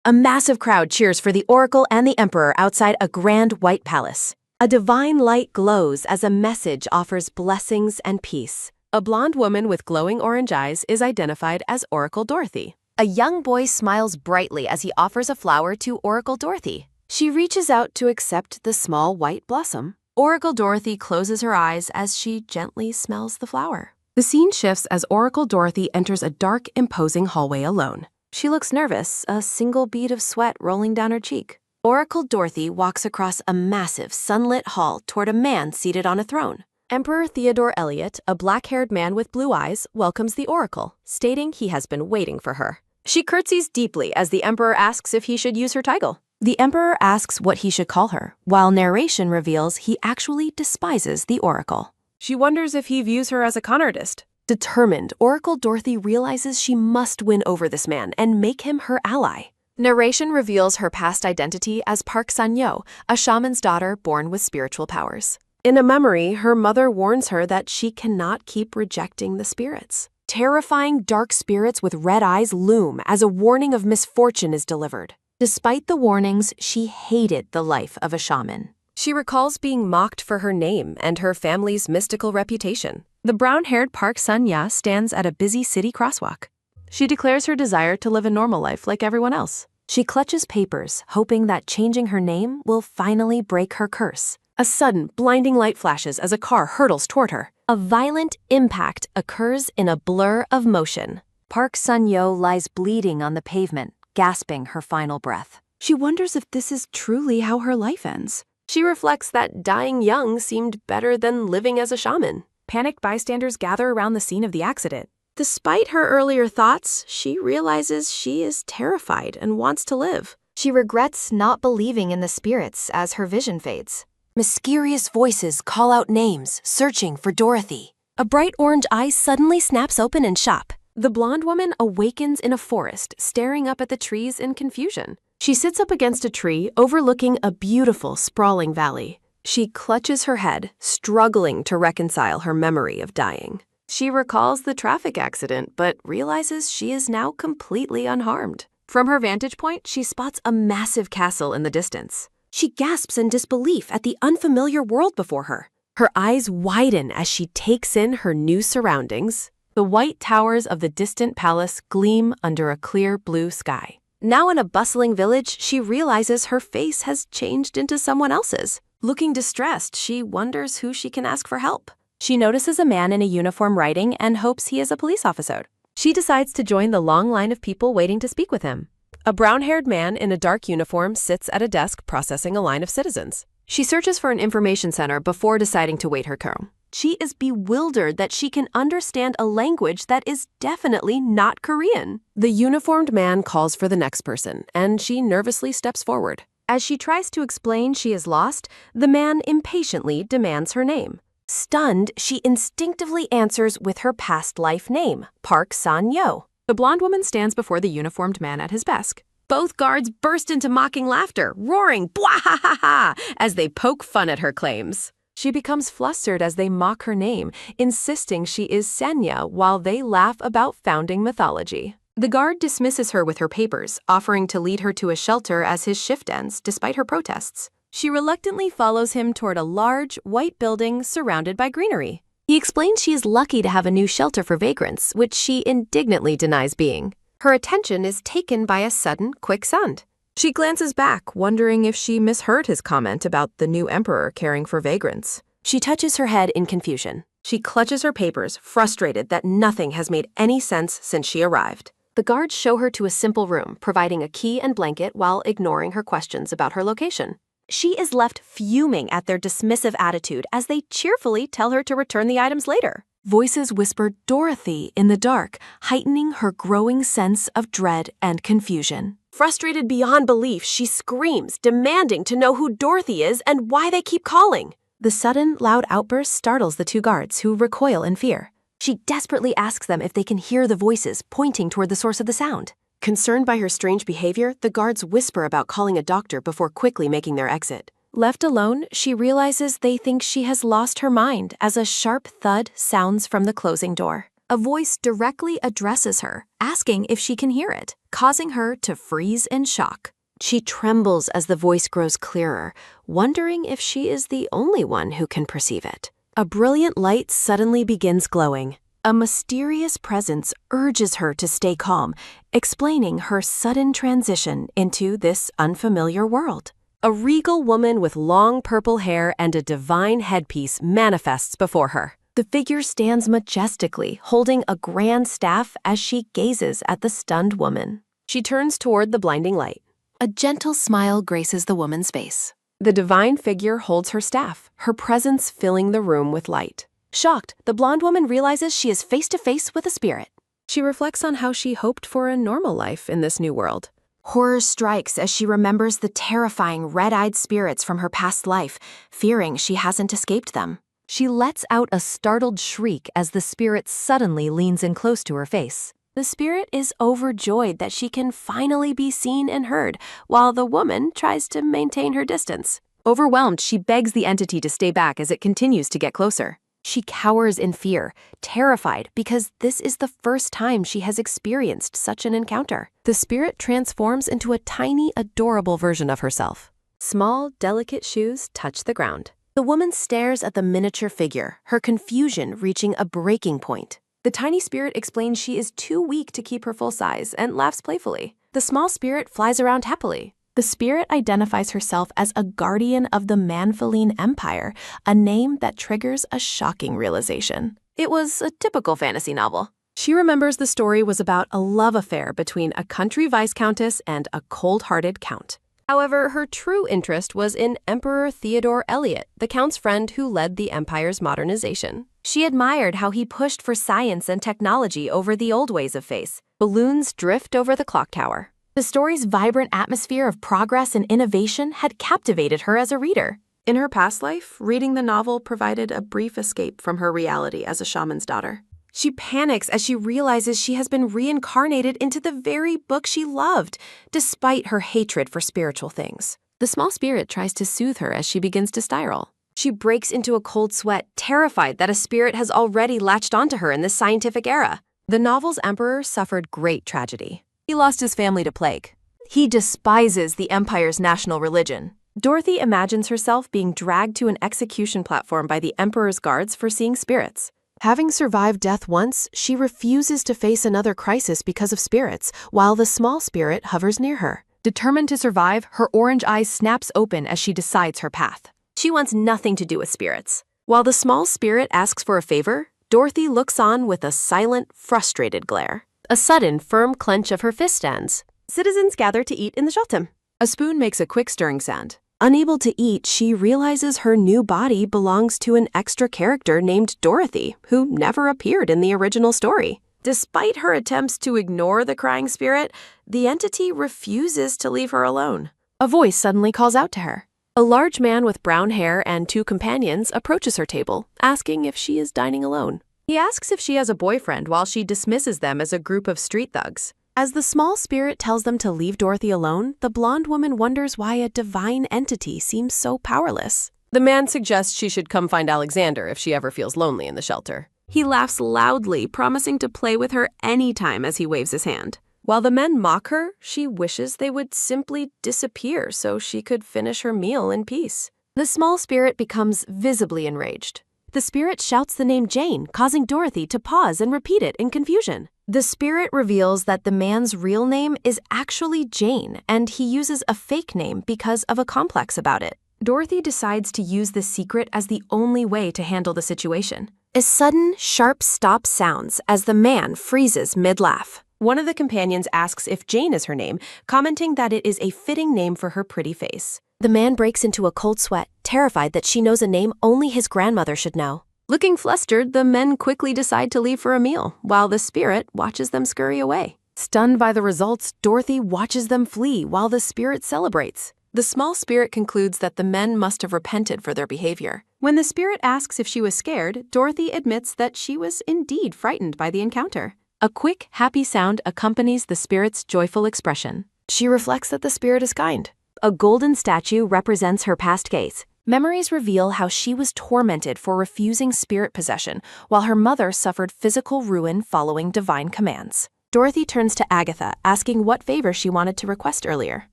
A massive crowd cheers for the oracle and the emperor outside a grand white palace. A divine light glows as a message offers blessings and peace. A blonde woman with glowing orange eyes is identified as Oracle Dorothy. A young boy smiles brightly as he offers a flower to Oracle Dorothy. She reaches out to accept the small white blossom. Oracle Dorothy closes her eyes as she gently smells the flower. The scene shifts as Oracle Dorothy enters a dark, imposing hallway alone. She looks nervous, a single bead of sweat rolling down her cheek. Oracle Dorothy walks across a massive, sunlit hall toward a man seated on a throne. Emperor Theodore Elliot, a black-haired man with blue eyes, welcomes the oracle, stating he has been waiting for her. She curtsies deeply as the emperor asks if he should use her title. The emperor asks what he should call her, while narration reveals he actually despises the oracle. She wonders if he views her as a con artist. Determined, Oracle Dorothy realizes she must win over this man and make him her ally. Narration reveals her past identity as Park Sun-yo, a shaman's daughter born with spiritual powers. In a memory, her mother warns her that she cannot keep rejecting the spirits. Terrifying dark spirits with red eyes loom as a warning of misfortune is delivered. Despite the warnings, she hated the life of a shaman. She recalls being mocked for her name and her family's mystical reputation. The brown-haired Park Sun-ya stands at a busy city crosswalk. She declares her desire to live a normal life like everyone else. She clutches papers, hoping that changing her name will finally break her curse. A sudden, blinding light flashes as a car hurtles toward her. A violent impact occurs in a blur of motion. Park Sun-yo lies bleeding on the pavement, gasping her final breath. She wonders if this is truly how her life ends. She reflects that dying young seemed better than living as a shaman. Panicked bystanders gather around the scene of the accident. Despite her earlier thoughts, she realizes she is terrified and wants to live. She regrets not believing in the spirits as her vision fades. Mysterious voices call out names, searching for Dorothy. A bright orange eye suddenly snaps open in shock. The blonde woman awakens in a forest, staring up at the trees in confusion. She sits up against a tree, overlooking a beautiful, sprawling valley. She clutches her head, struggling to reconcile her memory of dying. She recalls the traffic accident, but realizes she is now completely unharmed. From her vantage point, she spots a massive castle in the distance. She gasps in disbelief at the unfamiliar world before her. Her eyes widen as she takes in her new surroundings. The white towers of the distant palace gleam under a clear blue sky. Now in a bustling village, she realizes her face has changed into someone else's. Looking distressed, she wonders who she can ask for help. She notices a man in a uniform writing and hopes he is a police officer. She decides to join the long line of people waiting to speak with him. A brown-haired man in a dark uniform sits at a desk processing a line of citizens. She searches for an information center before deciding to wait her turn. She is bewildered that she can understand a language that is definitely not Korean. The uniformed man calls for the next person, and she nervously steps forward. As she tries to explain she is lost, the man impatiently demands her name. Stunned, she instinctively answers with her past life name, Park Sun-yo. The blonde woman stands before the uniformed man at his desk. Both guards burst into mocking laughter, roaring "Bwahahaha!" as they poke fun at her claims. She becomes flustered as they mock her name, insisting she is Senya while they laugh about founding mythology. The guard dismisses her with her papers, offering to lead her to a shelter as his shift ends, despite her protests. She reluctantly follows him toward a large, white building surrounded by greenery. He explains she is lucky to have a new shelter for vagrants, which she indignantly denies being. Her attention is taken by a sudden, quick sound. She glances back, wondering if she misheard his comment about the new emperor caring for vagrants. She touches her head in confusion. She clutches her papers, frustrated that nothing has made any sense since she arrived. The guards show her to a simple room, providing a key and blanket while ignoring her questions about her location. She is left fuming at their dismissive attitude as they cheerfully tell her to return the items later. Voices whisper Dorothy in the dark, heightening her growing sense of dread and confusion. Frustrated beyond belief, she screams, demanding to know who Dorothy is and why they keep calling. The sudden, loud outburst startles the two guards, who recoil in fear. She desperately asks them if they can hear the voices, pointing toward the source of the sound. Concerned by her strange behavior, the guards whisper about calling a doctor before quickly making their exit. Left alone, she realizes they think she has lost her mind as a sharp thud sounds from the closing door. a voice directly addresses her, asking if she can hear it, causing her to freeze in shock. She trembles as the voice grows clearer, wondering if she is the only one who can perceive it. A brilliant light suddenly begins glowing. A mysterious presence urges her to stay calm, explaining her sudden transition into this unfamiliar world. A regal woman with long purple hair and a divine headpiece manifests before her. The figure stands majestically, holding a grand staff as she gazes at the stunned woman. She turns toward the blinding light. A gentle smile graces the woman's face. The divine figure holds her staff, her presence filling the room with light. Shocked, the blonde woman realizes she is face to face with a spirit. She reflects on how she hoped for a normal life in this new world. Horror strikes as she remembers the terrifying red-eyed spirits from her past life, fearing she hasn't escaped them. She lets out a startled shriek as the spirit suddenly leans in close to her face. The spirit is overjoyed that she can finally be seen and heard, while the woman tries to maintain her distance. Overwhelmed, she begs the entity to stay back as it continues to get closer. She cowers in fear, terrified because this is the first time she has experienced such an encounter. The spirit transforms into a tiny, adorable version of herself. Small, delicate shoes touch the ground. The woman stares at the miniature figure, her confusion reaching a breaking point. The tiny spirit explains she is too weak to keep her full size and laughs playfully. The small spirit flies around happily. The spirit identifies herself as a guardian of the Manhwa Empire, a name that triggers a shocking realization. It was a typical fantasy novel. She remembers the story was about a love affair between a country viscountess and a cold-hearted count. However, her true interest was in Emperor Theodore Eliot, the count's friend who led the empire's modernization. She admired how he pushed for science and technology over the old ways of face. Balloons drift over the clock tower. The story's vibrant atmosphere of progress and innovation had captivated her as a reader. In her past life, reading the novel provided a brief escape from her reality as a shaman's daughter. She panics as she realizes she has been reincarnated into the very book she loved, despite her hatred for spiritual things. The small spirit tries to soothe her as she begins to spiral. She breaks into a cold sweat, terrified that a spirit has already latched onto her in this scientific era. The novel's emperor suffered great tragedy. He lost his family to plague. He despises the empire's national religion. Dorothy imagines herself being dragged to an execution platform by the emperor's guards for seeing spirits. Having survived death once, she refuses to face another crisis because of spirits, while the small spirit hovers near her. Determined to survive, her orange eyes snaps open as she decides her path. She wants nothing to do with spirits. While the small spirit asks for a favor, Dorothy looks on with a silent, frustrated glare. A sudden, firm clench of her fist ends. Citizens gather to eat in the Jotum. A spoon makes a quick stirring sound. Unable to eat, she realizes her new body belongs to an extra character named Dorothy, who never appeared in the original story. Despite her attempts to ignore the crying spirit, the entity refuses to leave her alone. A voice suddenly calls out to her. A large man with brown hair and two companions approaches her table, asking if she is dining alone. He asks if she has a boyfriend while she dismisses them as a group of street thugs. As the small spirit tells them to leave Dorothy alone, the blonde woman wonders why a divine entity seems so powerless. The man suggests she should come find Alexander if she ever feels lonely in the shelter. He laughs loudly, promising to play with her anytime as he waves his hand. While the men mock her, she wishes they would simply disappear so she could finish her meal in peace. The small spirit becomes visibly enraged. The spirit shouts the name Jane, causing Dorothy to pause and repeat it in confusion. The spirit reveals that the man's real name is actually Jane, and he uses a fake name because of a complex about it. Dorothy decides to use this secret as the only way to handle the situation. A sudden, sharp stop sounds as the man freezes mid-laugh. One of the companions asks if Jane is her name, commenting that it is a fitting name for her pretty face. The man breaks into a cold sweat, terrified that she knows a name only his grandmother should know. Looking flustered, the men quickly decide to leave for a meal, while the spirit watches them scurry away. Stunned by the results, Dorothy watches them flee while the spirit celebrates. The small spirit concludes that the men must have repented for their behavior. When the spirit asks if she was scared, Dorothy admits that she was indeed frightened by the encounter. A quick, happy sound accompanies the spirit's joyful expression. She reflects that the spirit is kind. A golden statue represents her past gaze, Memories reveal how she was tormented for refusing spirit possession, while her mother suffered physical ruin following divine commands. Dorothy turns to Agatha, asking what favor she wanted to request earlier.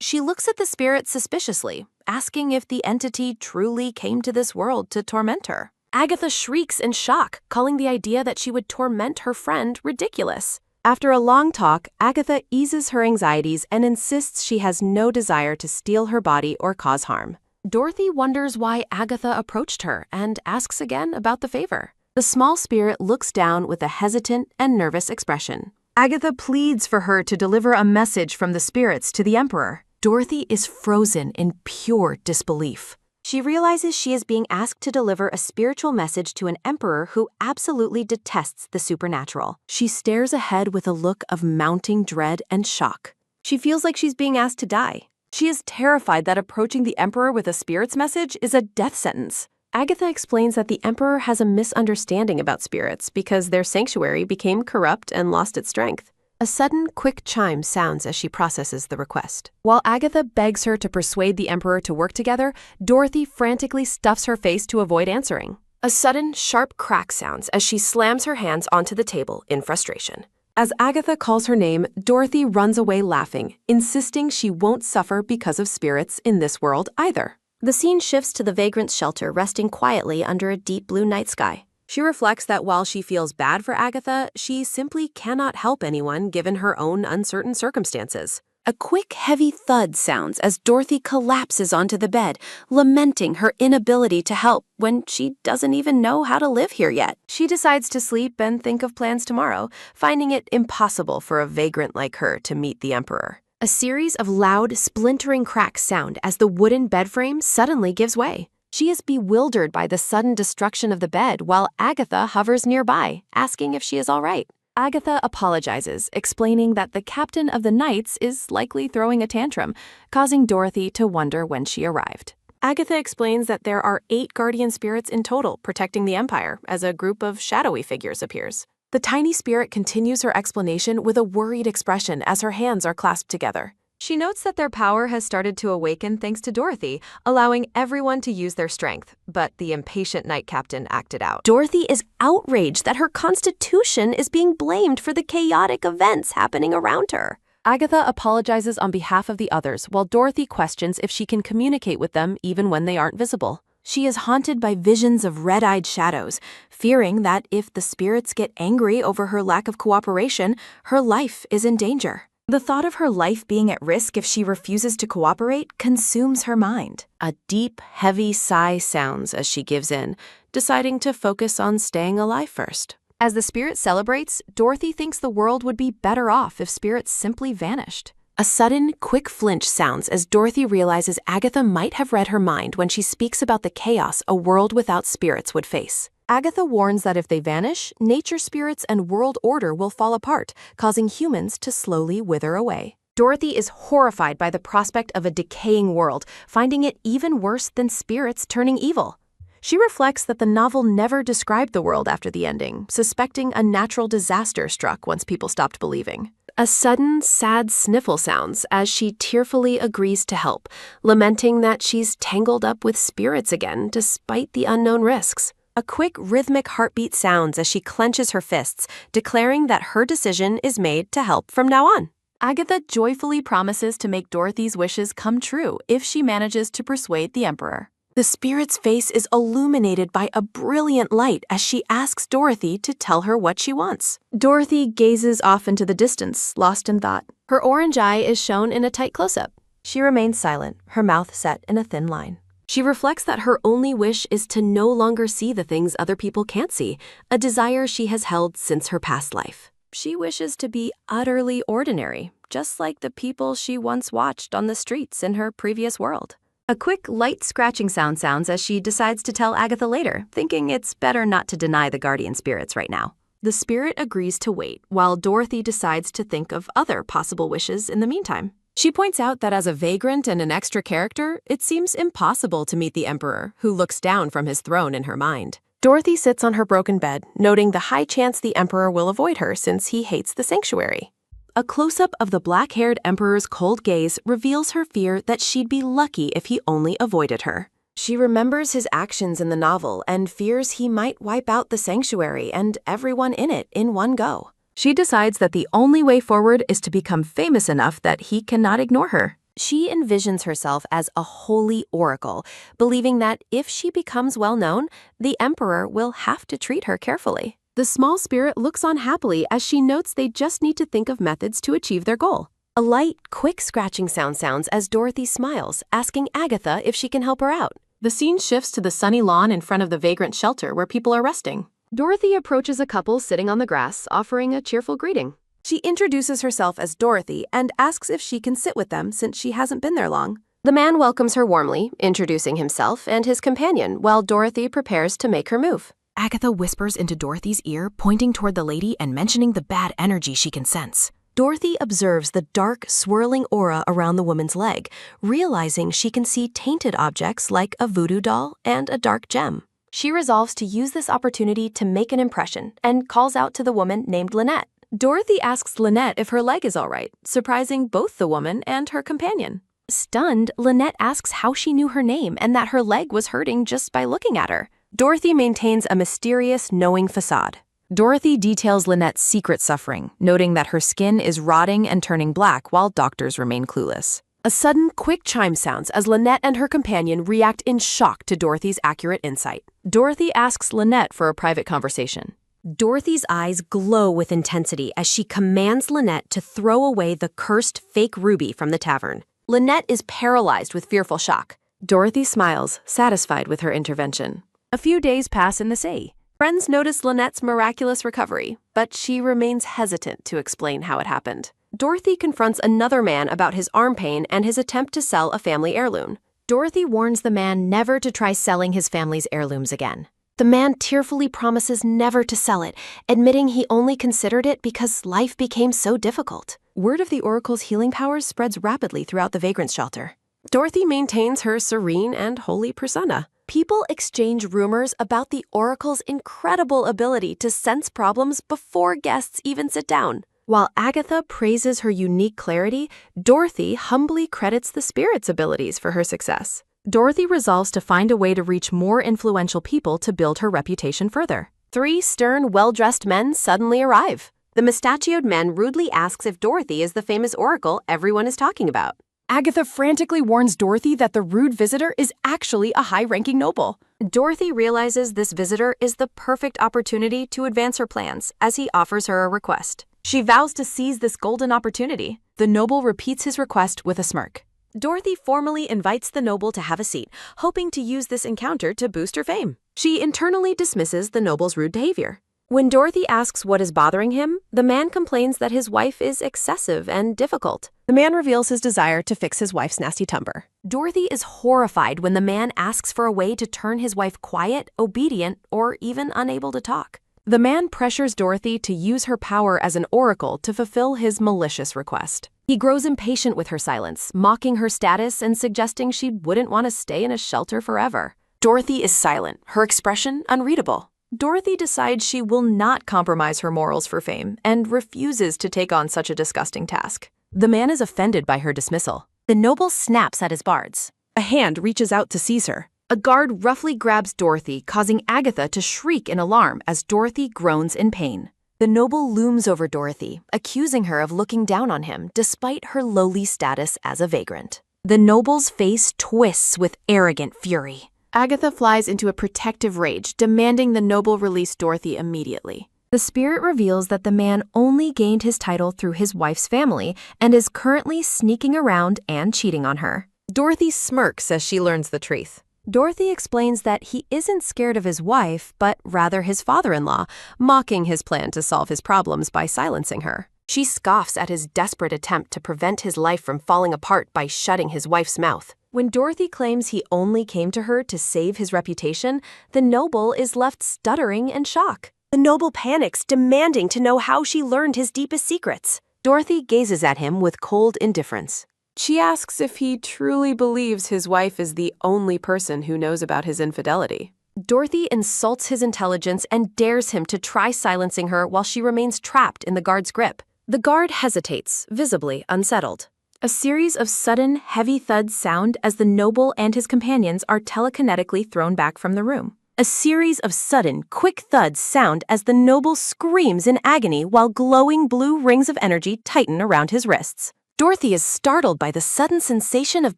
She looks at the spirit suspiciously, asking if the entity truly came to this world to torment her. Agatha shrieks in shock, calling the idea that she would torment her friend ridiculous. After a long talk, Agatha eases her anxieties and insists she has no desire to steal her body or cause harm. Dorothy wonders why Agatha approached her and asks again about the favor. The small spirit looks down with a hesitant and nervous expression. Agatha pleads for her to deliver a message from the spirits to the Emperor. Dorothy is frozen in pure disbelief. She realizes she is being asked to deliver a spiritual message to an emperor who absolutely detests the supernatural. She stares ahead with a look of mounting dread and shock. She feels like she's being asked to die. She is terrified that approaching the emperor with a spirit's message is a death sentence. Agatha explains that the emperor has a misunderstanding about spirits because their sanctuary became corrupt and lost its strength. A sudden, quick chime sounds as she processes the request. While Agatha begs her to persuade the emperor to work together, Dorothy frantically stuffs her face to avoid answering. A sudden, sharp crack sounds as she slams her hands onto the table in frustration. As Agatha calls her name, Dorothy runs away laughing, insisting she won't suffer because of spirits in this world either. The scene shifts to the vagrant's shelter resting quietly under a deep blue night sky. She reflects that while she feels bad for Agatha, she simply cannot help anyone given her own uncertain circumstances. A quick, heavy thud sounds as Dorothy collapses onto the bed, lamenting her inability to help when she doesn't even know how to live here yet. She decides to sleep and think of plans tomorrow, finding it impossible for a vagrant like her to meet the Emperor. A series of loud, splintering cracks sound as the wooden bed frame suddenly gives way. She is bewildered by the sudden destruction of the bed while Agatha hovers nearby, asking if she is all right. Agatha apologizes, explaining that the captain of the Knights is likely throwing a tantrum, causing Dorothy to wonder when she arrived. Agatha explains that there are 8 guardian spirits in total protecting the Empire as a group of shadowy figures appears. The tiny spirit continues her explanation with a worried expression as her hands are clasped together. She notes that their power has started to awaken thanks to Dorothy, allowing everyone to use their strength, but the impatient Knight Captain acted out. Dorothy is outraged that her constitution is being blamed for the chaotic events happening around her. Agatha apologizes on behalf of the others, while Dorothy questions if she can communicate with them even when they aren't visible. She is haunted by visions of red-eyed shadows, fearing that if the spirits get angry over her lack of cooperation, her life is in danger. The thought of her life being at risk if she refuses to cooperate consumes her mind. A deep, heavy sigh sounds as she gives in, deciding to focus on staying alive first. As the spirit celebrates, Dorothy thinks the world would be better off if spirits simply vanished. A sudden, quick flinch sounds as Dorothy realizes Agatha might have read her mind when she speaks about the chaos a world without spirits would face. Agatha warns that if they vanish, nature spirits and world order will fall apart, causing humans to slowly wither away. Dorothy is horrified by the prospect of a decaying world, finding it even worse than spirits turning evil. She reflects that the novel never described the world after the ending, suspecting a natural disaster struck once people stopped believing. A sudden, sad sniffle sounds as she tearfully agrees to help, lamenting that she's tangled up with spirits again despite the unknown risks. A quick, rhythmic heartbeat sounds as she clenches her fists, declaring that her decision is made to help from now on. Agatha joyfully promises to make Dorothy's wishes come true if she manages to persuade the Emperor. The spirit's face is illuminated by a brilliant light as she asks Dorothy to tell her what she wants. Dorothy gazes off into the distance, lost in thought. Her orange eye is shown in a tight close-up. She remains silent, her mouth set in a thin line. She reflects that her only wish is to no longer see the things other people can't see, a desire she has held since her past life. She wishes to be utterly ordinary, just like the people she once watched on the streets in her previous world. A quick, light scratching sounds as she decides to tell Agatha later, thinking it's better not to deny the guardian spirits right now. The spirit agrees to wait, while Dorothy decides to think of other possible wishes in the meantime. She points out that as a vagrant and an extra character, it seems impossible to meet the Emperor, who looks down from his throne in her mind. Dorothy sits on her broken bed, noting the high chance the Emperor will avoid her since he hates the sanctuary. A close-up of the black-haired Emperor's cold gaze reveals her fear that she'd be lucky if he only avoided her. She remembers his actions in the novel and fears he might wipe out the sanctuary and everyone in it in one go. She decides that the only way forward is to become famous enough that he cannot ignore her. She envisions herself as a holy oracle, believing that if she becomes well known, the emperor will have to treat her carefully. The small spirit looks on happily as she notes they just need to think of methods to achieve their goal. A light, quick scratching sound sounds as Dorothy smiles, asking Agatha if she can help her out. The scene shifts to the sunny lawn in front of the vagrant shelter where people are resting. Dorothy approaches a couple sitting on the grass, offering a cheerful greeting. She introduces herself as Dorothy and asks if she can sit with them since she hasn't been there long. The man welcomes her warmly, introducing himself and his companion while Dorothy prepares to make her move. Agatha whispers into Dorothy's ear, pointing toward the lady and mentioning the bad energy she can sense. Dorothy observes the dark, swirling aura around the woman's leg, realizing she can see tainted objects like a voodoo doll and a dark gem. She resolves to use this opportunity to make an impression and calls out to the woman named Lynette. Dorothy asks Lynette if her leg is all right, surprising both the woman and her companion. Stunned, Lynette asks how she knew her name and that her leg was hurting just by looking at her. Dorothy maintains a mysterious, knowing facade. Dorothy details Lynette's secret suffering, noting that her skin is rotting and turning black while doctors remain clueless. A sudden, quick chime sounds as Lynette and her companion react in shock to Dorothy's accurate insight. Dorothy asks Lynette for a private conversation. Dorothy's eyes glow with intensity as she commands Lynette to throw away the cursed fake ruby from the tavern. Lynette is paralyzed with fearful shock. Dorothy smiles, satisfied with her intervention. A few days pass in the sea. Friends notice Lynette's miraculous recovery, but she remains hesitant to explain how it happened. Dorothy confronts another man about his arm pain and his attempt to sell a family heirloom. Dorothy warns the man never to try selling his family's heirlooms again. The man tearfully promises never to sell it, admitting he only considered it because life became so difficult. Word of the oracle's healing powers spreads rapidly throughout the vagrant shelter. Dorothy maintains her serene and holy persona. People exchange rumors about the oracle's incredible ability to sense problems before guests even sit down. While Agatha praises her unique clarity, Dorothy humbly credits the spirit's abilities for her success. Dorothy resolves to find a way to reach more influential people to build her reputation further. 3 stern, well-dressed men suddenly arrive. The mustachioed man rudely asks if Dorothy is the famous oracle everyone is talking about. Agatha frantically warns Dorothy that the rude visitor is actually a high-ranking noble. Dorothy realizes this visitor is the perfect opportunity to advance her plans as he offers her a request. She vows to seize this golden opportunity. The noble repeats his request with a smirk. Dorothy formally invites the noble to have a seat, hoping to use this encounter to boost her fame. She internally dismisses the noble's rude behavior. When Dorothy asks what is bothering him, the man complains that his wife is excessive and difficult. The man reveals his desire to fix his wife's nasty temper. Dorothy is horrified when the man asks for a way to turn his wife quiet, obedient, or even unable to talk. The man pressures Dorothy to use her power as an oracle to fulfill his malicious request. He grows impatient with her silence, mocking her status and suggesting she wouldn't want to stay in a shelter forever. Dorothy is silent, her expression unreadable. Dorothy decides she will not compromise her morals for fame and refuses to take on such a disgusting task. The man is offended by her dismissal. The noble snaps at his bards. A hand reaches out to seize her. A guard roughly grabs Dorothy, causing Agatha to shriek in alarm as Dorothy groans in pain. The noble looms over Dorothy, accusing her of looking down on him despite her lowly status as a vagrant. The noble's face twists with arrogant fury. Agatha flies into a protective rage, demanding the noble release Dorothy immediately. The spirit reveals that the man only gained his title through his wife's family and is currently sneaking around and cheating on her. Dorothy smirks as she learns the truth. Dorothy explains that he isn't scared of his wife, but rather his father-in-law, mocking his plan to solve his problems by silencing her. She scoffs at his desperate attempt to prevent his life from falling apart by shutting his wife's mouth. When Dorothy claims he only came to her to save his reputation, the noble is left stuttering in shock. The noble panics, demanding to know how she learned his deepest secrets. Dorothy gazes at him with cold indifference. She asks if he truly believes his wife is the only person who knows about his infidelity. Dorothy insults his intelligence and dares him to try silencing her while she remains trapped in the guard's grip. The guard hesitates, visibly unsettled. A series of sudden, heavy thuds sound as the noble and his companions are telekinetically thrown back from the room. A series of sudden, quick thuds sound as the noble screams in agony while glowing blue rings of energy tighten around his wrists. Dorothy is startled by the sudden sensation of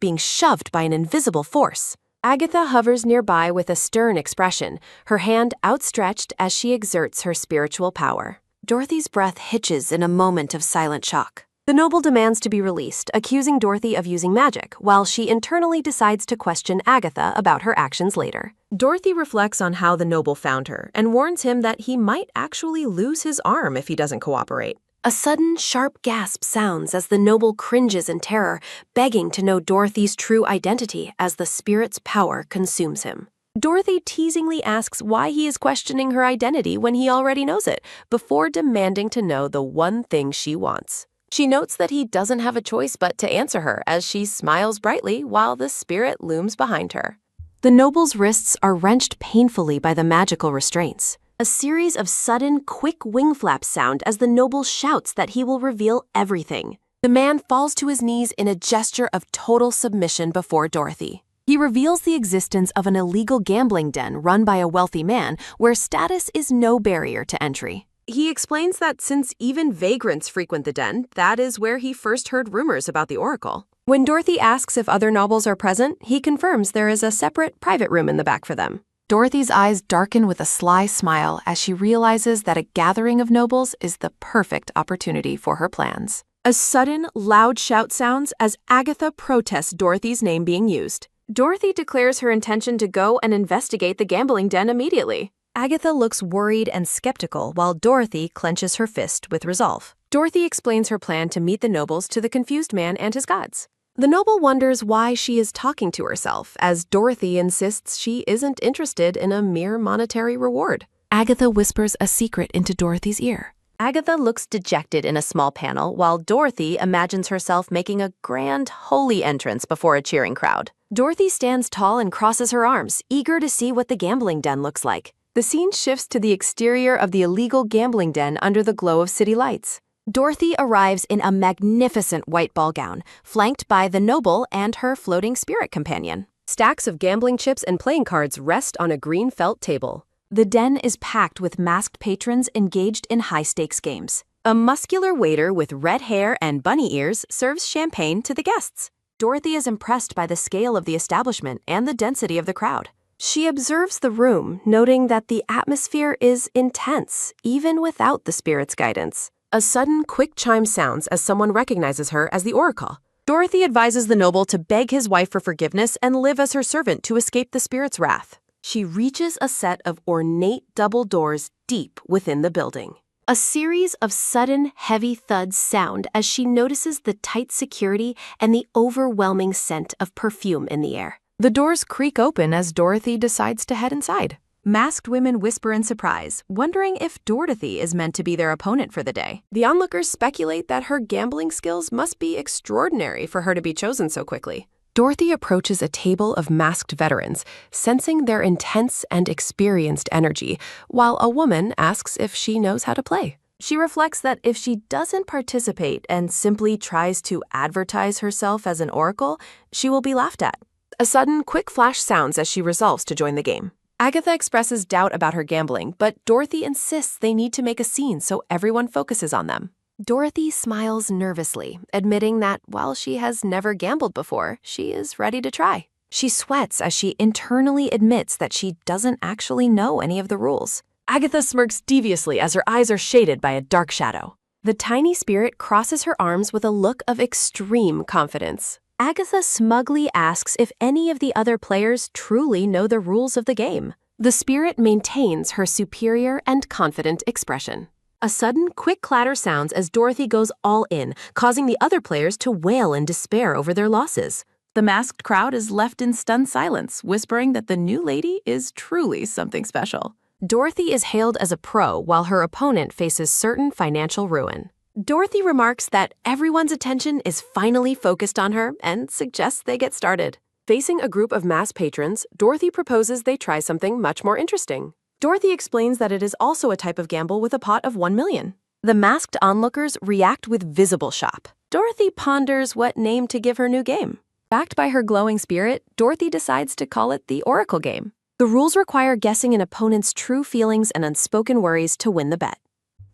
being shoved by an invisible force. Agatha hovers nearby with a stern expression, her hand outstretched as she exerts her spiritual power. Dorothy's breath hitches in a moment of silent shock. The noble demands to be released, accusing Dorothy of using magic, while she internally decides to question Agatha about her actions later. Dorothy reflects on how the noble found her and warns him that he might actually lose his arm if he doesn't cooperate. A sudden, sharp gasp sounds as the noble cringes in terror, begging to know Dorothy's true identity as the spirit's power consumes him. Dorothy teasingly asks why he is questioning her identity when he already knows it, before demanding to know the one thing she wants. She notes that he doesn't have a choice but to answer her as she smiles brightly while the spirit looms behind her. The noble's wrists are wrenched painfully by the magical restraints. A series of sudden, quick wing flaps sound as the noble shouts that he will reveal everything. The man falls to his knees in a gesture of total submission before Dorothy. He reveals the existence of an illegal gambling den run by a wealthy man where status is no barrier to entry. He explains that since even vagrants frequent the den, that is where he first heard rumors about the oracle. When Dorothy asks if other nobles are present, he confirms there is a separate private room in the back for them. Dorothy's eyes darken with a sly smile as she realizes that a gathering of nobles is the perfect opportunity for her plans. A sudden, loud shout sounds as Agatha protests Dorothy's name being used. Dorothy declares her intention to go and investigate the gambling den immediately. Agatha looks worried and skeptical while Dorothy clenches her fist with resolve. Dorothy explains her plan to meet the nobles to the confused man and his gods. The noble wonders why she is talking to herself, as Dorothy insists she isn't interested in a mere monetary reward. Agatha whispers a secret into Dorothy's ear. Agatha looks dejected in a small panel, while Dorothy imagines herself making a grand, holy entrance before a cheering crowd. Dorothy stands tall and crosses her arms, eager to see what the gambling den looks like. The scene shifts to the exterior of the illegal gambling den under the glow of city lights. Dorothy arrives in a magnificent white ball gown, flanked by the noble and her floating spirit companion. Stacks of gambling chips and playing cards rest on a green felt table. The den is packed with masked patrons engaged in high-stakes games. A muscular waiter with red hair and bunny ears serves champagne to the guests. Dorothy is impressed by the scale of the establishment and the density of the crowd. She observes the room, noting that the atmosphere is intense, even without the spirit's guidance. A sudden, quick chime sounds as someone recognizes her as the oracle. Dorothy advises the noble to beg his wife for forgiveness and live as her servant to escape the spirit's wrath. She reaches a set of ornate double doors deep within the building. A series of sudden, heavy thuds sound as she notices the tight security and the overwhelming scent of perfume in the air. The doors creak open as Dorothy decides to head inside. Masked women whisper in surprise, wondering if Dorothy is meant to be their opponent for the day. The onlookers speculate that her gambling skills must be extraordinary for her to be chosen so quickly. Dorothy approaches a table of masked veterans, sensing their intense and experienced energy, while a woman asks if she knows how to play. She reflects that if she doesn't participate and simply tries to advertise herself as an oracle, she will be laughed at. A sudden, quick flash sounds as she resolves to join the game. Agatha expresses doubt about her gambling, but Dorothy insists they need to make a scene so everyone focuses on them. Dorothy smiles nervously, admitting that while she has never gambled before, she is ready to try. She sweats as she internally admits that she doesn't actually know any of the rules. Agatha smirks deviously as her eyes are shaded by a dark shadow. The tiny spirit crosses her arms with a look of extreme confidence. Agatha smugly asks if any of the other players truly know the rules of the game. The spirit maintains her superior and confident expression. A sudden, quick clatter sounds as Dorothy goes all in, causing the other players to wail in despair over their losses. The masked crowd is left in stunned silence, whispering that the new lady is truly something special. Dorothy is hailed as a pro while her opponent faces certain financial ruin. Dorothy remarks that everyone's attention is finally focused on her and suggests they get started. Facing a group of masked patrons, Dorothy proposes they try something much more interesting. Dorothy explains that it is also a type of gamble with a pot of 1 million. The masked onlookers react with visible shock. Dorothy ponders what name to give her new game. Backed by her glowing spirit, Dorothy decides to call it the Oracle Game. The rules require guessing an opponent's true feelings and unspoken worries to win the bet.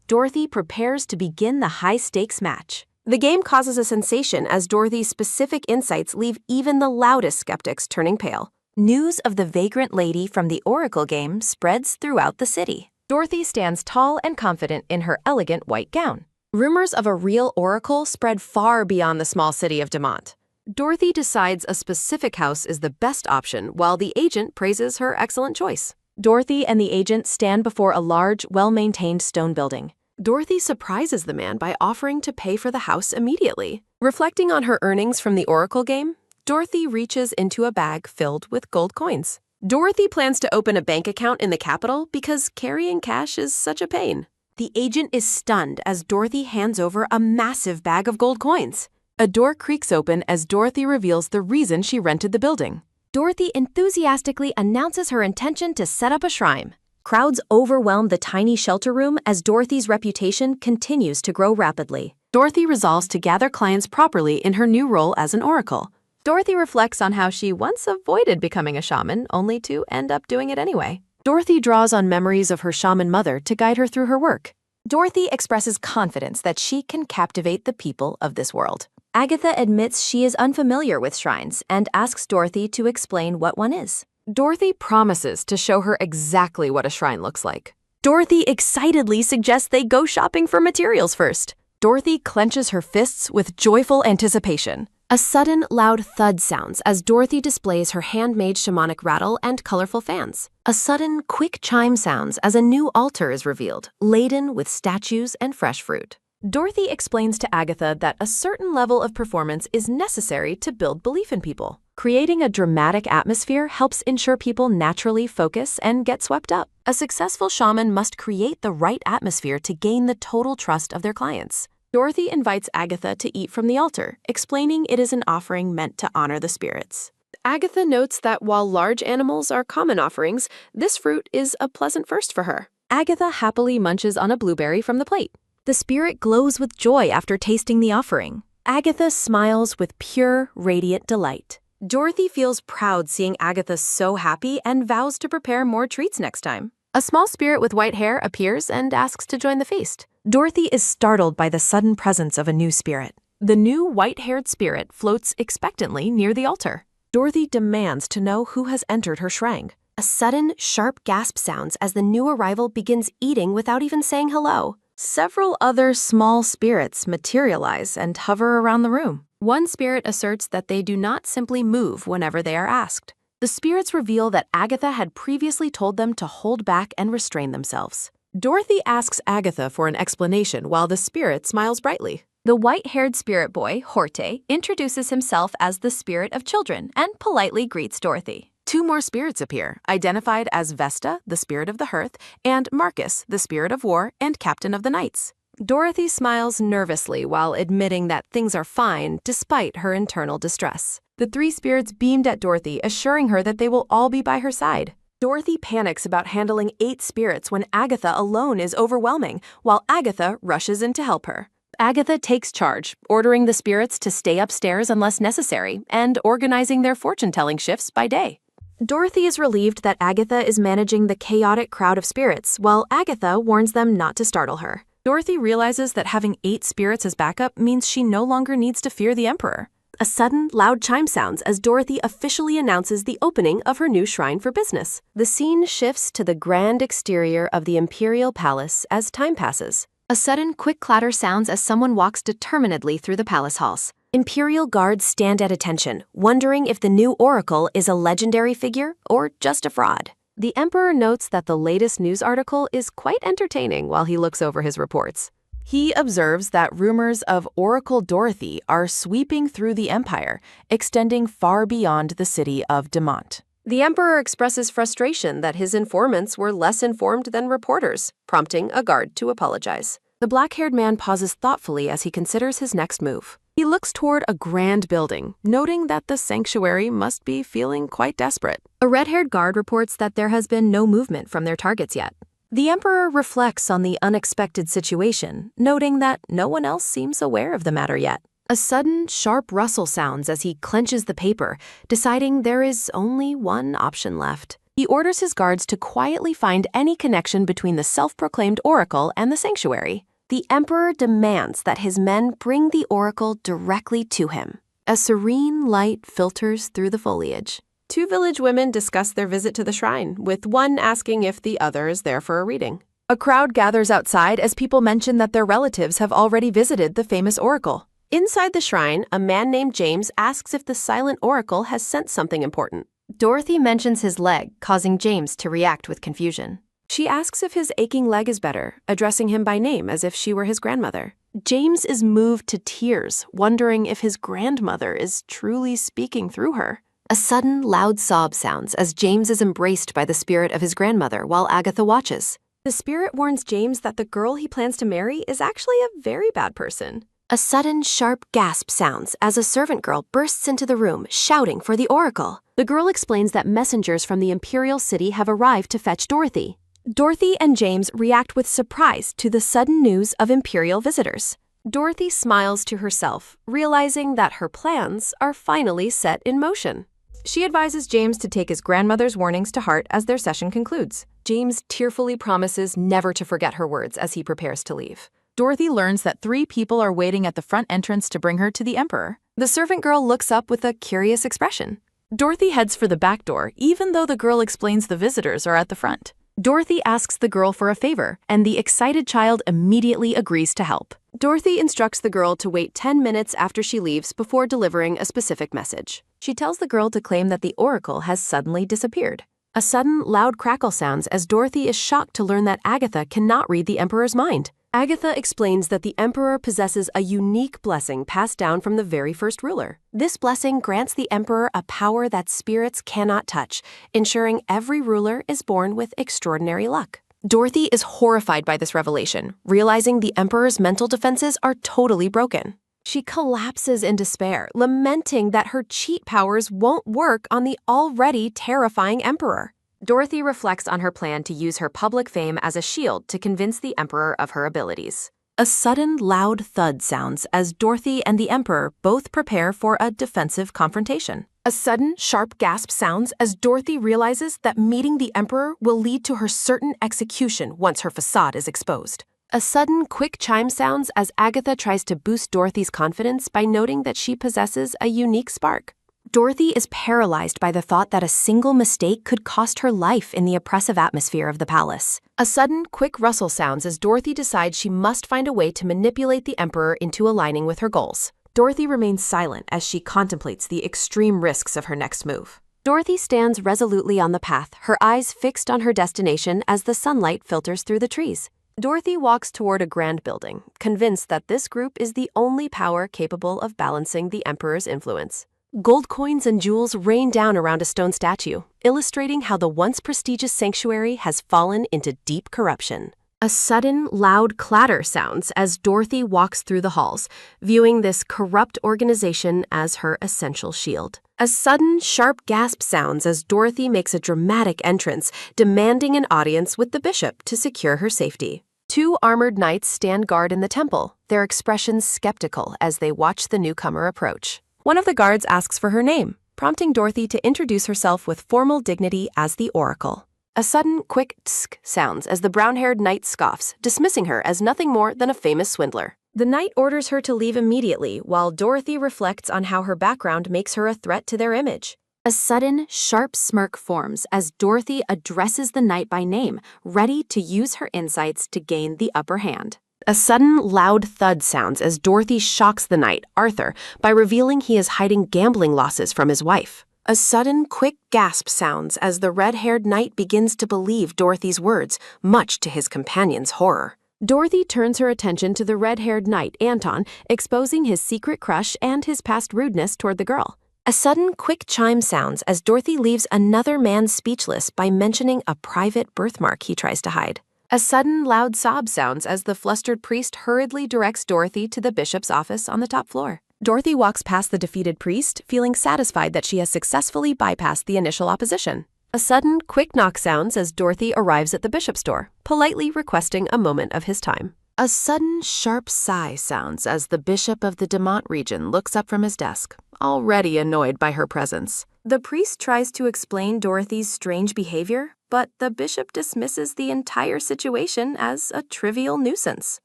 Dorothy prepares to begin the high-stakes match. The game causes a sensation as Dorothy's specific insights leave even the loudest skeptics turning pale. News of the vagrant lady from the Oracle Game spreads throughout the city. Dorothy stands tall and confident in her elegant white gown. Rumors of a real oracle spread far beyond the small city of Demont. Dorothy decides a specific house is the best option while the agent praises her excellent choice. Dorothy and the agent stand before a large, well-maintained stone building. Dorothy surprises the man by offering to pay for the house immediately. Reflecting on her earnings from the Oracle Game, Dorothy reaches into a bag filled with gold coins. Dorothy plans to open a bank account in the capital because carrying cash is such a pain. The agent is stunned as Dorothy hands over a massive bag of gold coins. A door creaks open as Dorothy reveals the reason she rented the building. Dorothy enthusiastically announces her intention to set up a shrine. Crowds overwhelm the tiny shelter room as Dorothy's reputation continues to grow rapidly. Dorothy resolves to gather clients properly in her new role as an oracle. Dorothy reflects on how she once avoided becoming a shaman, only to end up doing it anyway. Dorothy draws on memories of her shaman mother to guide her through her work. Dorothy expresses confidence that she can captivate the people of this world. Agatha admits she is unfamiliar with shrines and asks Dorothy to explain what one is. Dorothy promises to show her exactly what a shrine looks like. Dorothy excitedly suggests they go shopping for materials first. Dorothy clenches her fists with joyful anticipation. A sudden, loud thud sounds as Dorothy displays her handmade shamanic rattle and colorful fans. A sudden, quick chime sounds as a new altar is revealed, laden with statues and fresh fruit. Dorothy explains to Agatha that a certain level of performance is necessary to build belief in people. Creating a dramatic atmosphere helps ensure people naturally focus and get swept up. A successful shaman must create the right atmosphere to gain the total trust of their clients. Dorothy invites Agatha to eat from the altar, explaining it is an offering meant to honor the spirits. Agatha notes that while large animals are common offerings, this fruit is a pleasant first for her. Agatha happily munches on a blueberry from the plate. The spirit glows with joy after tasting the offering. Agatha smiles with pure, radiant delight. Dorothy feels proud seeing Agatha so happy and vows to prepare more treats next time. A small spirit with white hair appears and asks to join the feast. Dorothy is startled by the sudden presence of a new spirit. The new white-haired spirit floats expectantly near the altar. Dorothy demands to know who has entered her shrine. A sudden, sharp gasp sounds as the new arrival begins eating without even saying hello. Several other small spirits materialize and hover around the room. One spirit asserts that they do not simply move whenever they are asked. The spirits reveal that Agatha had previously told them to hold back and restrain themselves. Dorothy asks Agatha for an explanation while the spirit smiles brightly. The white-haired spirit boy, Horte, introduces himself as the spirit of children and politely greets Dorothy. Two more spirits appear, identified as Vesta, the spirit of the hearth, and Marcus, the spirit of war and captain of the knights. Dorothy smiles nervously while admitting that things are fine despite her internal distress. The three spirits beamed at Dorothy, assuring her that they will all be by her side. Dorothy panics about handling 8 spirits when Agatha alone is overwhelming, while Agatha rushes in to help her. Agatha takes charge, ordering the spirits to stay upstairs unless necessary, and organizing their fortune-telling shifts by day. Dorothy is relieved that Agatha is managing the chaotic crowd of spirits, while Agatha warns them not to startle her. Dorothy realizes that having 8 spirits as backup means she no longer needs to fear the Emperor. A sudden, loud chime sounds as Dorothy officially announces the opening of her new shrine for business. The scene shifts to the grand exterior of the Imperial Palace as time passes. A sudden, quick clatter sounds as someone walks determinedly through the palace halls. Imperial guards stand at attention, wondering if the new oracle is a legendary figure or just a fraud. The Emperor notes that the latest news article is quite entertaining while he looks over his reports. He observes that rumors of Oracle Dorothy are sweeping through the empire, extending far beyond the city of Demont. The Emperor expresses frustration that his informants were less informed than reporters, prompting a guard to apologize. The black-haired man pauses thoughtfully as he considers his next move. He looks toward a grand building, noting that the sanctuary must be feeling quite desperate. A red-haired guard reports that there has been no movement from their targets yet. The Emperor reflects on the unexpected situation, noting that no one else seems aware of the matter yet. A sudden, sharp rustle sounds as he clenches the paper, deciding there is only one option left. He orders his guards to quietly find any connection between the self-proclaimed oracle and the sanctuary. The emperor demands that his men bring the oracle directly to him. A serene light filters through the foliage. Two village women discuss their visit to the shrine, with one asking if the other is there for a reading. A crowd gathers outside as people mention that their relatives have already visited the famous oracle. Inside the shrine, a man named James asks if the silent oracle has sent something important. Dorothy mentions his leg, causing James to react with confusion. She asks if his aching leg is better, addressing him by name as if she were his grandmother. James is moved to tears, wondering if his grandmother is truly speaking through her. A sudden, loud sob sounds as James is embraced by the spirit of his grandmother while Agatha watches. The spirit warns James that the girl he plans to marry is actually a very bad person. A sudden, sharp gasp sounds as a servant girl bursts into the room, shouting for the oracle. The girl explains that messengers from the imperial city have arrived to fetch Dorothy. Dorothy and James react with surprise to the sudden news of imperial visitors. Dorothy smiles to herself, realizing that her plans are finally set in motion. She advises James to take his grandmother's warnings to heart as their session concludes. James tearfully promises never to forget her words as he prepares to leave. Dorothy learns that 3 people are waiting at the front entrance to bring her to the emperor. The servant girl looks up with a curious expression. Dorothy heads for the back door, even though the girl explains the visitors are at the front. Dorothy asks the girl for a favor, and the excited child immediately agrees to help. Dorothy instructs the girl to wait 10 minutes after she leaves before delivering a specific message. She tells the girl to claim that the oracle has suddenly disappeared. A sudden, loud crackle sounds as Dorothy is shocked to learn that Agatha cannot read the emperor's mind. Agatha explains that the emperor possesses a unique blessing passed down from the very first ruler. This blessing grants the emperor a power that spirits cannot touch, ensuring every ruler is born with extraordinary luck. Dorothy is horrified by this revelation, realizing the emperor's mental defenses are totally broken. She collapses in despair, lamenting that her cheat powers won't work on the already terrifying emperor. Dorothy reflects on her plan to use her public fame as a shield to convince the emperor of her abilities. A sudden, loud thud sounds as Dorothy and the emperor both prepare for a defensive confrontation. A sudden, sharp gasp sounds as Dorothy realizes that meeting the emperor will lead to her certain execution once her facade is exposed. A sudden, quick chime sounds as Agatha tries to boost Dorothy's confidence by noting that she possesses a unique spark. Dorothy is paralyzed by the thought that a single mistake could cost her life in the oppressive atmosphere of the palace. A sudden, quick rustle sounds as Dorothy decides she must find a way to manipulate the emperor into aligning with her goals. Dorothy remains silent as she contemplates the extreme risks of her next move. Dorothy stands resolutely on the path, her eyes fixed on her destination as the sunlight filters through the trees. Dorothy walks toward a grand building, convinced that this group is the only power capable of balancing the emperor's influence. Gold coins and jewels rain down around a stone statue, illustrating how the once prestigious sanctuary has fallen into deep corruption. A sudden, loud clatter sounds as Dorothy walks through the halls, viewing this corrupt organization as her essential shield. A sudden, sharp gasp sounds as Dorothy makes a dramatic entrance, demanding an audience with the bishop to secure her safety. 2 armored knights stand guard in the temple, their expressions skeptical as they watch the newcomer approach. One of the guards asks for her name, prompting Dorothy to introduce herself with formal dignity as the oracle. A sudden, quick tsk sounds as the brown-haired knight scoffs, dismissing her as nothing more than a famous swindler. The knight orders her to leave immediately, while Dorothy reflects on how her background makes her a threat to their image. A sudden, sharp smirk forms as Dorothy addresses the knight by name, ready to use her insights to gain the upper hand. A sudden, loud thud sounds as Dorothy shocks the knight, Arthur, by revealing he is hiding gambling losses from his wife. A sudden, quick gasp sounds as the red-haired knight begins to believe Dorothy's words, much to his companion's horror. Dorothy turns her attention to the red-haired knight, Anton, exposing his secret crush and his past rudeness toward the girl. A sudden, quick chime sounds as Dorothy leaves another man speechless by mentioning a private birthmark he tries to hide. A sudden, loud sob sounds as the flustered priest hurriedly directs Dorothy to the bishop's office on the top floor. Dorothy walks past the defeated priest, feeling satisfied that she has successfully bypassed the initial opposition. A sudden, quick knock sounds as Dorothy arrives at the bishop's door, politely requesting a moment of his time. A sudden, sharp sigh sounds as the bishop of the Demont region looks up from his desk, already annoyed by her presence. The priest tries to explain Dorothy's strange behavior, but the bishop dismisses the entire situation as a trivial nuisance.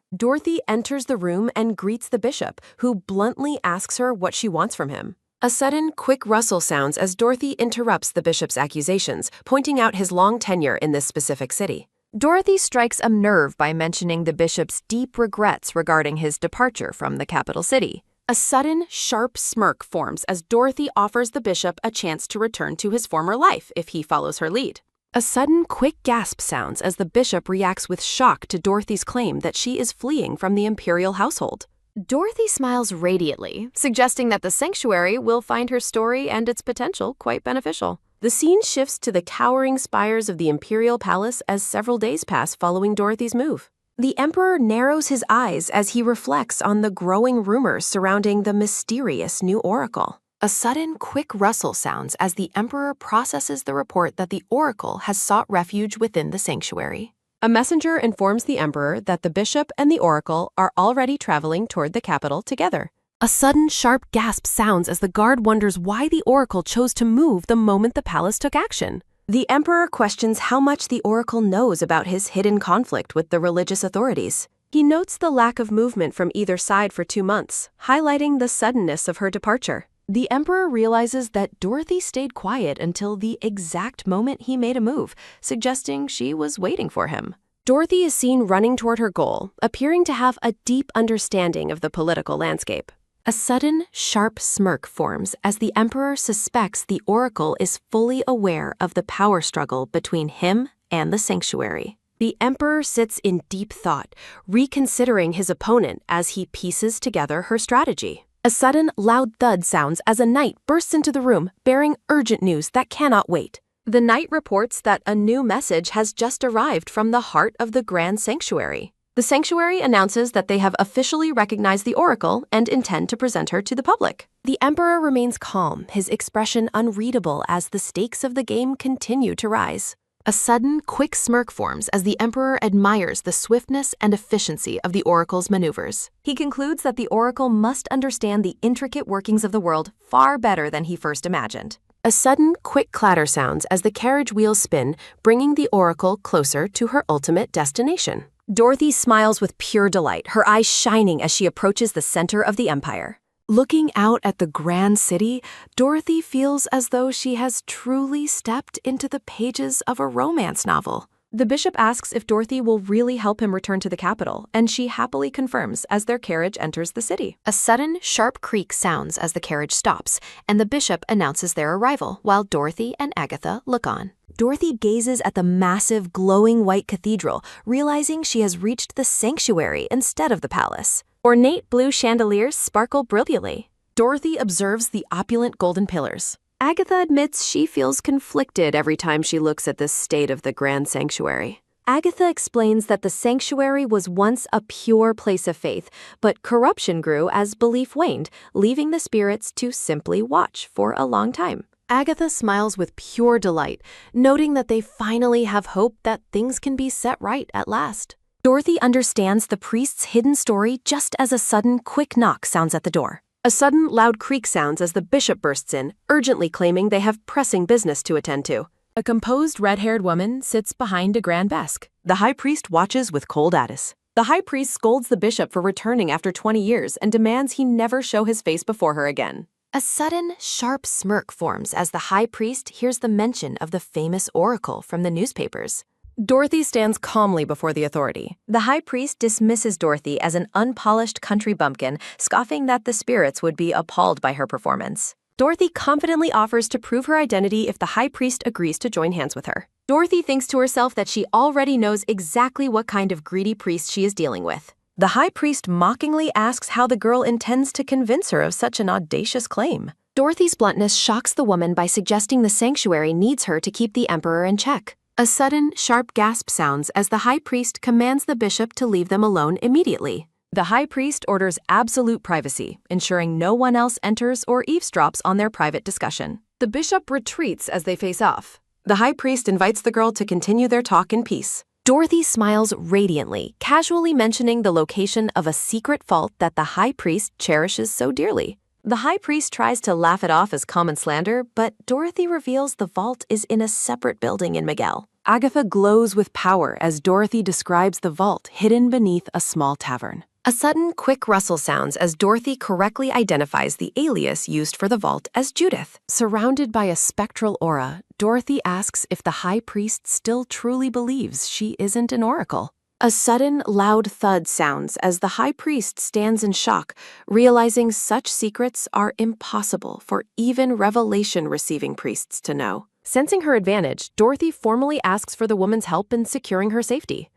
Dorothy enters the room and greets the bishop, who bluntly asks her what she wants from him. A sudden, quick rustle sounds as Dorothy interrupts the bishop's accusations, pointing out his long tenure in this specific city. Dorothy strikes a nerve by mentioning the bishop's deep regrets regarding his departure from the capital city. A sudden, sharp smirk forms as Dorothy offers the bishop a chance to return to his former life if he follows her lead. A sudden, quick gasp sounds as the bishop reacts with shock to Dorothy's claim that she is fleeing from the imperial household. Dorothy smiles radiantly, suggesting that the sanctuary will find her story and its potential quite beneficial. The scene shifts to the towering spires of the imperial palace as several days pass following Dorothy's move. The emperor narrows his eyes as he reflects on the growing rumors surrounding the mysterious new oracle. A sudden, quick rustle sounds as the emperor processes the report that the oracle has sought refuge within the sanctuary. A messenger informs the emperor that the bishop and the oracle are already traveling toward the capital together. A sudden, sharp gasp sounds as the guard wonders why the oracle chose to move the moment the palace took action. The emperor questions how much the oracle knows about his hidden conflict with the religious authorities. He notes the lack of movement from either side for 2 months, highlighting the suddenness of her departure. The emperor realizes that Dorothy stayed quiet until the exact moment he made a move, suggesting she was waiting for him. Dorothy is seen running toward her goal, appearing to have a deep understanding of the political landscape. A sudden, sharp smirk forms as the emperor suspects the oracle is fully aware of the power struggle between him and the sanctuary. The emperor sits in deep thought, reconsidering his opponent as he pieces together her strategy. A sudden, loud thud sounds as a knight bursts into the room, bearing urgent news that cannot wait. The knight reports that a new message has just arrived from the heart of the Grand Sanctuary. The sanctuary announces that they have officially recognized the oracle and intend to present her to the public. The emperor remains calm, his expression unreadable as the stakes of the game continue to rise. A sudden, quick smirk forms as the emperor admires the swiftness and efficiency of the oracle's maneuvers. He concludes that the oracle must understand the intricate workings of the world far better than he first imagined. A sudden, quick clatter sounds as the carriage wheels spin, bringing the oracle closer to her ultimate destination. Dorothy smiles with pure delight, her eyes shining as she approaches the center of the empire. Looking out at the grand city, Dorothy feels as though she has truly stepped into the pages of a romance novel. The bishop asks if Dorothy will really help him return to the capital, and she happily confirms as their carriage enters the city. A sudden, sharp creak sounds as the carriage stops, and the bishop announces their arrival while Dorothy and Agatha look on. Dorothy gazes at the massive, glowing white cathedral, realizing she has reached the sanctuary instead of the palace. Ornate blue chandeliers sparkle brilliantly. Dorothy observes the opulent golden pillars. Agatha admits she feels conflicted every time she looks at the state of the Grand Sanctuary. Agatha explains that the sanctuary was once a pure place of faith, but corruption grew as belief waned, leaving the spirits to simply watch for a long time. Agatha smiles with pure delight, noting that they finally have hope that things can be set right at last. Dorothy understands the priest's hidden story just as a sudden, quick knock sounds at the door. A sudden, loud creak sounds as the bishop bursts in, urgently claiming they have pressing business to attend to. A composed red-haired woman sits behind a grand desk. The high priest watches with cold addis. The high priest scolds the bishop for returning after 20 years and demands he never show his face before her again. A sudden, sharp smirk forms as the high priest hears the mention of the famous oracle from the newspapers. Dorothy stands calmly before the authority. The high priest dismisses Dorothy as an unpolished country bumpkin, scoffing that the spirits would be appalled by her performance. Dorothy confidently offers to prove her identity if the high priest agrees to join hands with her. Dorothy thinks to herself that she already knows exactly what kind of greedy priest she is dealing with. The high priest mockingly asks how the girl intends to convince her of such an audacious claim. Dorothy's bluntness shocks the woman by suggesting the sanctuary needs her to keep the emperor in check. A sudden, sharp gasp sounds as the high priest commands the bishop to leave them alone immediately. The high priest orders absolute privacy, ensuring no one else enters or eavesdrops on their private discussion. The bishop retreats as they face off. The high priest invites the girl to continue their talk in peace. Dorothy smiles radiantly, casually mentioning the location of a secret vault that the High Priest cherishes so dearly. The High Priest tries to laugh it off as common slander, but Dorothy reveals the vault is in a separate building in Miguel. Agatha glows with power as Dorothy describes the vault hidden beneath a small tavern. A sudden, quick rustle sounds as Dorothy correctly identifies the alias used for the vault as Judith. Surrounded by a spectral aura, Dorothy asks if the High Priest still truly believes she isn't an oracle. A sudden, loud thud sounds as the High Priest stands in shock, realizing such secrets are impossible for even revelation-receiving priests to know. Sensing her advantage, Dorothy formally asks for the woman's help in securing her safety.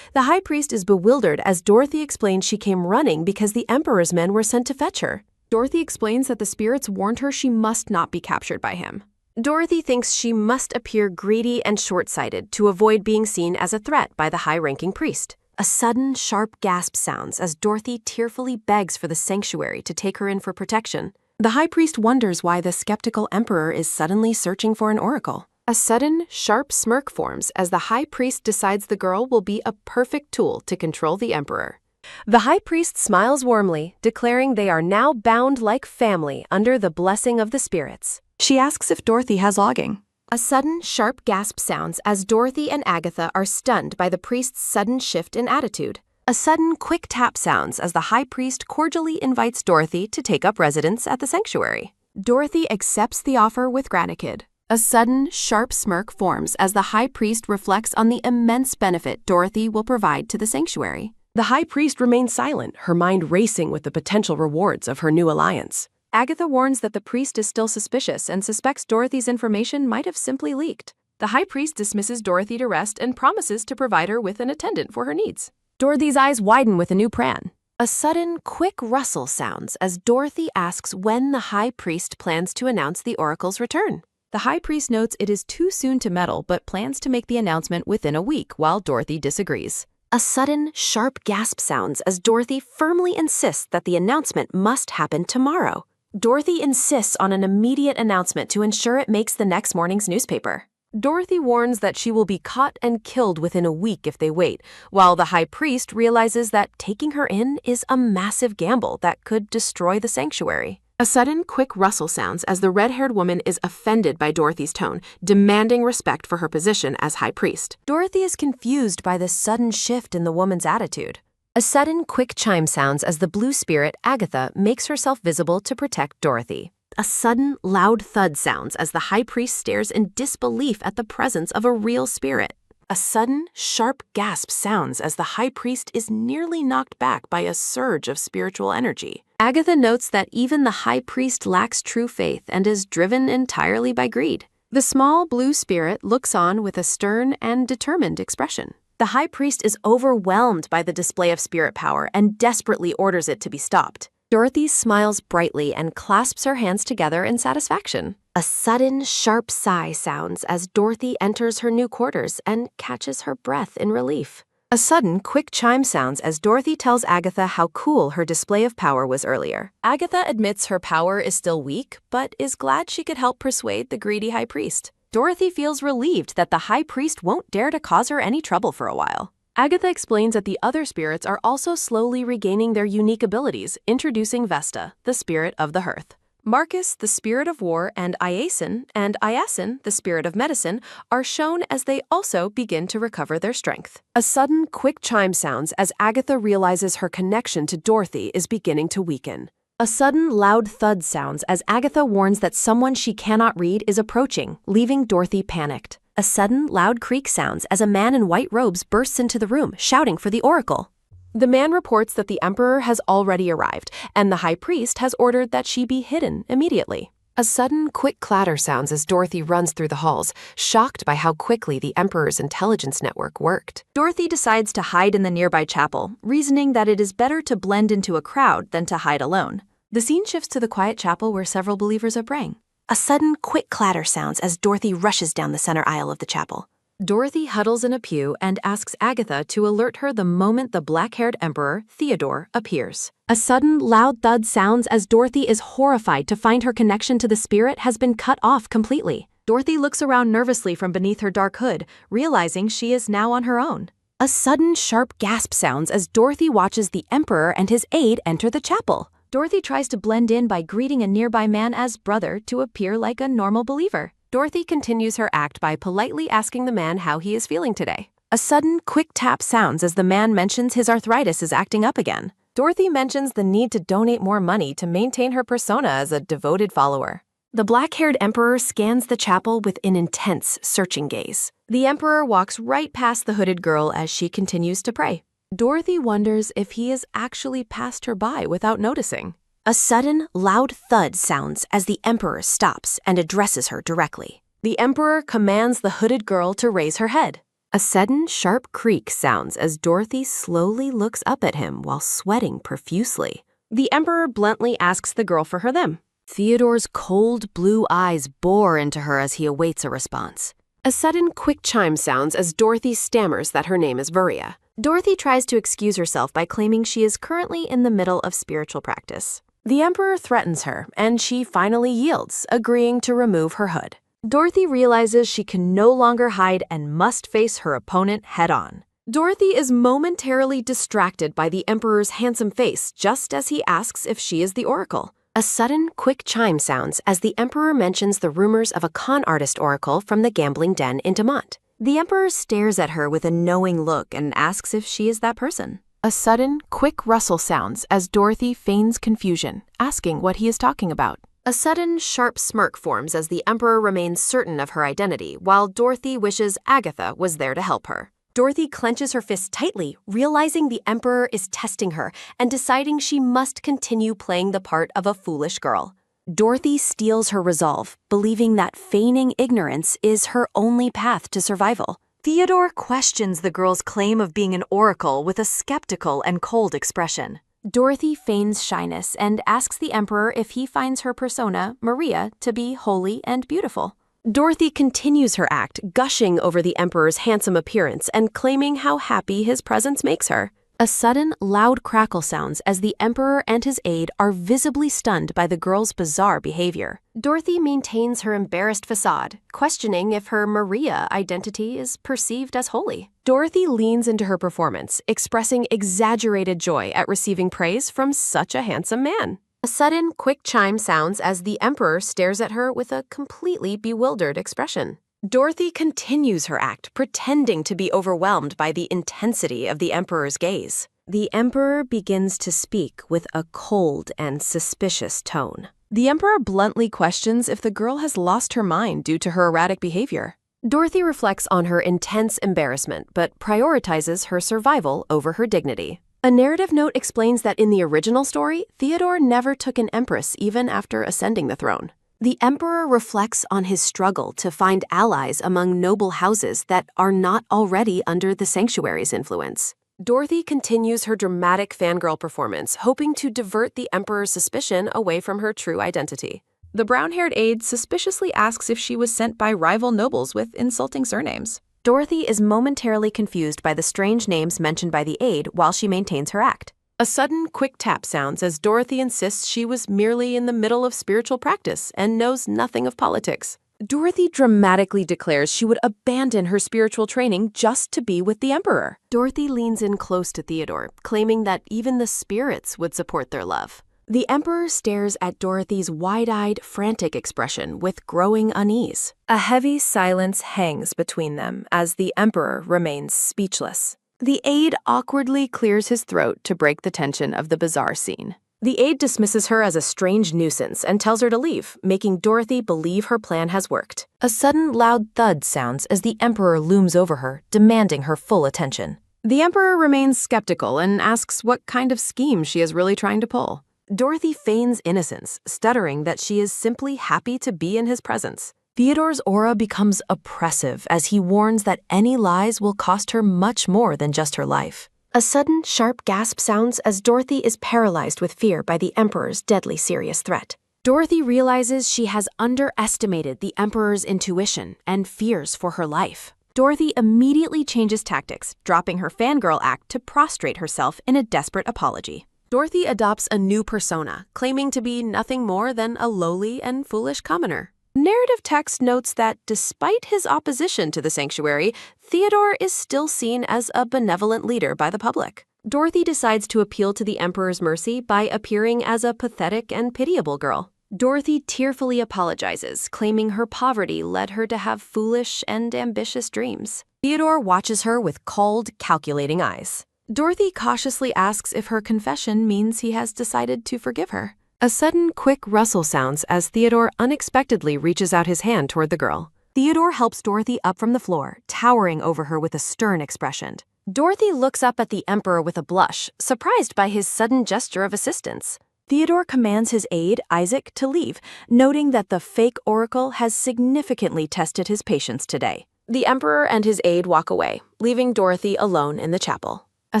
The High Priest is bewildered as Dorothy explains she came running because the Emperor's men were sent to fetch her. Dorothy explains that the spirits warned her she must not be captured by him. Dorothy thinks she must appear greedy and short-sighted to avoid being seen as a threat by the high-ranking priest. A sudden, sharp gasp sounds as Dorothy tearfully begs for the sanctuary to take her in for protection. The High Priest wonders why the skeptical Emperor is suddenly searching for an oracle. A sudden, sharp smirk forms as the High Priest decides the girl will be a perfect tool to control the Emperor. The High Priest smiles warmly, declaring they are now bound like family under the blessing of the spirits. She asks if Dorothy has logging. A sudden, sharp gasp sounds as Dorothy and Agatha are stunned by the priest's sudden shift in attitude. A sudden, quick tap sounds as the High Priest cordially invites Dorothy to take up residence at the sanctuary. Dorothy accepts the offer with gratitude. A sudden, sharp smirk forms as the High Priest reflects on the immense benefit Dorothy will provide to the sanctuary. The High Priest remains silent, her mind racing with the potential rewards of her new alliance. Agatha warns that the priest is still suspicious and suspects Dorothy's information might have simply leaked. The High Priest dismisses Dorothy to rest and promises to provide her with an attendant for her needs. Dorothy's eyes widen with a new plan. A sudden, quick rustle sounds as Dorothy asks when the High Priest plans to announce the oracle's return. The High Priest notes it is too soon to meddle but plans to make the announcement within a week while Dorothy disagrees. A sudden, sharp gasp sounds as Dorothy firmly insists that the announcement must happen tomorrow. Dorothy insists on an immediate announcement to ensure it makes the next morning's newspaper. Dorothy warns that she will be caught and killed within a week if they wait, while the High Priest realizes that taking her in is a massive gamble that could destroy the sanctuary. A sudden, quick rustle sounds as the red-haired woman is offended by Dorothy's tone, demanding respect for her position as High Priest. Dorothy is confused by this sudden shift in the woman's attitude. A sudden, quick chime sounds as the blue spirit, Agatha, makes herself visible to protect Dorothy. A sudden, loud thud sounds as the High Priest stares in disbelief at the presence of a real spirit. A sudden, sharp gasp sounds as the High Priest is nearly knocked back by a surge of spiritual energy. Agatha notes that even the High Priest lacks true faith and is driven entirely by greed. The small blue spirit looks on with a stern and determined expression. The High Priest is overwhelmed by the display of spirit power and desperately orders it to be stopped. Dorothy smiles brightly and clasps her hands together in satisfaction. A sudden, sharp sigh sounds as Dorothy enters her new quarters and catches her breath in relief. A sudden, quick chime sounds as Dorothy tells Agatha how cool her display of power was earlier. Agatha admits her power is still weak, but is glad she could help persuade the greedy High Priest. Dorothy feels relieved that the High Priest won't dare to cause her any trouble for a while. Agatha explains that the other spirits are also slowly regaining their unique abilities, introducing Vesta, the spirit of the hearth. Marcus, the spirit of war, and Iason, the spirit of medicine, are shown as they also begin to recover their strength. A sudden, quick chime sounds as Agatha realizes her connection to Dorothy is beginning to weaken. A sudden, loud thud sounds as Agatha warns that someone she cannot read is approaching, leaving Dorothy panicked. A sudden, loud creak sounds as a man in white robes bursts into the room, shouting for the oracle. The man reports that the Emperor has already arrived, and the High Priest has ordered that she be hidden immediately. A sudden, quick clatter sounds as Dorothy runs through the halls, shocked by how quickly the Emperor's intelligence network worked. Dorothy decides to hide in the nearby chapel, reasoning that it is better to blend into a crowd than to hide alone. The scene shifts to the quiet chapel where several believers are praying. A sudden, quick clatter sounds as Dorothy rushes down the center aisle of the chapel. Dorothy huddles in a pew and asks Agatha to alert her the moment the black-haired Emperor, Theodore, appears. A sudden, loud thud sounds as Dorothy is horrified to find her connection to the spirit has been cut off completely. Dorothy looks around nervously from beneath her dark hood, realizing she is now on her own. A sudden, sharp gasp sounds as Dorothy watches the Emperor and his aide enter the chapel. Dorothy tries to blend in by greeting a nearby man as brother to appear like a normal believer. Dorothy continues her act by politely asking the man how he is feeling today. A sudden, quick tap sounds as the man mentions his arthritis is acting up again. Dorothy mentions the need to donate more money to maintain her persona as a devoted follower. The black-haired Emperor scans the chapel with an intense, searching gaze. The Emperor walks right past the hooded girl as she continues to pray. Dorothy wonders if he has actually passed her by without noticing. A sudden, loud thud sounds as the Emperor stops and addresses her directly. The Emperor commands the hooded girl to raise her head. A sudden, sharp creak sounds as Dorothy slowly looks up at him while sweating profusely. The Emperor bluntly asks the girl for her limb. Theodore's cold blue eyes bore into her as he awaits a response. A sudden, quick chime sounds as Dorothy stammers that her name is Varia. Dorothy tries to excuse herself by claiming she is currently in the middle of spiritual practice. The Emperor threatens her, and she finally yields, agreeing to remove her hood. Dorothy realizes she can no longer hide and must face her opponent head-on. Dorothy is momentarily distracted by the Emperor's handsome face just as he asks if she is the Oracle. A sudden, quick chime sounds as the Emperor mentions the rumors of a con artist oracle from the gambling den in Demont. The Emperor stares at her with a knowing look and asks if she is that person. A sudden, quick rustle sounds as Dorothy feigns confusion, asking what he is talking about. A sudden, sharp smirk forms as the Emperor remains certain of her identity, while Dorothy wishes Agatha was there to help her. Dorothy clenches her fists tightly, realizing the Emperor is testing her and deciding she must continue playing the part of a foolish girl. Dorothy steels her resolve, believing that feigning ignorance is her only path to survival. Theodore questions the girl's claim of being an oracle with a skeptical and cold expression. Dorothy feigns shyness and asks the Emperor if he finds her persona, Maria, to be holy and beautiful. Dorothy continues her act, gushing over the Emperor's handsome appearance and claiming how happy his presence makes her. A sudden, loud crackle sounds as the Emperor and his aide are visibly stunned by the girl's bizarre behavior. Dorothy maintains her embarrassed facade, questioning if her Maria identity is perceived as holy. Dorothy leans into her performance, expressing exaggerated joy at receiving praise from such a handsome man. A sudden, quick chime sounds as the Emperor stares at her with a completely bewildered expression. Dorothy continues her act, pretending to be overwhelmed by the intensity of the Emperor's gaze. The Emperor begins to speak with a cold and suspicious tone. The Emperor bluntly questions if the girl has lost her mind due to her erratic behavior. Dorothy reflects on her intense embarrassment, but prioritizes her survival over her dignity. A narrative note explains that in the original story, Theodore never took an empress even after ascending the throne. The Emperor reflects on his struggle to find allies among noble houses that are not already under the sanctuary's influence. Dorothy continues her dramatic fangirl performance, hoping to divert the Emperor's suspicion away from her true identity. The brown-haired aide suspiciously asks if she was sent by rival nobles with insulting surnames. Dorothy is momentarily confused by the strange names mentioned by the aide while she maintains her act. A sudden, quick tap sounds as Dorothy insists she was merely in the middle of spiritual practice and knows nothing of politics. Dorothy dramatically declares she would abandon her spiritual training just to be with the Emperor. Dorothy leans in close to Theodore, claiming that even the spirits would support their love. The Emperor stares at Dorothy's wide-eyed, frantic expression with growing unease. A heavy silence hangs between them as the Emperor remains speechless. The aide awkwardly clears his throat to break the tension of the bizarre scene. The aide dismisses her as a strange nuisance and tells her to leave, making Dorothy believe her plan has worked. A sudden loud thud sounds as the Emperor looms over her, demanding her full attention. The Emperor remains skeptical and asks what kind of scheme she is really trying to pull. Dorothy feigns innocence, stuttering that she is simply happy to be in his presence. Theodore's aura becomes oppressive as he warns that any lies will cost her much more than just her life. A sudden, sharp gasp sounds as Dorothy is paralyzed with fear by the Emperor's deadly serious threat. Dorothy realizes she has underestimated the Emperor's intuition and fears for her life. Dorothy immediately changes tactics, dropping her fangirl act to prostrate herself in a desperate apology. Dorothy adopts a new persona, claiming to be nothing more than a lowly and foolish commoner. Narrative text notes that despite his opposition to the sanctuary, Theodore is still seen as a benevolent leader by the public. Dorothy decides to appeal to the Emperor's mercy by appearing as a pathetic and pitiable girl. Dorothy tearfully apologizes, claiming her poverty led her to have foolish and ambitious dreams. Theodore watches her with cold, calculating eyes. Dorothy cautiously asks if her confession means he has decided to forgive her. A sudden, quick rustle sounds as Theodore unexpectedly reaches out his hand toward the girl. Theodore helps Dorothy up from the floor, towering over her with a stern expression. Dorothy looks up at the Emperor with a blush, surprised by his sudden gesture of assistance. Theodore commands his aide, Isaac, to leave, noting that the fake oracle has significantly tested his patience today. The Emperor and his aide walk away, leaving Dorothy alone in the chapel. A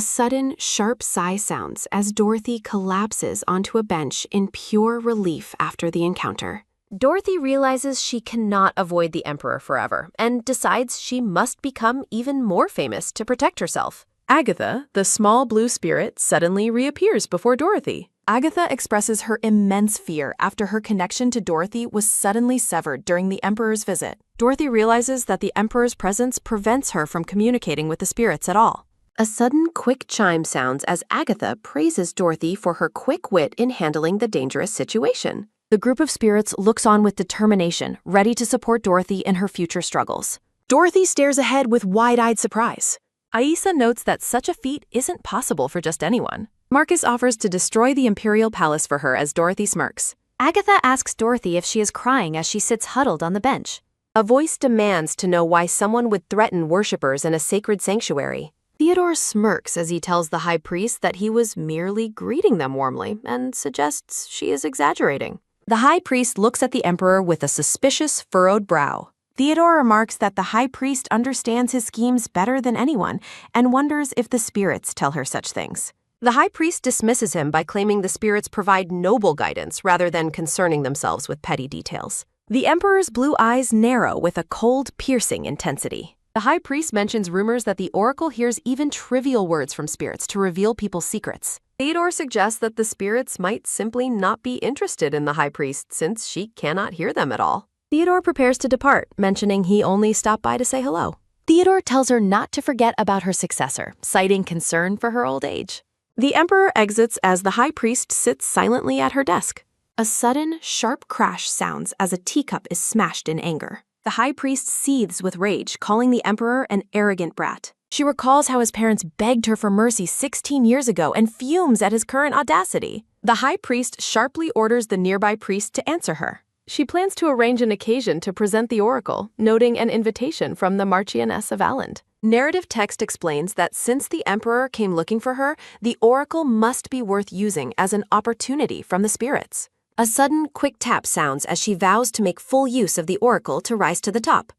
sudden, sharp sigh sounds as Dorothy collapses onto a bench in pure relief after the encounter. Dorothy realizes she cannot avoid the Emperor forever and decides she must become even more famous to protect herself. Agatha, the small blue spirit, suddenly reappears before Dorothy. Agatha expresses her immense fear after her connection to Dorothy was suddenly severed during the Emperor's visit. Dorothy realizes that the Emperor's presence prevents her from communicating with the spirits at all. A sudden, quick chime sounds as Agatha praises Dorothy for her quick wit in handling the dangerous situation. The group of spirits looks on with determination, ready to support Dorothy in her future struggles. Dorothy stares ahead with wide-eyed surprise. Aisa notes that such a feat isn't possible for just anyone. Marcus offers to destroy the Imperial Palace for her as Dorothy smirks. Agatha asks Dorothy if she is crying as she sits huddled on the bench. A voice demands to know why someone would threaten worshippers in a sacred sanctuary. Theodore smirks as he tells the high priest that he was merely greeting them warmly and suggests she is exaggerating. The high priest looks at the Emperor with a suspicious, furrowed brow. Theodore remarks that the high priest understands his schemes better than anyone and wonders if the spirits tell her such things. The high priest dismisses him by claiming the spirits provide noble guidance rather than concerning themselves with petty details. The Emperor's blue eyes narrow with a cold, piercing intensity. The high priest mentions rumors that the oracle hears even trivial words from spirits to reveal people's secrets. Theodore suggests that the spirits might simply not be interested in the high priest since she cannot hear them at all. Theodore prepares to depart, mentioning he only stopped by to say hello. Theodore tells her not to forget about her successor, citing concern for her old age. The Emperor exits as the high priest sits silently at her desk. A sudden, sharp crash sounds as a teacup is smashed in anger. The high priest seethes with rage, calling the Emperor an arrogant brat. She recalls how his parents begged her for mercy 16 years ago and fumes at his current audacity. The high priest sharply orders the nearby priest to answer her. She plans to arrange an occasion to present the oracle, noting an invitation from the Marchioness of Alland. Narrative text explains that since the Emperor came looking for her, the oracle must be worth using as an opportunity from the spirits. A sudden, quick tap sounds as she vows to make full use of the oracle to rise to the top.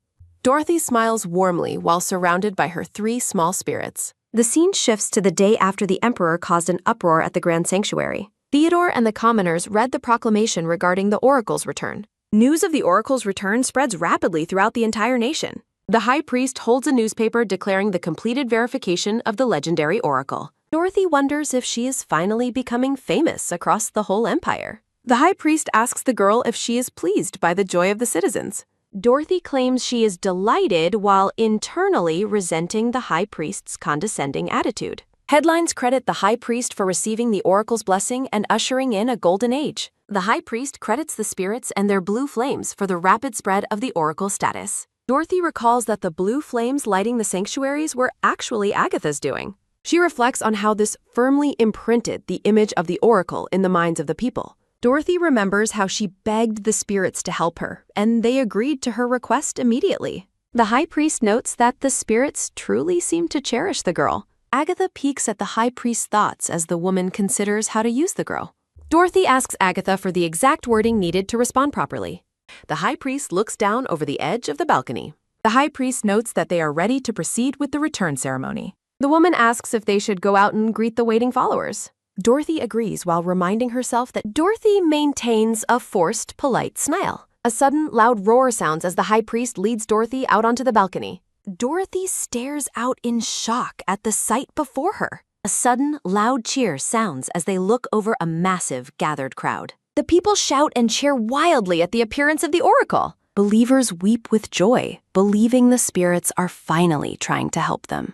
Dorothy smiles warmly while surrounded by her 3 small spirits. The scene shifts to the day after the Emperor caused an uproar at the Grand Sanctuary. Theodore and the commoners read the proclamation regarding the oracle's return. News of the oracle's return spreads rapidly throughout the entire nation. The high priest holds a newspaper declaring the completed verification of the legendary oracle. Dorothy wonders if she is finally becoming famous across the whole empire. The high priest asks the girl if she is pleased by the joy of the citizens. Dorothy claims she is delighted while internally resenting the high priest's condescending attitude. Headlines credit the high priest for receiving the oracle's blessing and ushering in a golden age. The high priest credits the spirits and their blue flames for the rapid spread of the oracle status. Dorothy recalls that the blue flames lighting the sanctuaries were actually Agatha's doing. She reflects on how this firmly imprinted the image of the oracle in the minds of the people. Dorothy remembers how she begged the spirits to help her, and they agreed to her request immediately. The high priest notes that the spirits truly seem to cherish the girl. Agatha peeks at the high priest's thoughts as the woman considers how to use the girl. Dorothy asks Agatha for the exact wording needed to respond properly. The high priest looks down over the edge of the balcony. The high priest notes that they are ready to proceed with the return ceremony. The woman asks if they should go out and greet the waiting followers. Dorothy agrees while reminding herself that Dorothy maintains a forced, polite smile. A sudden, loud roar sounds as the high priest leads Dorothy out onto the balcony. Dorothy stares out in shock at the sight before her. A sudden, loud cheer sounds as they look over a massive, gathered crowd. The people shout and cheer wildly at the appearance of the oracle. Believers weep with joy, believing the spirits are finally trying to help them.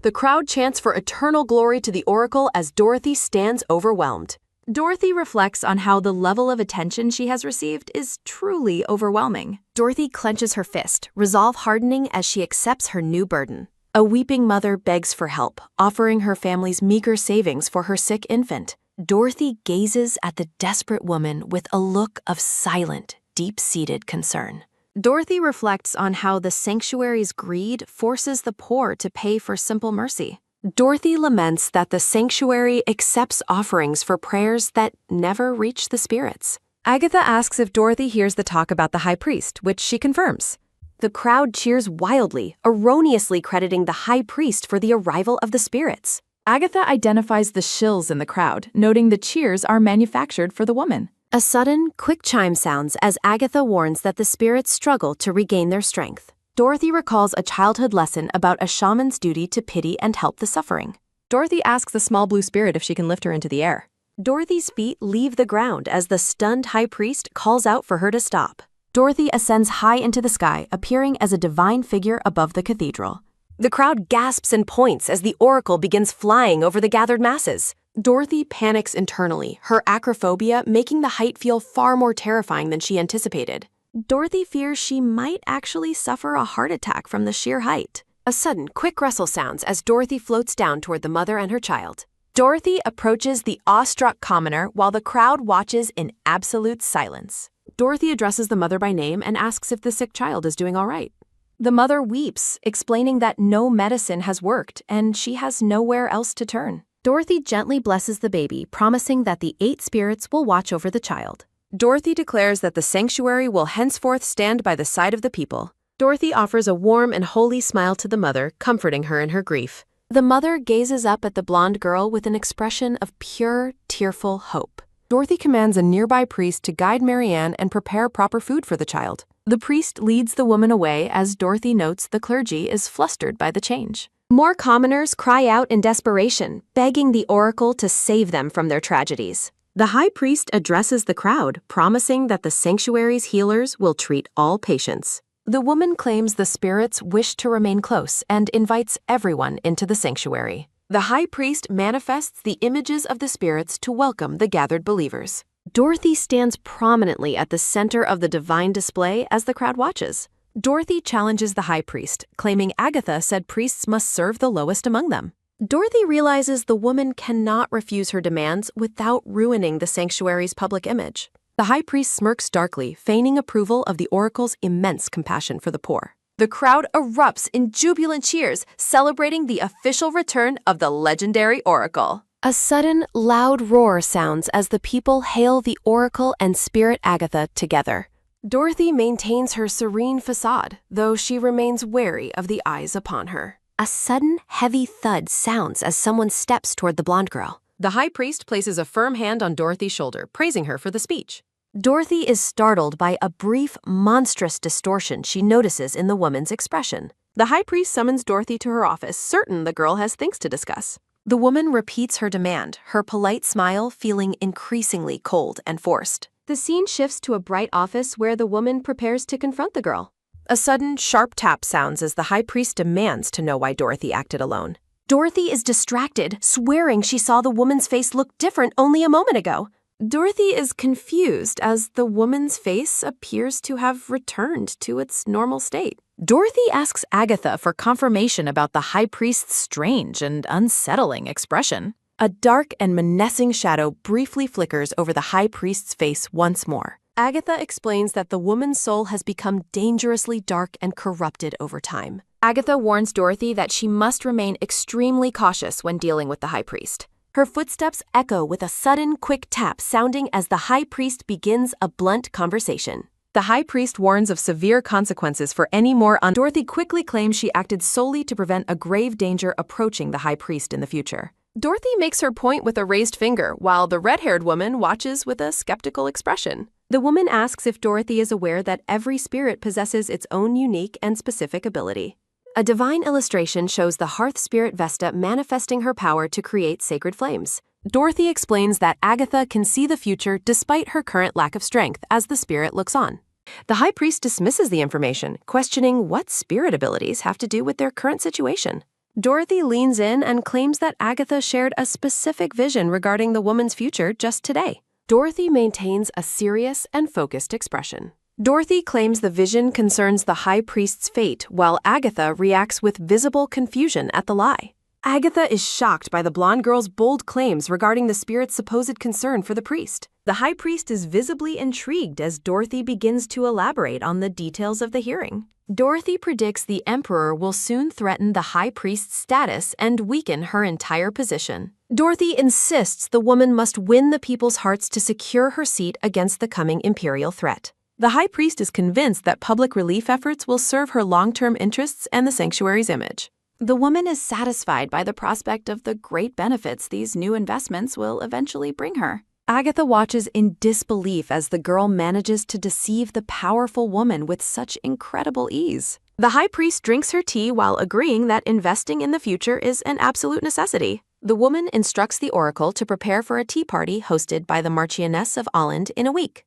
The crowd chants for eternal glory to the oracle as Dorothy stands overwhelmed. Dorothy reflects on how the level of attention she has received is truly overwhelming. Dorothy clenches her fist, resolve hardening as she accepts her new burden. A weeping mother begs for help, offering her family's meager savings for her sick infant. Dorothy gazes at the desperate woman with a look of silent, deep-seated concern. Dorothy reflects on how the sanctuary's greed forces the poor to pay for simple mercy. Dorothy laments that the sanctuary accepts offerings for prayers that never reach the spirits. Agatha asks if Dorothy hears the talk about the high priest, which she confirms. The crowd cheers wildly, erroneously crediting the high priest for the arrival of the spirits. Agatha identifies the shills in the crowd, noting the cheers are manufactured for the woman. A sudden, quick chime sounds as Agatha warns that the spirits struggle to regain their strength. Dorothy recalls a childhood lesson about a shaman's duty to pity and help the suffering. Dorothy asks the small blue spirit if she can lift her into the air. Dorothy's feet leave the ground as the stunned high priest calls out for her to stop. Dorothy ascends high into the sky, appearing as a divine figure above the cathedral. The crowd gasps and points as the oracle begins flying over the gathered masses. Dorothy panics internally, her acrophobia making the height feel far more terrifying than she anticipated. Dorothy fears she might actually suffer a heart attack from the sheer height. A sudden, quick rustle sounds as Dorothy floats down toward the mother and her child. Dorothy approaches the awestruck commoner while the crowd watches in absolute silence. Dorothy addresses the mother by name and asks if the sick child is doing all right. The mother weeps, explaining that no medicine has worked and she has nowhere else to turn. Dorothy gently blesses the baby, promising that the 8 spirits will watch over the child. Dorothy declares that the sanctuary will henceforth stand by the side of the people. Dorothy offers a warm and holy smile to the mother, comforting her in her grief. The mother gazes up at the blonde girl with an expression of pure, tearful hope. Dorothy commands a nearby priest to guide Marianne and prepare proper food for the child. The priest leads the woman away as Dorothy notes the clergy is flustered by the change. More commoners cry out in desperation, begging the oracle to save them from their tragedies. The high priest addresses the crowd, promising that the sanctuary's healers will treat all patients. The woman claims the spirits wish to remain close and invites everyone into the sanctuary. The high priest manifests the images of the spirits to welcome the gathered believers. Dorothy stands prominently at the center of the divine display as the crowd watches. Dorothy challenges the high priest, claiming Agatha said priests must serve the lowest among them. Dorothy realizes the woman cannot refuse her demands without ruining the sanctuary's public image. The high priest smirks darkly, feigning approval of the oracle's immense compassion for the poor. The crowd erupts in jubilant cheers, celebrating the official return of the legendary oracle. A sudden, loud roar sounds as the people hail the oracle and Spirit Agatha together. Dorothy maintains her serene facade, though she remains wary of the eyes upon her. A sudden, heavy thud sounds as someone steps toward the blonde girl. The high priest places a firm hand on Dorothy's shoulder, praising her for the speech. Dorothy is startled by a brief, monstrous distortion she notices in the woman's expression. The high priest summons Dorothy to her office, certain the girl has things to discuss. The woman repeats her demand, her polite smile feeling increasingly cold and forced. The scene shifts to a bright office where the woman prepares to confront the girl. A sudden, sharp tap sounds as the high priest demands to know why Dorothy acted alone. Dorothy is distracted, swearing she saw the woman's face look different only a moment ago. Dorothy is confused as the woman's face appears to have returned to its normal state. Dorothy asks Agatha for confirmation about the high priest's strange and unsettling expression. A dark and menacing shadow briefly flickers over the high priest's face once more. Agatha explains that the woman's soul has become dangerously dark and corrupted over time. Agatha warns Dorothy that she must remain extremely cautious when dealing with the high priest. Her footsteps echo with a sudden, quick tap sounding as the high priest begins a blunt conversation. The high priest warns of severe consequences for any more Dorothy quickly claims she acted solely to prevent a grave danger approaching the high priest in the future. Dorothy makes her point with a raised finger, while the red-haired woman watches with a skeptical expression. The woman asks if Dorothy is aware that every spirit possesses its own unique and specific ability. A divine illustration shows the hearth spirit Vesta manifesting her power to create sacred flames. Dorothy explains that Agatha can see the future despite her current lack of strength as the spirit looks on. The high priest dismisses the information, questioning what spirit abilities have to do with their current situation. Dorothy leans in and claims that Agatha shared a specific vision regarding the woman's future just today. Dorothy maintains a serious and focused expression. Dorothy claims the vision concerns the high priest's fate, while Agatha reacts with visible confusion at the lie. Agatha is shocked by the blonde girl's bold claims regarding the spirit's supposed concern for the priest. The high priest is visibly intrigued as Dorothy begins to elaborate on the details of the hearing. Dorothy predicts the emperor will soon threaten the high priest's status and weaken her entire position. Dorothy insists the woman must win the people's hearts to secure her seat against the coming imperial threat. The high priest is convinced that public relief efforts will serve her long-term interests and the sanctuary's image. The woman is satisfied by the prospect of the great benefits these new investments will eventually bring her. Agatha watches in disbelief as the girl manages to deceive the powerful woman with such incredible ease. The high priest drinks her tea while agreeing that investing in the future is an absolute necessity. The woman instructs the oracle to prepare for a tea party hosted by the Marchioness of Holland in a week.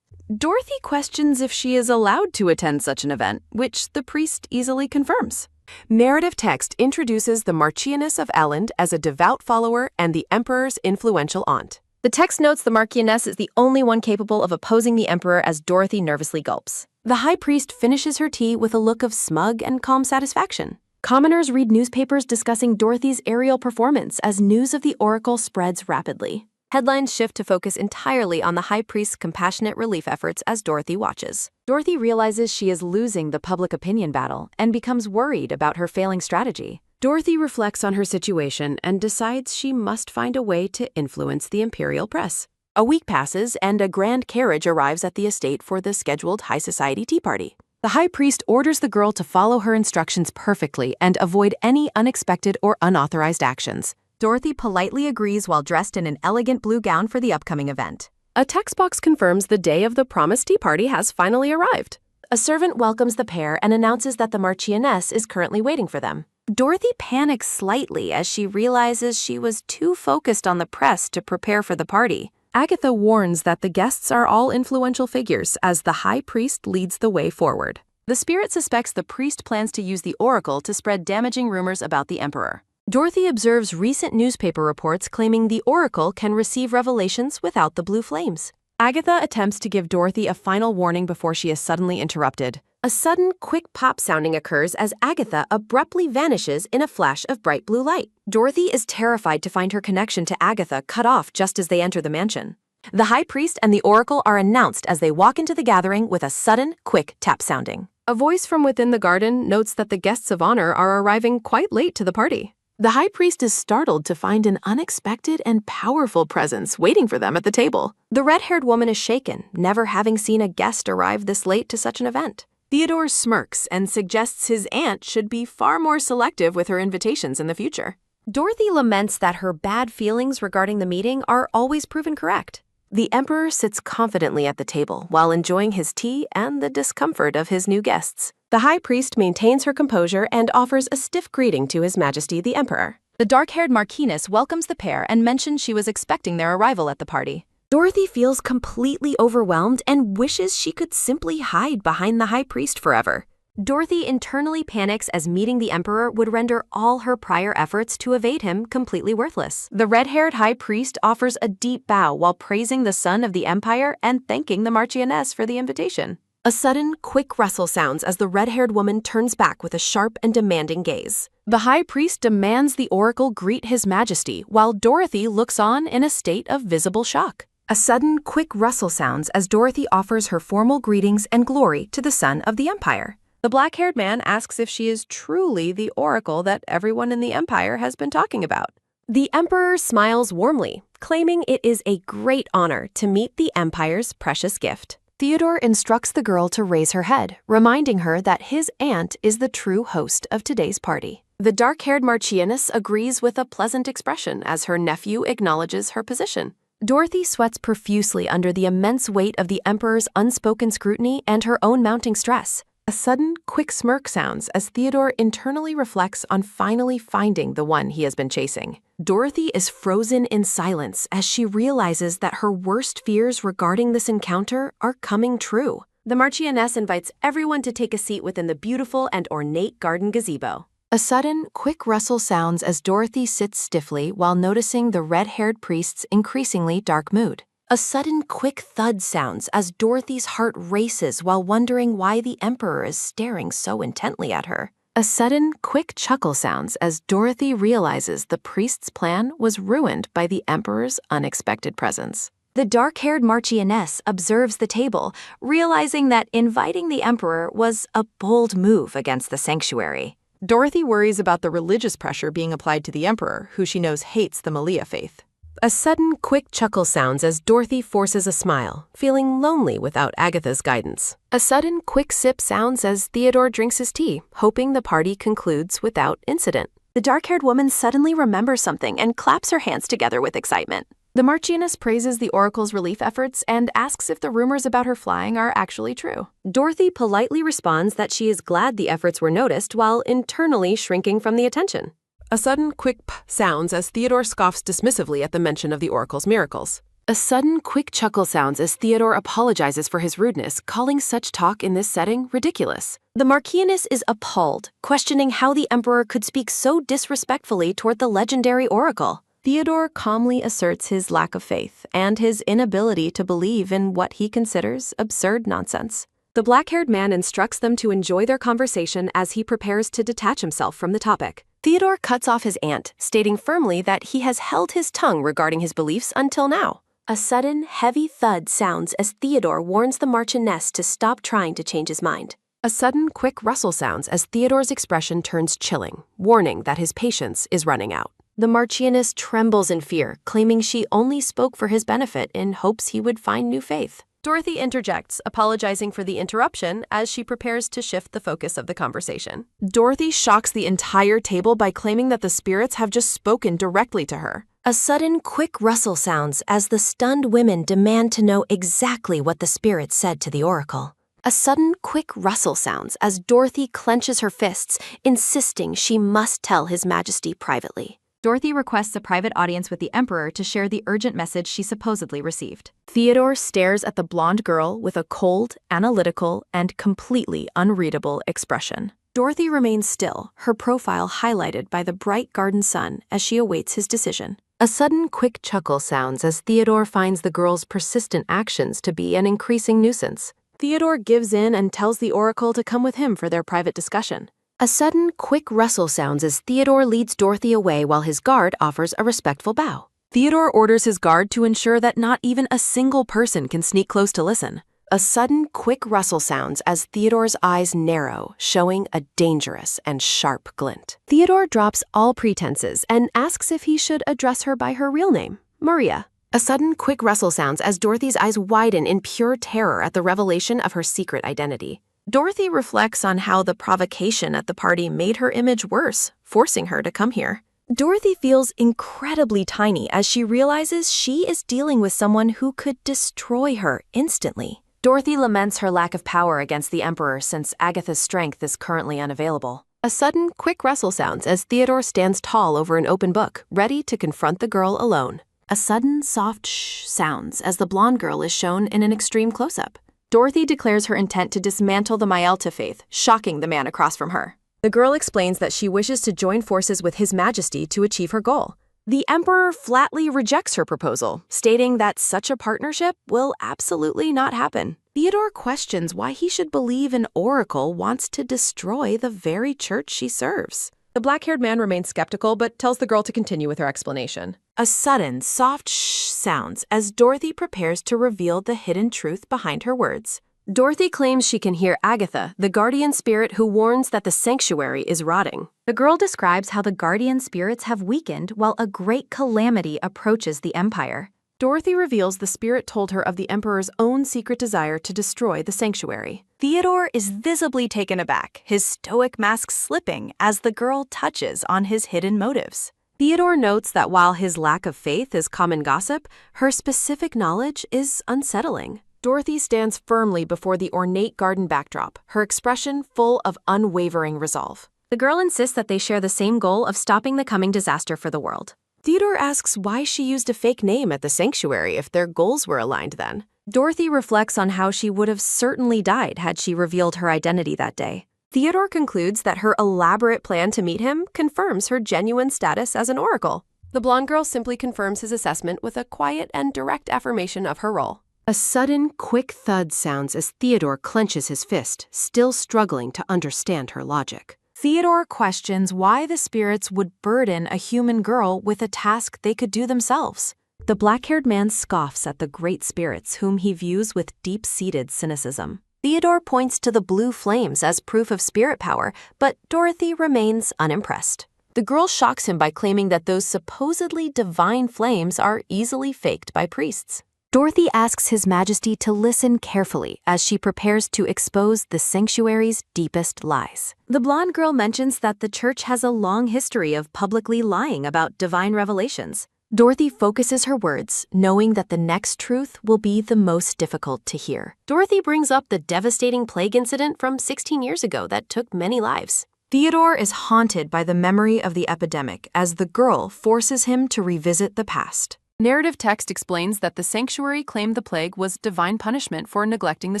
Dorothy questions if she is allowed to attend such an event, which the priest easily confirms. Narrative text introduces the Marchioness of Holland as a devout follower and the emperor's influential aunt. The text notes the Marchioness is the only one capable of opposing the emperor as Dorothy nervously gulps. The high priest finishes her tea with a look of smug and calm satisfaction. Commoners read newspapers discussing Dorothy's aerial performance as news of the oracle spreads rapidly. Headlines shift to focus entirely on the high priest's compassionate relief efforts as Dorothy watches. Dorothy realizes she is losing the public opinion battle and becomes worried about her failing strategy. Dorothy reflects on her situation and decides she must find a way to influence the imperial press. A week passes and a grand carriage arrives at the estate for the scheduled high society tea party. The high priest orders the girl to follow her instructions perfectly and avoid any unexpected or unauthorized actions. Dorothy politely agrees while dressed in an elegant blue gown for the upcoming event. A text box confirms the day of the promised tea party has finally arrived. A servant welcomes the pair and announces that the Marchioness is currently waiting for them. Dorothy panics slightly as she realizes she was too focused on the press to prepare for the party. Agatha warns that the guests are all influential figures as the high priest leads the way forward. The spirit suspects the priest plans to use the oracle to spread damaging rumors about the emperor. Dorothy observes recent newspaper reports claiming the oracle can receive revelations without the blue flames. Agatha attempts to give Dorothy a final warning before she is suddenly interrupted. A sudden, quick pop sounding occurs as Agatha abruptly vanishes in a flash of bright blue light. Dorothy is terrified to find her connection to Agatha cut off just as they enter the mansion. The high priest and the oracle are announced as they walk into the gathering with a sudden, quick tap sounding. A voice from within the garden notes that the guests of honor are arriving quite late to the party. The high priest is startled to find an unexpected and powerful presence waiting for them at the table. The red-haired woman is shaken, never having seen a guest arrive this late to such an event. Theodore smirks and suggests his aunt should be far more selective with her invitations in the future. Dorothy laments that her bad feelings regarding the meeting are always proven correct. The emperor sits confidently at the table while enjoying his tea and the discomfort of his new guests. The high priest maintains her composure and offers a stiff greeting to His Majesty the Emperor. The dark-haired Marchioness welcomes the pair and mentions she was expecting their arrival at the party. Dorothy feels completely overwhelmed and wishes she could simply hide behind the high priest forever. Dorothy internally panics as meeting the emperor would render all her prior efforts to evade him completely worthless. The red-haired high priest offers a deep bow while praising the son of the empire and thanking the Marchioness for the invitation. A sudden, quick rustle sounds as the red-haired woman turns back with a sharp and demanding gaze. The high priest demands the oracle greet His Majesty while Dorothy looks on in a state of visible shock. A sudden, quick rustle sounds as Dorothy offers her formal greetings and glory to the son of the empire. The black-haired man asks if she is truly the oracle that everyone in the empire has been talking about. The emperor smiles warmly, claiming it is a great honor to meet the empire's precious gift. Theodore instructs the girl to raise her head, reminding her that his aunt is the true host of today's party. The dark-haired Marchioness agrees with a pleasant expression as her nephew acknowledges her position. Dorothy sweats profusely under the immense weight of the emperor's unspoken scrutiny and her own mounting stress. A sudden, quick smirk sounds as Theodore internally reflects on finally finding the one he has been chasing. Dorothy is frozen in silence as she realizes that her worst fears regarding this encounter are coming true. The Marchioness invites everyone to take a seat within the beautiful and ornate garden gazebo. A sudden, quick rustle sounds as Dorothy sits stiffly while noticing the red-haired priest's increasingly dark mood. A sudden, quick thud sounds as Dorothy's heart races while wondering why the Emperor is staring so intently at her. A sudden, quick chuckle sounds as Dorothy realizes the priest's plan was ruined by the Emperor's unexpected presence. The dark-haired Marchioness observes the table, realizing that inviting the Emperor was a bold move against the sanctuary. Dorothy worries about the religious pressure being applied to the Emperor, who she knows hates the Malaya faith. A sudden, quick chuckle sounds as Dorothy forces a smile, feeling lonely without Agatha's guidance. A sudden, quick sip sounds as Theodore drinks his tea, hoping the party concludes without incident. The dark-haired woman suddenly remembers something and claps her hands together with excitement. The Marchioness praises the Oracle's relief efforts and asks if the rumors about her flying are actually true. Dorothy politely responds that she is glad the efforts were noticed while internally shrinking from the attention. A sudden, quick p sounds as Theodore scoffs dismissively at the mention of the Oracle's miracles. A sudden, quick chuckle sounds as Theodore apologizes for his rudeness, calling such talk in this setting ridiculous. The Marchioness is appalled, questioning how the Emperor could speak so disrespectfully toward the legendary Oracle. Theodore calmly asserts his lack of faith and his inability to believe in what he considers absurd nonsense. The black-haired man instructs them to enjoy their conversation as he prepares to detach himself from the topic. Theodore cuts off his aunt, stating firmly that he has held his tongue regarding his beliefs until now. A sudden, heavy thud sounds as Theodore warns the Marchioness to stop trying to change his mind. A sudden, quick rustle sounds as Theodore's expression turns chilling, warning that his patience is running out. The Marchioness trembles in fear, claiming she only spoke for his benefit in hopes he would find new faith. Dorothy interjects, apologizing for the interruption as she prepares to shift the focus of the conversation. Dorothy shocks the entire table by claiming that the spirits have just spoken directly to her. A sudden, quick rustle sounds as the stunned women demand to know exactly what the spirits said to the Oracle. A sudden, quick rustle sounds as Dorothy clenches her fists, insisting she must tell His Majesty privately. Dorothy requests a private audience with the Emperor to share the urgent message she supposedly received. Theodore stares at the blonde girl with a cold, analytical, and completely unreadable expression. Dorothy remains still, her profile highlighted by the bright garden sun as she awaits his decision. A sudden, quick chuckle sounds as Theodore finds the girl's persistent actions to be an increasing nuisance. Theodore gives in and tells the Oracle to come with him for their private discussion. A sudden, quick rustle sounds as Theodore leads Dorothy away while his guard offers a respectful bow. Theodore orders his guard to ensure that not even a single person can sneak close to listen. A sudden, quick rustle sounds as Theodore's eyes narrow, showing a dangerous and sharp glint. Theodore drops all pretenses and asks if he should address her by her real name, Maria. A sudden, quick rustle sounds as Dorothy's eyes widen in pure terror at the revelation of her secret identity. Dorothy reflects on how the provocation at the party made her image worse, forcing her to come here. Dorothy feels incredibly tiny as she realizes she is dealing with someone who could destroy her instantly. Dorothy laments her lack of power against the Emperor since Agatha's strength is currently unavailable. A sudden, quick rustle sounds as Theodore stands tall over an open book, ready to confront the girl alone. A sudden, soft shh sounds as the blonde girl is shown in an extreme close-up. Dorothy declares her intent to dismantle the Mayalta faith, shocking the man across from her. The girl explains that she wishes to join forces with His Majesty to achieve her goal. The Emperor flatly rejects her proposal, stating that such a partnership will absolutely not happen. Theodore questions why he should believe an oracle wants to destroy the very church she serves. The black-haired man remains skeptical but tells the girl to continue with her explanation. A sudden, soft shh sounds as Dorothy prepares to reveal the hidden truth behind her words. Dorothy claims she can hear Agatha, the guardian spirit who warns that the sanctuary is rotting. The girl describes how the guardian spirits have weakened while a great calamity approaches the Empire. Dorothy reveals the spirit told her of the Emperor's own secret desire to destroy the sanctuary. Theodore is visibly taken aback, his stoic mask slipping as the girl touches on his hidden motives. Theodore notes that while his lack of faith is common gossip, her specific knowledge is unsettling. Dorothy stands firmly before the ornate garden backdrop, her expression full of unwavering resolve. The girl insists that they share the same goal of stopping the coming disaster for the world. Theodore asks why she used a fake name at the sanctuary if their goals were aligned then. Dorothy reflects on how she would have certainly died had she revealed her identity that day. Theodore concludes that her elaborate plan to meet him confirms her genuine status as an oracle. The blonde girl simply confirms his assessment with a quiet and direct affirmation of her role. A sudden, quick thud sounds as Theodore clenches his fist, still struggling to understand her logic. Theodore questions why the spirits would burden a human girl with a task they could do themselves. The black-haired man scoffs at the great spirits, whom he views with deep-seated cynicism. Theodore points to the blue flames as proof of spirit power, but Dorothy remains unimpressed. The girl shocks him by claiming that those supposedly divine flames are easily faked by priests. Dorothy asks His Majesty to listen carefully as she prepares to expose the sanctuary's deepest lies. The blonde girl mentions that the church has a long history of publicly lying about divine revelations. Dorothy focuses her words, knowing that the next truth will be the most difficult to hear. Dorothy brings up the devastating plague incident from 16 years ago that took many lives. Theodore is haunted by the memory of the epidemic as the girl forces him to revisit the past. Narrative text explains that the sanctuary claimed the plague was divine punishment for neglecting the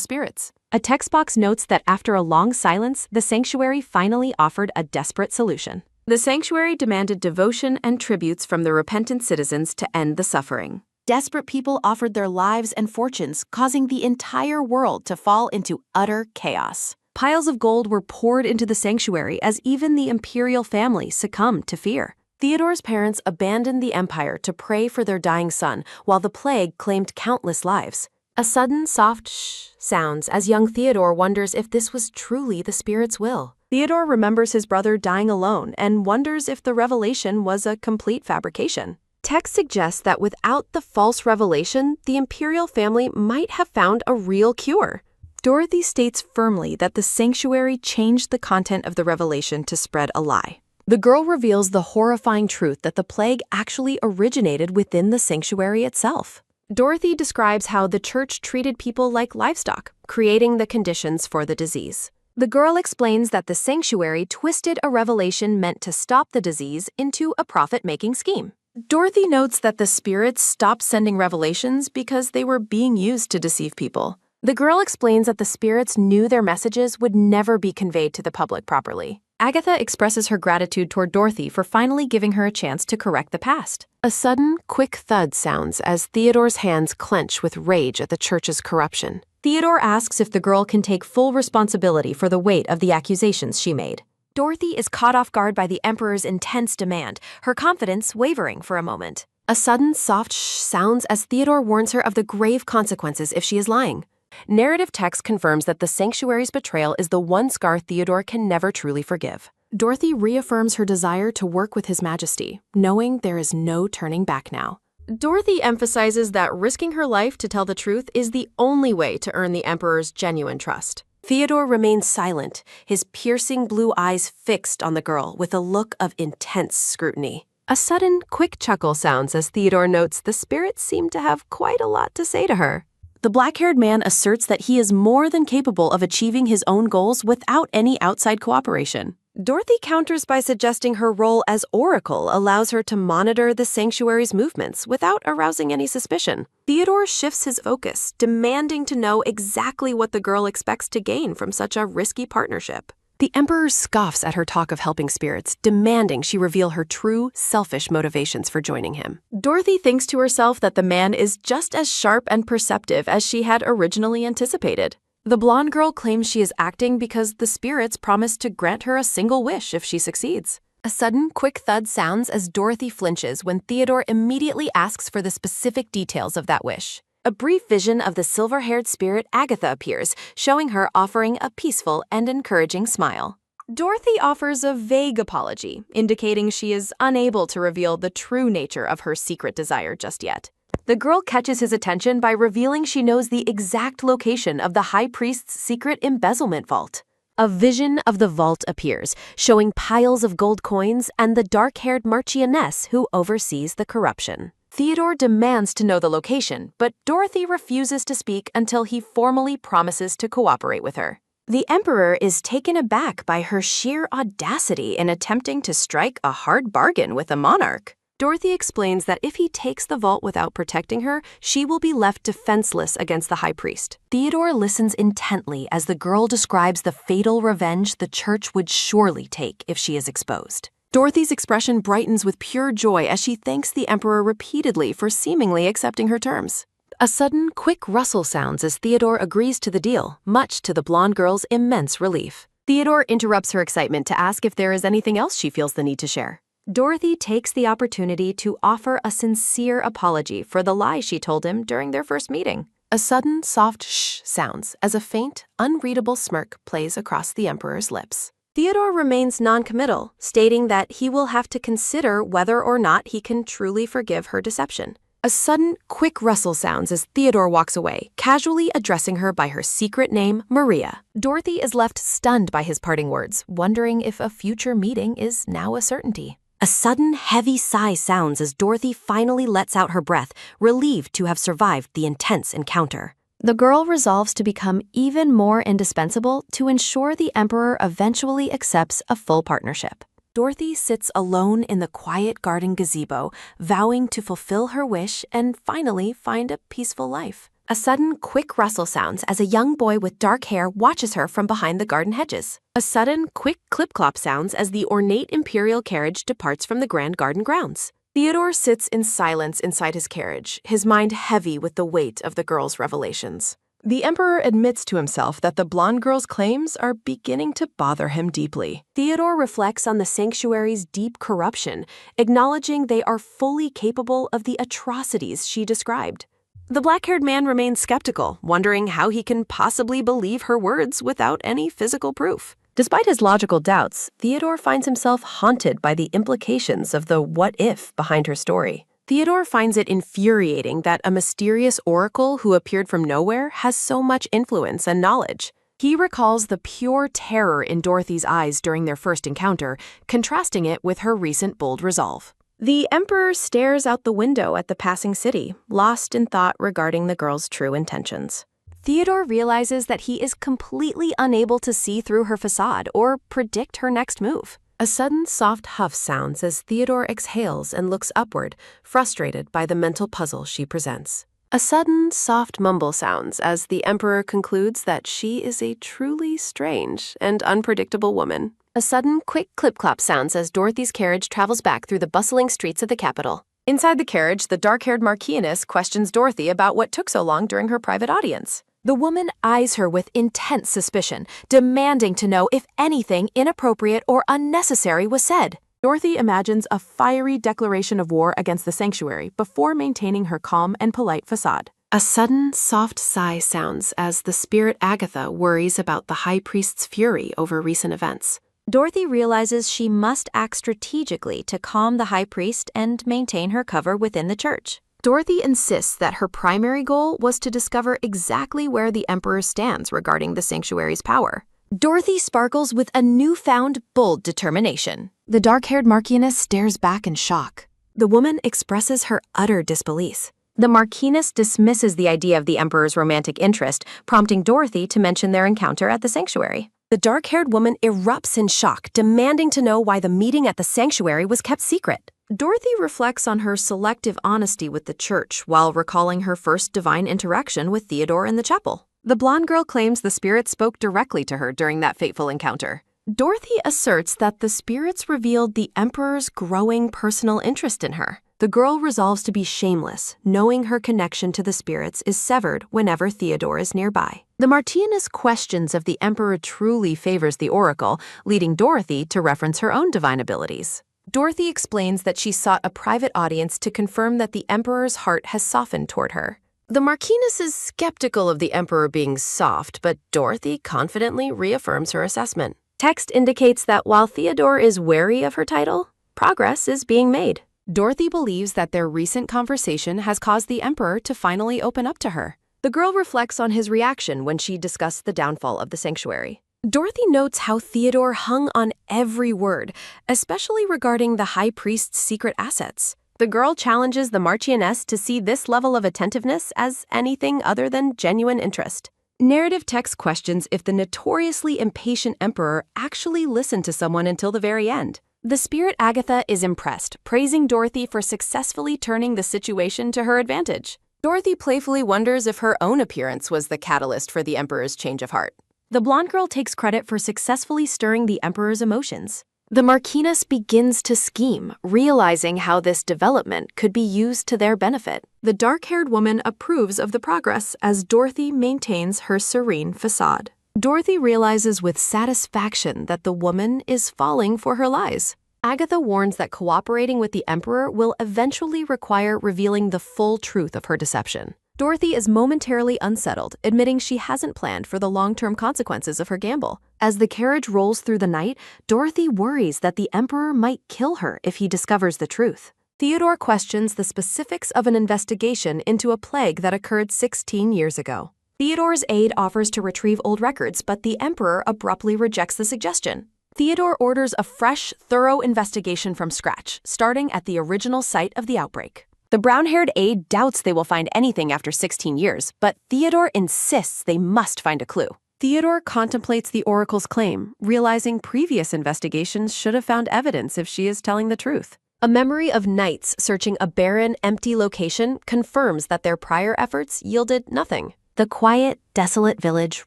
spirits. A text box notes that after a long silence, the sanctuary finally offered a desperate solution. The sanctuary demanded devotion and tributes from the repentant citizens to end the suffering. Desperate people offered their lives and fortunes, causing the entire world to fall into utter chaos. Piles of gold were poured into the sanctuary as even the imperial family succumbed to fear. Theodore's parents abandoned the empire to pray for their dying son, while the plague claimed countless lives. A sudden soft shh sounds as young Theodore wonders if this was truly the spirit's will. Theodore remembers his brother dying alone and wonders if the revelation was a complete fabrication. Text suggests that without the false revelation, the imperial family might have found a real cure. Dorothy states firmly that the sanctuary changed the content of the revelation to spread a lie. The girl reveals the horrifying truth that the plague actually originated within the sanctuary itself. Dorothy describes how the church treated people like livestock, creating the conditions for the disease. The girl explains that the sanctuary twisted a revelation meant to stop the disease into a profit-making scheme. Dorothy notes that the spirits stopped sending revelations because they were being used to deceive people. The girl explains that the spirits knew their messages would never be conveyed to the public properly. Agatha expresses her gratitude toward Dorothy for finally giving her a chance to correct the past. A sudden, quick thud sounds as Theodore's hands clench with rage at the church's corruption. Theodore asks if the girl can take full responsibility for the weight of the accusations she made. Dorothy is caught off guard by the Emperor's intense demand, her confidence wavering for a moment. A sudden, soft shh sounds as Theodore warns her of the grave consequences if she is lying. Narrative text confirms that the sanctuary's betrayal is the one scar Theodore can never truly forgive. Dorothy reaffirms her desire to work with His Majesty, knowing there is no turning back now. Dorothy emphasizes that risking her life to tell the truth is the only way to earn the Emperor's genuine trust. Theodore remains silent, his piercing blue eyes fixed on the girl with a look of intense scrutiny. A sudden, quick chuckle sounds as Theodore notes the spirits seem to have quite a lot to say to her. The black-haired man asserts that he is more than capable of achieving his own goals without any outside cooperation. Dorothy counters by suggesting her role as Oracle allows her to monitor the sanctuary's movements without arousing any suspicion. Theodore shifts his focus, demanding to know exactly what the girl expects to gain from such a risky partnership. The Emperor scoffs at her talk of helping spirits, demanding she reveal her true, selfish motivations for joining him. Dorothy thinks to herself that the man is just as sharp and perceptive as she had originally anticipated. The blonde girl claims she is acting because the spirits promised to grant her a single wish if she succeeds. A sudden, quick thud sounds as Dorothy flinches when Theodore immediately asks for the specific details of that wish. A brief vision of the silver-haired spirit Agatha appears, showing her offering a peaceful and encouraging smile. Dorothy offers a vague apology, indicating she is unable to reveal the true nature of her secret desire just yet. The girl catches his attention by revealing she knows the exact location of the High Priest's secret embezzlement vault. A vision of the vault appears, showing piles of gold coins and the dark-haired Marchioness who oversees the corruption. Theodore demands to know the location, but Dorothy refuses to speak until he formally promises to cooperate with her. The Emperor is taken aback by her sheer audacity in attempting to strike a hard bargain with a monarch. Dorothy explains that if he takes the vault without protecting her, she will be left defenseless against the high priest. Theodore listens intently as the girl describes the fatal revenge the church would surely take if she is exposed. Dorothy's expression brightens with pure joy as she thanks the Emperor repeatedly for seemingly accepting her terms. A sudden, quick rustle sounds as Theodore agrees to the deal, much to the blonde girl's immense relief. Theodore interrupts her excitement to ask if there is anything else she feels the need to share. Dorothy takes the opportunity to offer a sincere apology for the lie she told him during their first meeting. A sudden, soft shh sounds as a faint, unreadable smirk plays across the Emperor's lips. Theodore remains non-committal, stating that he will have to consider whether or not he can truly forgive her deception. A sudden, quick rustle sounds as Theodore walks away, casually addressing her by her secret name, Maria. Dorothy is left stunned by his parting words, wondering if a future meeting is now a certainty. A sudden, heavy sigh sounds as Dorothy finally lets out her breath, relieved to have survived the intense encounter. The girl resolves to become even more indispensable to ensure the Emperor eventually accepts a full partnership. Dorothy sits alone in the quiet garden gazebo, vowing to fulfill her wish and finally find a peaceful life. A sudden, quick rustle sounds as a young boy with dark hair watches her from behind the garden hedges. A sudden, quick clip-clop sounds as the ornate imperial carriage departs from the grand garden grounds. Theodore sits in silence inside his carriage, his mind heavy with the weight of the girl's revelations. The Emperor admits to himself that the blonde girl's claims are beginning to bother him deeply. Theodore reflects on the sanctuary's deep corruption, acknowledging they are fully capable of the atrocities she described. The black-haired man remains skeptical, wondering how he can possibly believe her words without any physical proof. Despite his logical doubts, Theodore finds himself haunted by the implications of the what-if behind her story. Theodore finds it infuriating that a mysterious oracle who appeared from nowhere has so much influence and knowledge. He recalls the pure terror in Dorothy's eyes during their first encounter, contrasting it with her recent bold resolve. The Emperor stares out the window at the passing city, lost in thought regarding the girl's true intentions. Theodore realizes that he is completely unable to see through her facade or predict her next move. A sudden soft huff sounds as Theodore exhales and looks upward, frustrated by the mental puzzle she presents. A sudden soft mumble sounds as the Emperor concludes that she is a truly strange and unpredictable woman. A sudden quick clip-clop sounds as Dorothy's carriage travels back through the bustling streets of the capital. Inside the carriage, the dark-haired Marquise questions Dorothy about what took so long during her private audience. The woman eyes her with intense suspicion, demanding to know if anything inappropriate or unnecessary was said. Dorothy imagines a fiery declaration of war against the sanctuary before maintaining her calm and polite facade. A sudden, soft sigh sounds as the spirit Agatha worries about the high priest's fury over recent events. Dorothy realizes she must act strategically to calm the high priest and maintain her cover within the church. Dorothy insists that her primary goal was to discover exactly where the Emperor stands regarding the sanctuary's power. Dorothy sparkles with a newfound bold determination. The dark-haired Marquise stares back in shock. The woman expresses her utter disbelief. The Marquise dismisses the idea of the Emperor's romantic interest, prompting Dorothy to mention their encounter at the sanctuary. The dark-haired woman erupts in shock, demanding to know why the meeting at the sanctuary was kept secret. Dorothy reflects on her selective honesty with the church while recalling her first divine interaction with Theodore in the chapel. The blonde girl claims the spirit spoke directly to her during that fateful encounter. Dorothy asserts that the spirits revealed the Emperor's growing personal interest in her. The girl resolves to be shameless, knowing her connection to the spirits is severed whenever Theodore is nearby. The Marquise questions if the Emperor truly favors the oracle, leading Dorothy to reference her own divine abilities. Dorothy explains that she sought a private audience to confirm that the Emperor's heart has softened toward her. The Marquise is skeptical of the Emperor being soft, but Dorothy confidently reaffirms her assessment. Text indicates that while Theodore is wary of her title, progress is being made. Dorothy believes that their recent conversation has caused the Emperor to finally open up to her. The girl reflects on his reaction when she discussed the downfall of the sanctuary. Dorothy notes how Theodore hung on every word, especially regarding the high priest's secret assets. The girl challenges the Marchioness to see this level of attentiveness as anything other than genuine interest. Narrative text questions if the notoriously impatient Emperor actually listened to someone until the very end. The spirit Agatha is impressed, praising Dorothy for successfully turning the situation to her advantage. Dorothy playfully wonders if her own appearance was the catalyst for the Emperor's change of heart. The blonde girl takes credit for successfully stirring the Emperor's emotions. The Marquiness begins to scheme, realizing how this development could be used to their benefit. The dark-haired woman approves of the progress as Dorothy maintains her serene facade. Dorothy realizes with satisfaction that the woman is falling for her lies. Agatha warns that cooperating with the Emperor will eventually require revealing the full truth of her deception. Dorothy is momentarily unsettled, admitting she hasn't planned for the long-term consequences of her gamble. As the carriage rolls through the night, Dorothy worries that the Emperor might kill her if he discovers the truth. Theodore questions the specifics of an investigation into a plague that occurred 16 years ago. Theodore's aide offers to retrieve old records, but the Emperor abruptly rejects the suggestion. Theodore orders a fresh, thorough investigation from scratch, starting at the original site of the outbreak. The brown-haired aide doubts they will find anything after 16 years, but Theodore insists they must find a clue. Theodore contemplates the oracle's claim, realizing previous investigations should have found evidence if she is telling the truth. A memory of knights searching a barren, empty location confirms that their prior efforts yielded nothing. The quiet, desolate village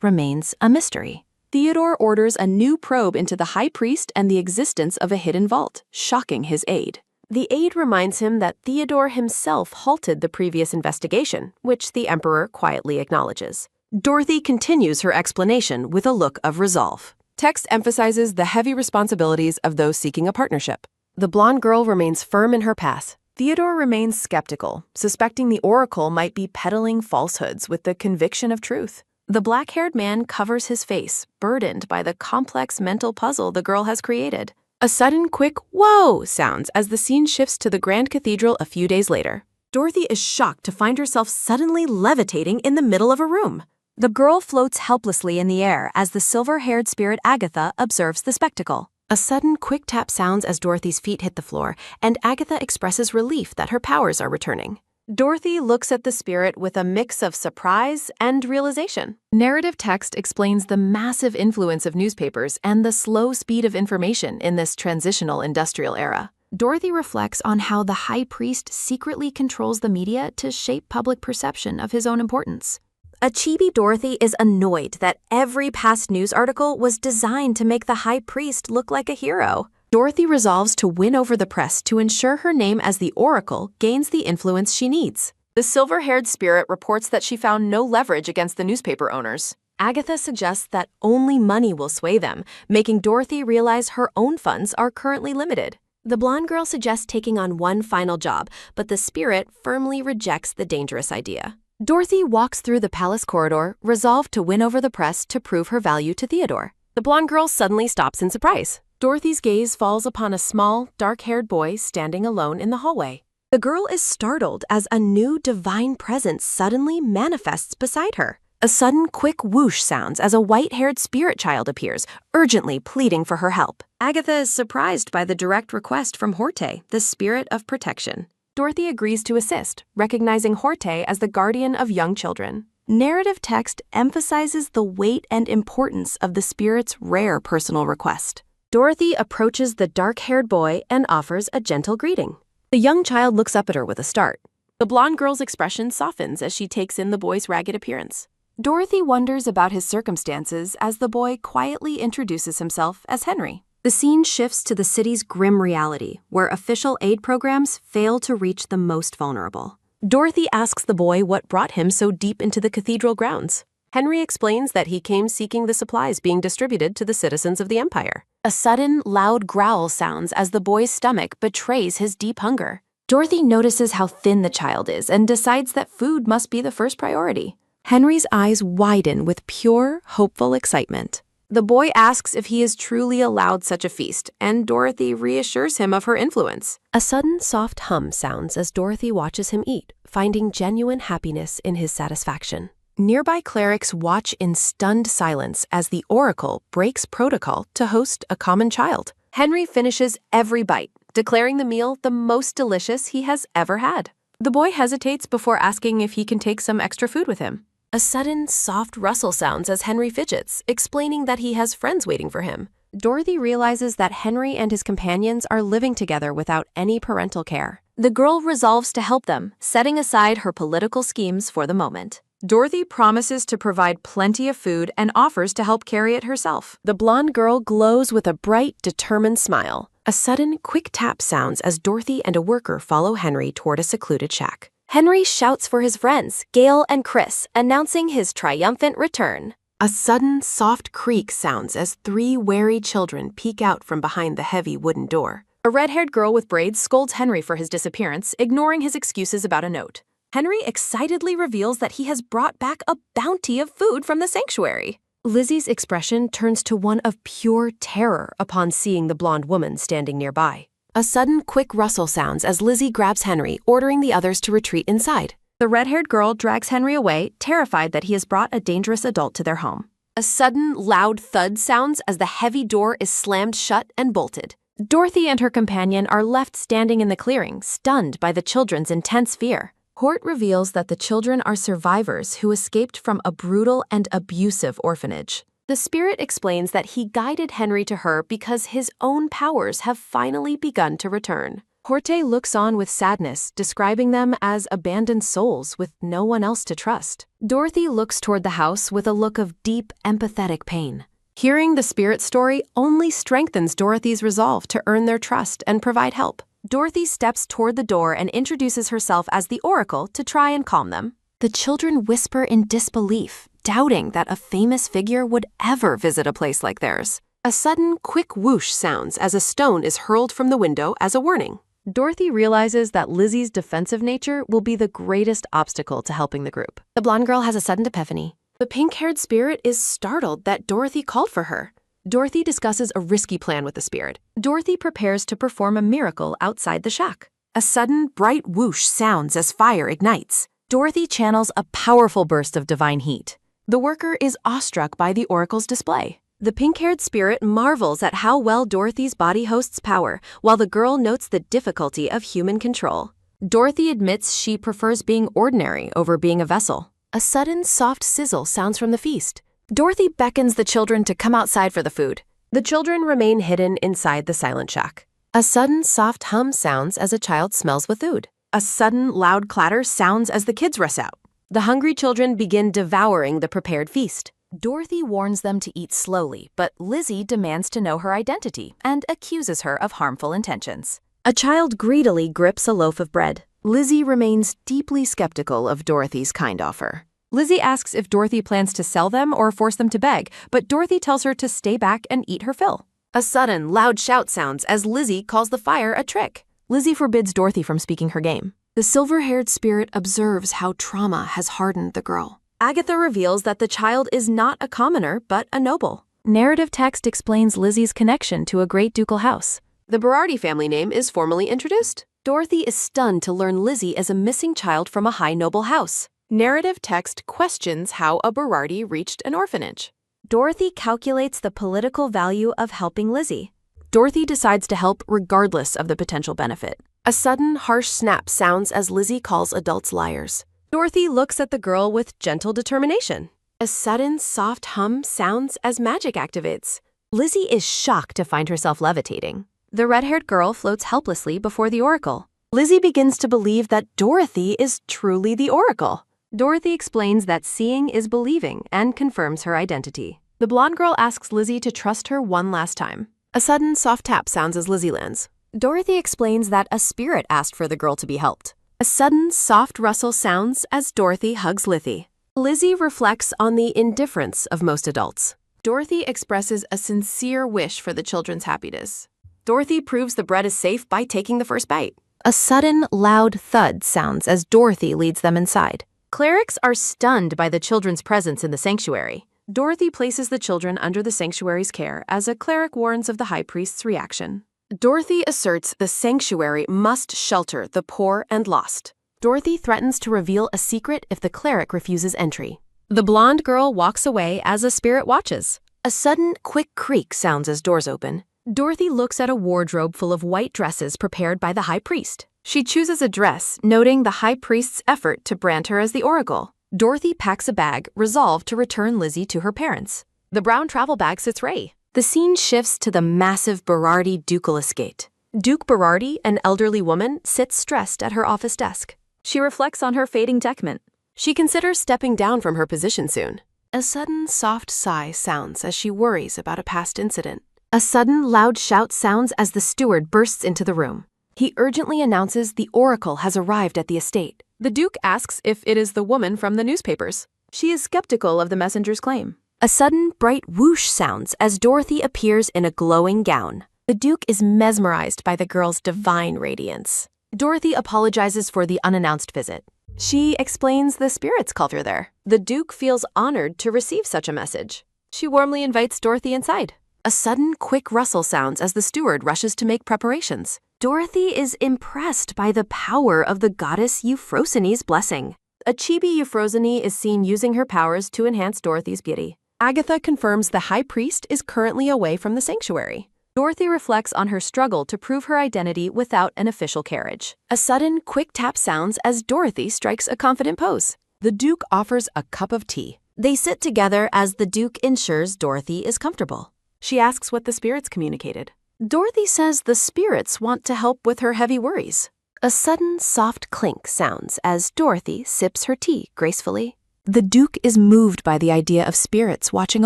remains a mystery. Theodore orders a new probe into the high priest and the existence of a hidden vault, shocking his aide. The aide reminds him that Theodore himself halted the previous investigation, which the Emperor quietly acknowledges. Dorothy continues her explanation with a look of resolve. Text emphasizes the heavy responsibilities of those seeking a partnership. The blonde girl remains firm in her path. Theodore remains skeptical, suspecting the oracle might be peddling falsehoods with the conviction of truth. The black-haired man covers his face, burdened by the complex mental puzzle the girl has created. A sudden, quick "whoa" sounds as the scene shifts to the Grand Cathedral a few days later. Dorothy is shocked to find herself suddenly levitating in the middle of a room. The girl floats helplessly in the air as the silver-haired spirit Agatha observes the spectacle. A sudden, quick tap sounds as Dorothy's feet hit the floor, and Agatha expresses relief that her powers are returning. Dorothy looks at the spirit with a mix of surprise and realization. Narrative text explains the massive influence of newspapers and the slow speed of information in this transitional industrial era. Dorothy reflects on how the high priest secretly controls the media to shape public perception of his own importance. A chibi Dorothy is annoyed that every past news article was designed to make the high priest look like a hero. Dorothy resolves to win over the press to ensure her name as the Oracle gains the influence she needs. The silver-haired spirit reports that she found no leverage against the newspaper owners. Agatha suggests that only money will sway them, making Dorothy realize her own funds are currently limited. The blonde girl suggests taking on one final job, but the spirit firmly rejects the dangerous idea. Dorothy walks through the palace corridor, resolved to win over the press to prove her value to Theodore. The blonde girl suddenly stops in surprise. Dorothy's gaze falls upon a small, dark-haired boy standing alone in the hallway. The girl is startled as a new divine presence suddenly manifests beside her. A sudden, quick whoosh sounds as a white-haired spirit child appears, urgently pleading for her help. Agatha is surprised by the direct request from Horte, the spirit of protection. Dorothy agrees to assist, recognizing Horte as the guardian of young children. Narrative text emphasizes the weight and importance of the spirit's rare personal request. Dorothy approaches the dark-haired boy and offers a gentle greeting. The young child looks up at her with a start. The blonde girl's expression softens as she takes in the boy's ragged appearance. Dorothy wonders about his circumstances as the boy quietly introduces himself as Henry. The scene shifts to the city's grim reality, where official aid programs fail to reach the most vulnerable. Dorothy asks the boy what brought him so deep into the cathedral grounds. Henry explains that he came seeking the supplies being distributed to the citizens of the Empire. A sudden, loud growl sounds as the boy's stomach betrays his deep hunger. Dorothy notices how thin the child is and decides that food must be the first priority. Henry's eyes widen with pure, hopeful excitement. The boy asks if he is truly allowed such a feast, and Dorothy reassures him of her influence. A sudden, soft hum sounds as Dorothy watches him eat, finding genuine happiness in his satisfaction. Nearby clerics watch in stunned silence as the Oracle breaks protocol to host a common child. Henry finishes every bite, declaring the meal the most delicious he has ever had. The boy hesitates before asking if he can take some extra food with him. A sudden, soft rustle sounds as Henry fidgets, explaining that he has friends waiting for him. Dorothy realizes that Henry and his companions are living together without any parental care. The girl resolves to help them, setting aside her political schemes for the moment. Dorothy promises to provide plenty of food and offers to help carry it herself. The blonde girl glows with a bright, determined smile. A sudden, quick tap sounds as Dorothy and a worker follow Henry toward a secluded shack. Henry shouts for his friends, Gail and Chris, announcing his triumphant return. A sudden, soft creak sounds as 3 wary children peek out from behind the heavy wooden door. A red-haired girl with braids scolds Henry for his disappearance, ignoring his excuses about a note. Henry excitedly reveals that he has brought back a bounty of food from the sanctuary. Lizzie's expression turns to one of pure terror upon seeing the blonde woman standing nearby. A sudden, quick rustle sounds as Lizzie grabs Henry, ordering the others to retreat inside. The red-haired girl drags Henry away, terrified that he has brought a dangerous adult to their home. A sudden, loud thud sounds as the heavy door is slammed shut and bolted. Dorothy and her companion are left standing in the clearing, stunned by the children's intense fear. Hort reveals that the children are survivors who escaped from a brutal and abusive orphanage. The spirit explains that he guided Henry to her because his own powers have finally begun to return. Horte looks on with sadness, describing them as abandoned souls with no one else to trust. Dorothy looks toward the house with a look of deep, empathetic pain. Hearing the spirit story only strengthens Dorothy's resolve to earn their trust and provide help. Dorothy steps toward the door and introduces herself as the Oracle to try and calm them. The children whisper in disbelief, doubting that a famous figure would ever visit a place like theirs. A sudden, quick whoosh sounds as a stone is hurled from the window as a warning. Dorothy realizes that Lizzie's defensive nature will be the greatest obstacle to helping the group. The blonde girl has a sudden epiphany. The pink-haired spirit is startled that Dorothy called for her. Dorothy discusses a risky plan with the spirit. Dorothy prepares to perform a miracle outside the shack. A sudden, bright whoosh sounds as fire ignites. Dorothy channels a powerful burst of divine heat. The worker is awestruck by the oracle's display. The pink-haired spirit marvels at how well Dorothy's body hosts power, while the girl notes the difficulty of human control. Dorothy admits she prefers being ordinary over being a vessel. A sudden, soft sizzle sounds from the feast. Dorothy beckons the children to come outside for the food. The children remain hidden inside the silent shack. A sudden, soft hum sounds as a child smells the food. A sudden, loud clatter sounds as the kids rush out. The hungry children begin devouring the prepared feast. Dorothy warns them to eat slowly, but Lizzie demands to know her identity and accuses her of harmful intentions. A child greedily grips a loaf of bread. Lizzie remains deeply skeptical of Dorothy's kind offer. Lizzie asks if Dorothy plans to sell them or force them to beg, but Dorothy tells her to stay back and eat her fill. A sudden, loud shout sounds as Lizzie calls the fire a trick. Lizzie forbids Dorothy from speaking her game. The silver-haired spirit observes how trauma has hardened the girl. Agatha reveals that the child is not a commoner, but a noble. Narrative text explains Lizzie's connection to a great ducal house. The Berardi family name is formally introduced. Dorothy is stunned to learn Lizzie is a missing child from a high noble house. Narrative text questions how a Berardi reached an orphanage. Dorothy calculates the political value of helping Lizzie. Dorothy decides to help regardless of the potential benefit. A sudden, harsh snap sounds as Lizzie calls adults liars. Dorothy looks at the girl with gentle determination. A sudden, soft hum sounds as magic activates. Lizzie is shocked to find herself levitating. The red-haired girl floats helplessly before the oracle. Lizzie begins to believe that Dorothy is truly the oracle. Dorothy explains that seeing is believing and confirms her identity. The blonde girl asks Lizzie to trust her one last time. A sudden, soft tap sounds as Lizzie lands. Dorothy explains that a spirit asked for the girl to be helped. A sudden, soft rustle sounds as Dorothy hugs Lizzie. Lizzie reflects on the indifference of most adults. Dorothy expresses a sincere wish for the children's happiness. Dorothy proves the bread is safe by taking the first bite. A sudden, loud thud sounds as Dorothy leads them inside. Clerics are stunned by the children's presence in the sanctuary. Dorothy places the children under the sanctuary's care as a cleric warns of the high priest's reaction. Dorothy asserts the sanctuary must shelter the poor and lost. Dorothy threatens to reveal a secret if the cleric refuses entry. The blonde girl walks away as a spirit watches. A sudden, quick creak sounds as doors open. Dorothy looks at a wardrobe full of white dresses prepared by the high priest. She chooses a dress, noting the high priest's effort to brand her as the oracle. Dorothy packs a bag, resolved to return Lizzie to her parents. The brown travel bag sits ready. The scene shifts to the massive Berardi ducal estate. Duke Berardi, an elderly woman, sits stressed at her office desk. She reflects on her fading techment. She considers stepping down from her position soon. A sudden soft sigh sounds as she worries about a past incident. A sudden loud shout sounds as the steward bursts into the room. He urgently announces the oracle has arrived at the estate. The Duke asks if it is the woman from the newspapers. She is skeptical of the messenger's claim. A sudden bright whoosh sounds as Dorothy appears in a glowing gown. The Duke is mesmerized by the girl's divine radiance. Dorothy apologizes for the unannounced visit. She explains the spirits called her there. The Duke feels honored to receive such a message. She warmly invites Dorothy inside. A sudden quick rustle sounds as the steward rushes to make preparations. Dorothy is impressed by the power of the goddess Euphrosyne's blessing. A chibi Euphrosyne is seen using her powers to enhance Dorothy's beauty. Agatha confirms the high priest is currently away from the sanctuary. Dorothy reflects on her struggle to prove her identity without an official carriage. A sudden quick tap sounds as Dorothy strikes a confident pose. The Duke offers a cup of tea. They sit together as the Duke ensures Dorothy is comfortable. She asks what the spirits communicated. Dorothy says the spirits want to help with her heavy worries. A sudden soft clink sounds as Dorothy sips her tea gracefully. The Duke is moved by the idea of spirits watching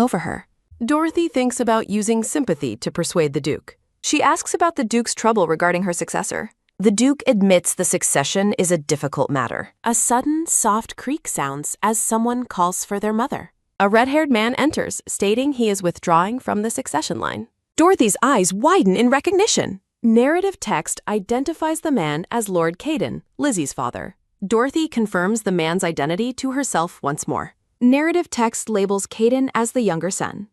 over her. Dorothy thinks about using sympathy to persuade the Duke. She asks about the Duke's trouble regarding her successor. The Duke admits the succession is a difficult matter. A sudden soft creak sounds as someone calls for their mother. A red-haired man enters, stating he is withdrawing from the succession line. Dorothy's eyes widen in recognition. Narrative text identifies the man as Lord Caden, Lizzie's father. Dorothy confirms the man's identity to herself once more. Narrative text labels Caden as the younger son.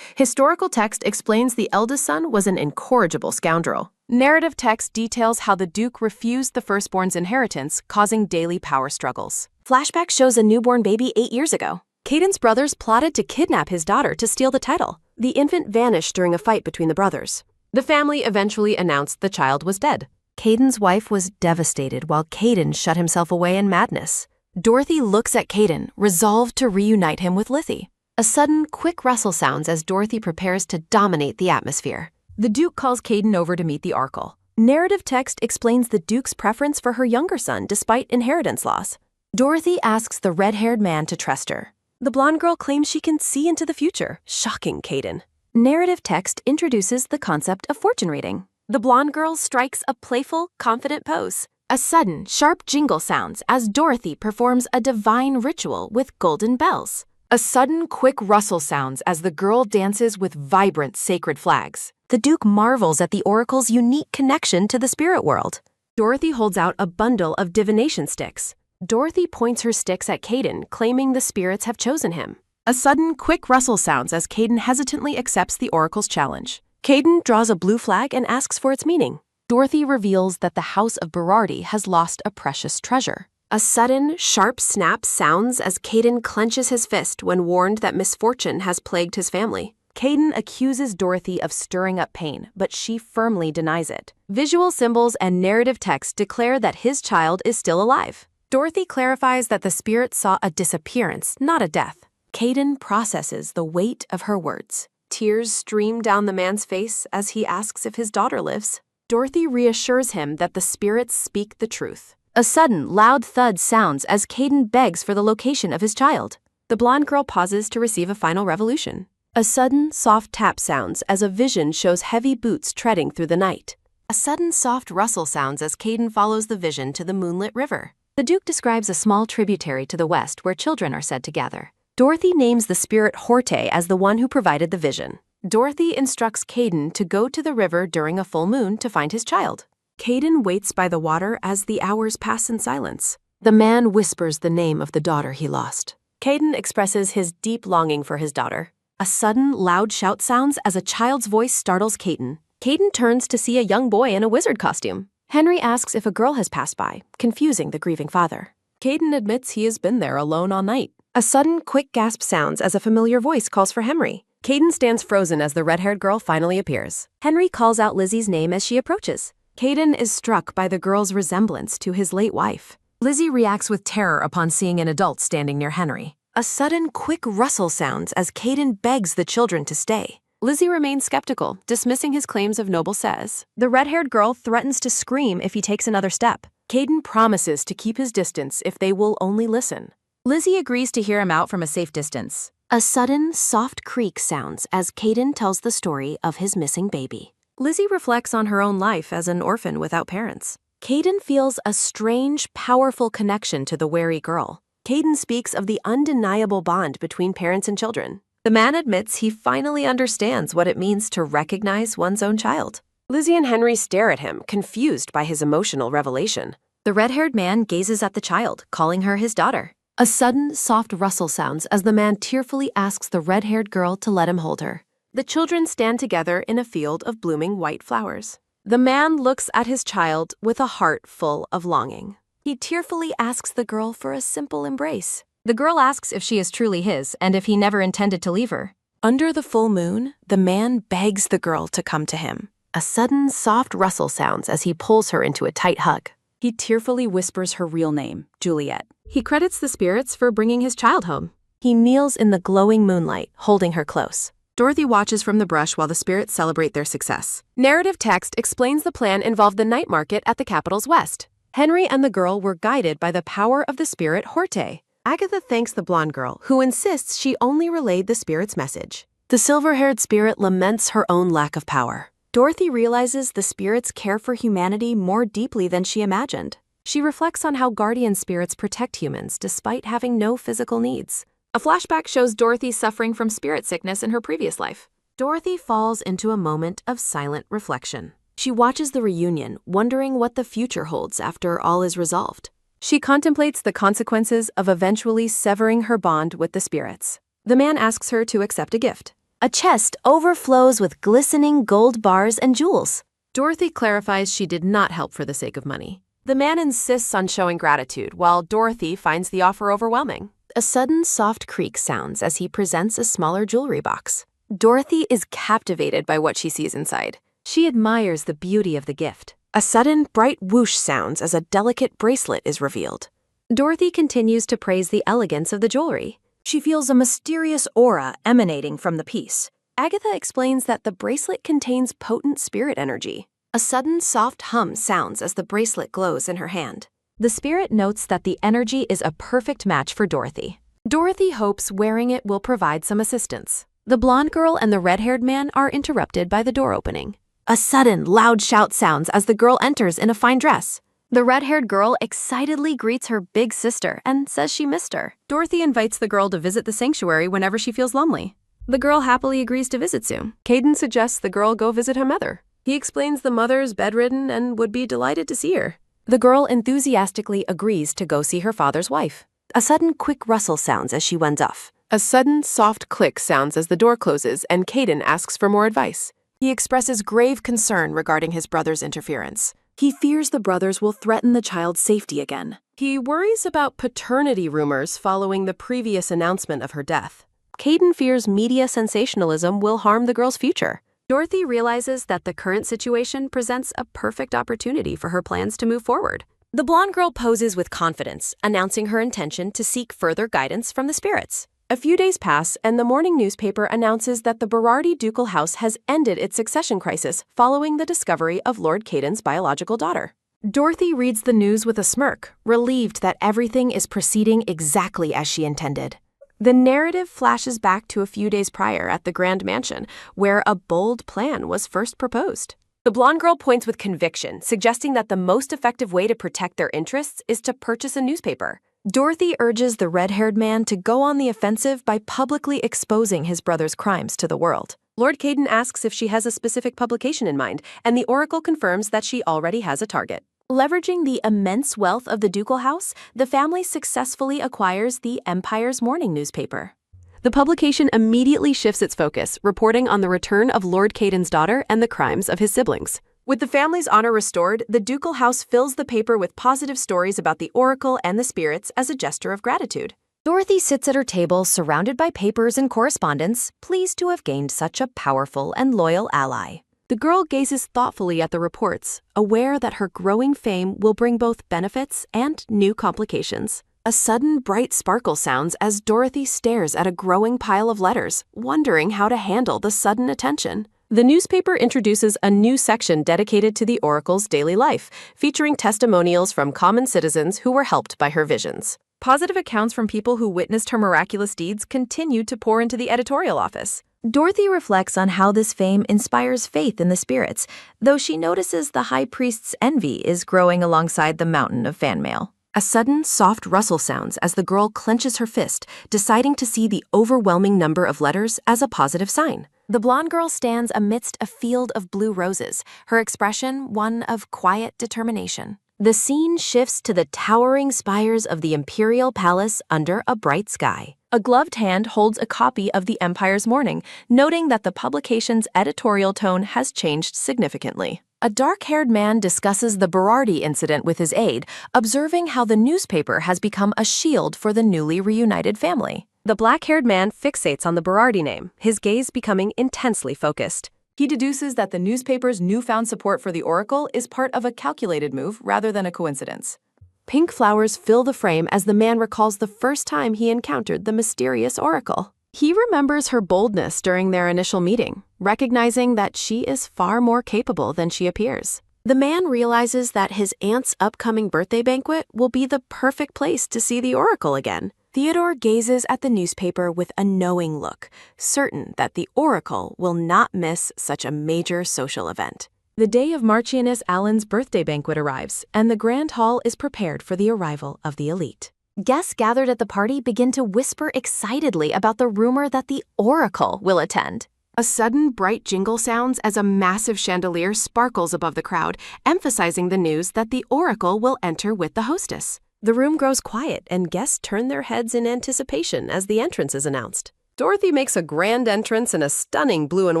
Historical text explains the eldest son was an incorrigible scoundrel. Narrative text details how the Duke refused the firstborn's inheritance, causing daily power struggles. Flashback shows a newborn baby 8 years ago. Caden's brothers plotted to kidnap his daughter to steal the title. The infant vanished during a fight between the brothers. The family eventually announced the child was dead. Caden's wife was devastated while Caden shut himself away in madness. Dorothy looks at Caden, resolved to reunite him with Lizzie. A sudden, quick rustle sounds as Dorothy prepares to dominate the atmosphere. The Duke calls Caden over to meet the oracle. Narrative text explains the Duke's preference for her younger son despite inheritance loss. Dorothy asks the red-haired man to trust her. The blonde girl claims she can see into the future, shocking Caden. Narrative text introduces the concept of fortune reading. The blonde girl strikes a playful, confident pose. A sudden, sharp jingle sounds as Dorothy performs a divine ritual with golden bells. A sudden, quick rustle sounds as the girl dances with vibrant sacred flags. The Duke marvels at the oracle's unique connection to the spirit world. Dorothy holds out a bundle of divination sticks. Dorothy points her sticks at Caden, claiming the spirits have chosen him. A sudden, quick rustle sounds as Caden hesitantly accepts the oracle's challenge. Caden draws a blue flag and asks for its meaning. Dorothy reveals that the House of Berardi has lost a precious treasure. A sudden, sharp snap sounds as Caden clenches his fist when warned that misfortune has plagued his family. Caden accuses Dorothy of stirring up pain, but she firmly denies it. Visual symbols and narrative text declare that his child is still alive. Dorothy clarifies that the spirit saw a disappearance, not a death. Caden processes the weight of her words. Tears stream down the man's face as he asks if his daughter lives. Dorothy reassures him that the spirits speak the truth. A sudden, loud thud sounds as Caden begs for the location of his child. The blonde girl pauses to receive a final revolution. A sudden, soft tap sounds as a vision shows heavy boots treading through the night. A sudden, soft rustle sounds as Caden follows the vision to the moonlit river. The Duke describes a small tributary to the west where children are said to gather. Dorothy names the spirit Horte as the one who provided the vision. Dorothy instructs Caden to go to the river during a full moon to find his child. Caden waits by the water as the hours pass in silence. The man whispers the name of the daughter he lost. Caden expresses his deep longing for his daughter. A sudden, loud shout sounds as a child's voice startles Caden. Caden turns to see a young boy in a wizard costume. Henry asks if a girl has passed by, confusing the grieving father. Caden admits he has been there alone all night. A sudden, quick gasp sounds as a familiar voice calls for Henry. Caden stands frozen as the red-haired girl finally appears. Henry calls out Lizzie's name as she approaches. Caden is struck by the girl's resemblance to his late wife. Lizzie reacts with terror upon seeing an adult standing near Henry. A sudden, quick rustle sounds as Caden begs the children to stay. Lizzie remains skeptical, dismissing his claims of noble says. The red-haired girl threatens to scream if he takes another step. Caden promises to keep his distance if they will only listen. Lizzie agrees to hear him out from a safe distance. A sudden, soft creak sounds as Caden tells the story of his missing baby. Lizzie reflects on her own life as an orphan without parents. Caden feels a strange, powerful connection to the wary girl. Caden speaks of the undeniable bond between parents and children. The man admits he finally understands what it means to recognize one's own child. Lizzie and Henry stare at him, confused by his emotional revelation. The red-haired man gazes at the child, calling her his daughter. A sudden, soft rustle sounds as the man tearfully asks the red-haired girl to let him hold her. The children stand together in a field of blooming white flowers. The man looks at his child with a heart full of longing. He tearfully asks the girl for a simple embrace. The girl asks if she is truly his and if he never intended to leave her. Under the full moon, the man begs the girl to come to him. A sudden, soft rustle sounds as he pulls her into a tight hug. He tearfully whispers her real name, Juliet. He credits the spirits for bringing his child home. He kneels in the glowing moonlight, holding her close. Dorothy watches from the brush while the spirits celebrate their success. Narrative text explains the plan involved the night market at the capital's west. Henry and the girl were guided by the power of the spirit Horte. Agatha thanks the blonde girl, who insists she only relayed the spirit's message. The silver-haired spirit laments her own lack of power. Dorothy realizes the spirits care for humanity more deeply than she imagined. She reflects on how guardian spirits protect humans despite having no physical needs. A flashback shows Dorothy suffering from spirit sickness in her previous life. Dorothy falls into a moment of silent reflection. She watches the reunion, wondering what the future holds after all is resolved. She contemplates the consequences of eventually severing her bond with the spirits. The man asks her to accept a gift. A chest overflows with glistening gold bars and jewels. Dorothy clarifies she did not help for the sake of money. The man insists on showing gratitude, while Dorothy finds the offer overwhelming. A sudden soft creak sounds as he presents a smaller jewelry box. Dorothy is captivated by what she sees inside. She admires the beauty of the gift. A sudden bright whoosh sounds as a delicate bracelet is revealed. Dorothy continues to praise the elegance of the jewelry. She feels a mysterious aura emanating from the piece. Agatha explains that the bracelet contains potent spirit energy. A sudden soft hum sounds as the bracelet glows in her hand. The spirit notes that the energy is a perfect match for Dorothy. Dorothy hopes wearing it will provide some assistance. The blonde girl and the red-haired man are interrupted by the door opening. A sudden, loud shout sounds as the girl enters in a fine dress. The red-haired girl excitedly greets her big sister and says she missed her. Dorothy invites the girl to visit the sanctuary whenever she feels lonely. The girl happily agrees to visit soon. Caden suggests the girl go visit her mother. He explains the mother's bedridden and would be delighted to see her. The girl enthusiastically agrees to go see her father's wife. A sudden quick rustle sounds as she runs off. A sudden soft click sounds as the door closes and Caden asks for more advice. He expresses grave concern regarding his brother's interference. He fears the brothers will threaten the child's safety again. He worries about paternity rumors following the previous announcement of her death. Caden fears media sensationalism will harm the girl's future. Dorothy realizes that the current situation presents a perfect opportunity for her plans to move forward. The blonde girl poses with confidence, announcing her intention to seek further guidance from the spirits. A few days pass, and the morning newspaper announces that the Berardi ducal house has ended its succession crisis following the discovery of Lord Caden's biological daughter. Dorothy reads the news with a smirk, relieved that everything is proceeding exactly as she intended. The narrative flashes back to a few days prior at the Grand Mansion, where a bold plan was first proposed. The blonde girl points with conviction, suggesting that the most effective way to protect their interests is to purchase a newspaper. Dorothy urges the red-haired man to go on the offensive by publicly exposing his brother's crimes to the world. Lord Caden asks if she has a specific publication in mind, and the oracle confirms that she already has a target. Leveraging the immense wealth of the ducal house, the family successfully acquires the Empire's morning newspaper. The publication immediately shifts its focus, reporting on the return of Lord Caden's daughter and the crimes of his siblings. With the family's honor restored, the ducal house fills the paper with positive stories about the oracle and the spirits as a gesture of gratitude. Dorothy sits at her table surrounded by papers and correspondence, pleased to have gained such a powerful and loyal ally. The girl gazes thoughtfully at the reports, aware that her growing fame will bring both benefits and new complications. A sudden bright sparkle sounds as Dorothy stares at a growing pile of letters, wondering how to handle the sudden attention. The newspaper introduces a new section dedicated to the oracle's daily life, featuring testimonials from common citizens who were helped by her visions. Positive accounts from people who witnessed her miraculous deeds continued to pour into the editorial office. Dorothy reflects on how this fame inspires faith in the spirits, though she notices the high priest's envy is growing alongside the mountain of fan mail. A sudden, soft rustle sounds as the girl clenches her fist, deciding to see the overwhelming number of letters as a positive sign. The blonde girl stands amidst a field of blue roses, her expression one of quiet determination. The scene shifts to the towering spires of the imperial palace under a bright sky. A gloved hand holds a copy of the Empire's Morning, noting that the publication's editorial tone has changed significantly. A dark-haired man discusses the Berardi incident with his aide, observing how the newspaper has become a shield for the newly reunited family. The black-haired man fixates on the Berardi name, his gaze becoming intensely focused. He deduces that the newspaper's newfound support for the Oracle is part of a calculated move rather than a coincidence. Pink flowers fill the frame as the man recalls the first time he encountered the mysterious Oracle. He remembers her boldness during their initial meeting, recognizing that she is far more capable than she appears. The man realizes that his aunt's upcoming birthday banquet will be the perfect place to see the Oracle again. Theodore gazes at the newspaper with a knowing look, certain that the Oracle will not miss such a major social event. The day of Marchioness Allen's birthday banquet arrives, and the grand hall is prepared for the arrival of the elite. Guests gathered at the party begin to whisper excitedly about the rumor that the Oracle will attend. A sudden bright jingle sounds as a massive chandelier sparkles above the crowd, emphasizing the news that the Oracle will enter with the hostess. The room grows quiet, and guests turn their heads in anticipation as the entrance is announced. Dorothy makes a grand entrance in a stunning blue and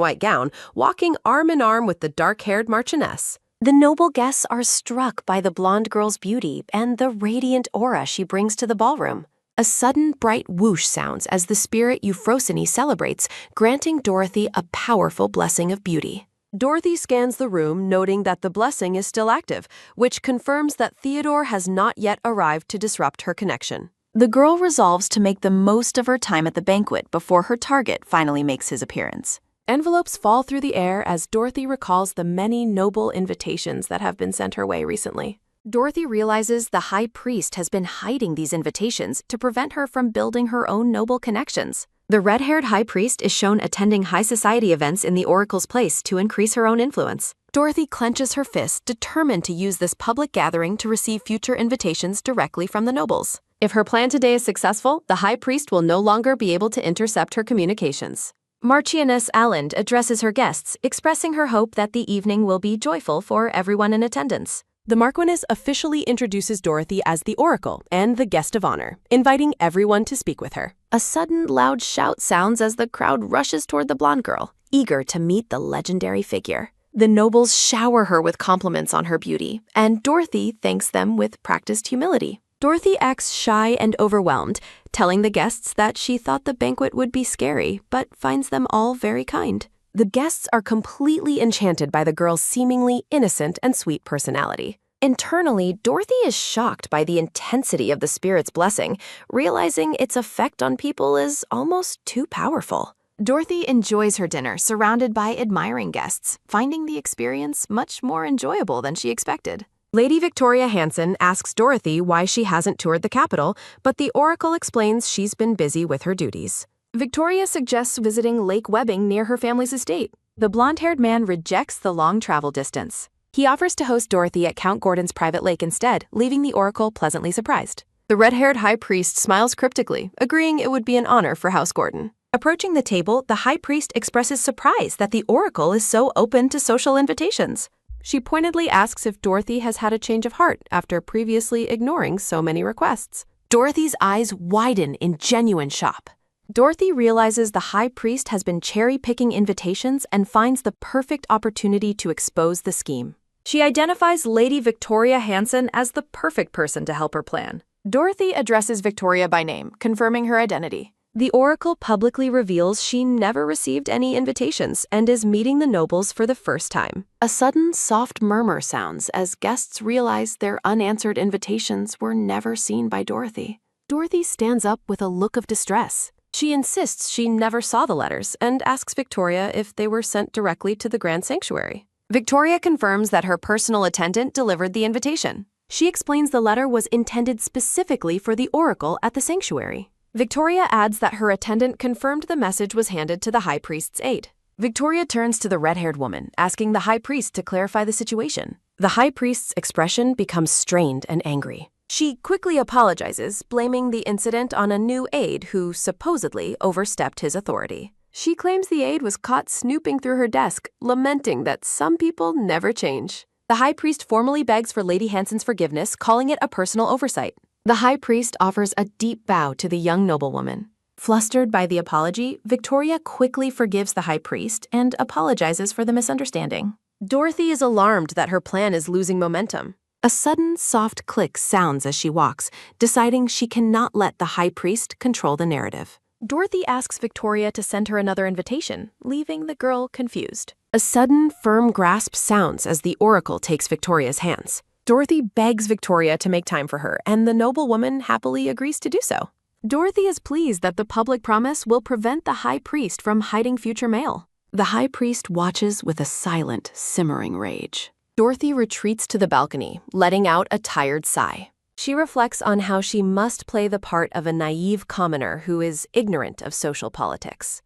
white gown, walking arm in arm with the dark-haired Marchioness. The noble guests are struck by the blonde girl's beauty and the radiant aura she brings to the ballroom. A sudden bright whoosh sounds as the spirit Euphrosyne celebrates, granting Dorothy a powerful blessing of beauty. Dorothy scans the room, noting that the blessing is still active, which confirms that Theodore has not yet arrived to disrupt her connection. The girl resolves to make the most of her time at the banquet before her target finally makes his appearance. Envelopes fall through the air as Dorothy recalls the many noble invitations that have been sent her way recently. Dorothy realizes the high priest has been hiding these invitations to prevent her from building her own noble connections. The red-haired high priest is shown attending high society events in the Oracle's place to increase her own influence. Dorothy clenches her fist, determined to use this public gathering to receive future invitations directly from the nobles. If her plan today is successful, the high priest will no longer be able to intercept her communications. Marchioness Allen addresses her guests, expressing her hope that the evening will be joyful for everyone in attendance. The Marchioness officially introduces Dorothy as the Oracle and the guest of honor, inviting everyone to speak with her. A sudden loud shout sounds as the crowd rushes toward the blonde girl, eager to meet the legendary figure. The nobles shower her with compliments on her beauty, and Dorothy thanks them with practiced humility. Dorothy acts shy and overwhelmed, telling the guests that she thought the banquet would be scary, but finds them all very kind. The guests are completely enchanted by the girl's seemingly innocent and sweet personality. Internally, Dorothy is shocked by the intensity of the spirit's blessing, realizing its effect on people is almost too powerful. Dorothy enjoys her dinner surrounded by admiring guests, finding the experience much more enjoyable than she expected. Lady Victoria Hanson asks Dorothy why she hasn't toured the capital, but the Oracle explains she's been busy with her duties. Victoria suggests visiting Lake Webbing near her family's estate. The blonde-haired man rejects the long travel distance. He offers to host Dorothy at Count Gordon's private lake instead, leaving the Oracle pleasantly surprised. The red-haired high priest smiles cryptically, agreeing it would be an honor for House Gordon. Approaching the table, the high priest expresses surprise that the Oracle is so open to social invitations. She pointedly asks if Dorothy has had a change of heart after previously ignoring so many requests. Dorothy's eyes widen in genuine shock. Dorothy realizes the high priest has been cherry-picking invitations and finds the perfect opportunity to expose the scheme. She identifies Lady Victoria Hanson as the perfect person to help her plan. Dorothy addresses Victoria by name, confirming her identity. The Oracle publicly reveals she never received any invitations and is meeting the nobles for the first time. A sudden, soft murmur sounds as guests realize their unanswered invitations were never seen by Dorothy. Dorothy stands up with a look of distress. She insists she never saw the letters and asks Victoria if they were sent directly to the Grand Sanctuary. Victoria confirms that her personal attendant delivered the invitation. She explains the letter was intended specifically for the oracle at the sanctuary. Victoria adds that her attendant confirmed the message was handed to the high priest's aide. Victoria turns to the red-haired woman, asking the high priest to clarify the situation. The high priest's expression becomes strained and angry. She quickly apologizes, blaming the incident on a new aide who supposedly overstepped his authority. She claims the aide was caught snooping through her desk, lamenting that some people never change. The high priest formally begs for Lady Hanson's forgiveness, calling it a personal oversight. The high priest offers a deep bow to the young noblewoman. Flustered by the apology, Victoria quickly forgives the high priest and apologizes for the misunderstanding. Dorothy is alarmed that her plan is losing momentum. A sudden, soft click sounds as she walks, deciding she cannot let the high priest control the narrative. Dorothy asks Victoria to send her another invitation, leaving the girl confused. A sudden, firm grasp sounds as the oracle takes Victoria's hands. Dorothy begs Victoria to make time for her, and the noblewoman happily agrees to do so. Dorothy is pleased that the public promise will prevent the high priest from hiding future mail. The high priest watches with a silent, simmering rage. Dorothy retreats to the balcony, letting out a tired sigh. She reflects on how she must play the part of a naive commoner who is ignorant of social politics.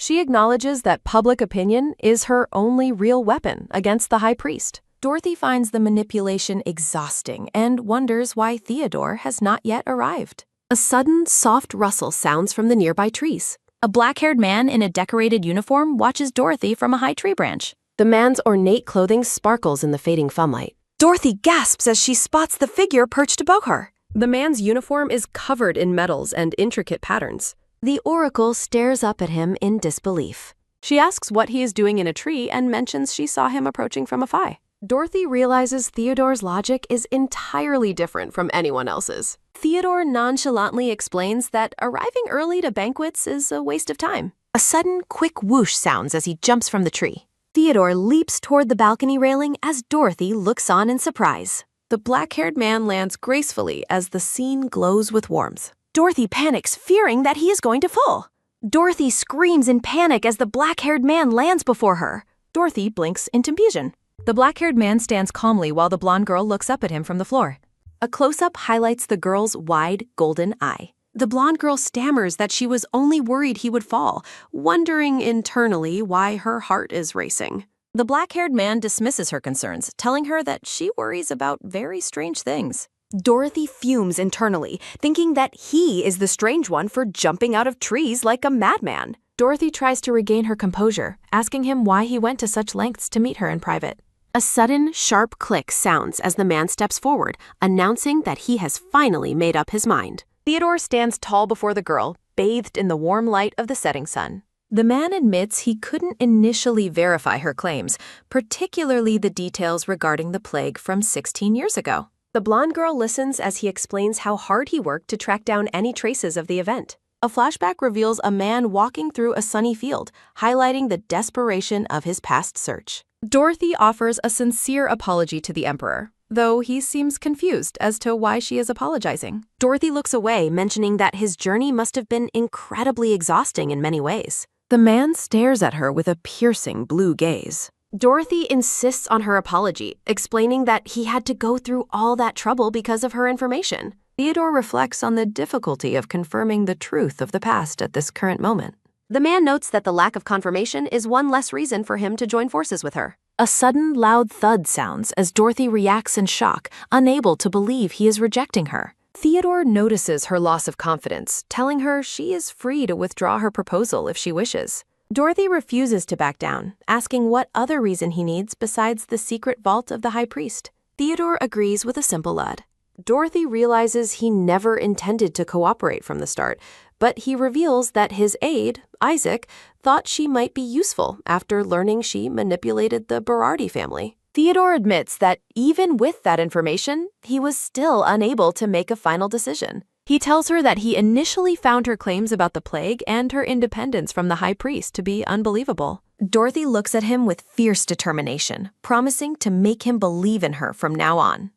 She acknowledges that public opinion is her only real weapon against the high priest. Dorothy finds the manipulation exhausting and wonders why Theodore has not yet arrived. A sudden, soft rustle sounds from the nearby trees. A black-haired man in a decorated uniform watches Dorothy from a high tree branch. The man's ornate clothing sparkles in the fading sunlight. Dorothy gasps as she spots the figure perched above her. The man's uniform is covered in medals and intricate patterns. The oracle stares up at him in disbelief. She asks what he is doing in a tree and mentions she saw him approaching from afar. Dorothy realizes Theodore's logic is entirely different from anyone else's. Theodore nonchalantly explains that arriving early to banquets is a waste of time. A sudden, quick whoosh sounds as he jumps from the tree. Theodore leaps toward the balcony railing as Dorothy looks on in surprise. The black-haired man lands gracefully as the scene glows with warmth. Dorothy panics, fearing that he is going to fall. Dorothy screams in panic as the black-haired man lands before her. Dorothy blinks in confusion. The black-haired man stands calmly while the blonde girl looks up at him from the floor. A close-up highlights the girl's wide, golden eye. The blonde girl stammers that she was only worried he would fall, wondering internally why her heart is racing. The black-haired man dismisses her concerns, telling her that she worries about very strange things. Dorothy fumes internally, thinking that he is the strange one for jumping out of trees like a madman. Dorothy tries to regain her composure, asking him why he went to such lengths to meet her in private. A sudden, sharp click sounds as the man steps forward, announcing that he has finally made up his mind. Theodore stands tall before the girl, bathed in the warm light of the setting sun. The man admits he couldn't initially verify her claims, particularly the details regarding the plague from 16 years ago. The blonde girl listens as he explains how hard he worked to track down any traces of the event. A flashback reveals a man walking through a sunny field, highlighting the desperation of his past search. Dorothy offers a sincere apology to the Emperor, though he seems confused as to why she is apologizing. Dorothy looks away, mentioning that his journey must have been incredibly exhausting in many ways. The man stares at her with a piercing blue gaze. Dorothy insists on her apology, explaining that he had to go through all that trouble because of her information. Theodore reflects on the difficulty of confirming the truth of the past at this current moment. The man notes that the lack of confirmation is one less reason for him to join forces with her. A sudden, loud thud sounds as Dorothy reacts in shock, unable to believe he is rejecting her. Theodore notices her loss of confidence, telling her she is free to withdraw her proposal if she wishes. Dorothy refuses to back down, asking what other reason he needs besides the secret vault of the high priest. Theodore agrees with a simple nod. Dorothy realizes he never intended to cooperate from the start, but he reveals that his aide, Isaac, thought she might be useful after learning she manipulated the Berardi family. Theodore admits that even with that information, he was still unable to make a final decision. He tells her that he initially found her claims about the plague and her independence from the high priest to be unbelievable. Dorothy looks at him with fierce determination, promising to make him believe in her from now on.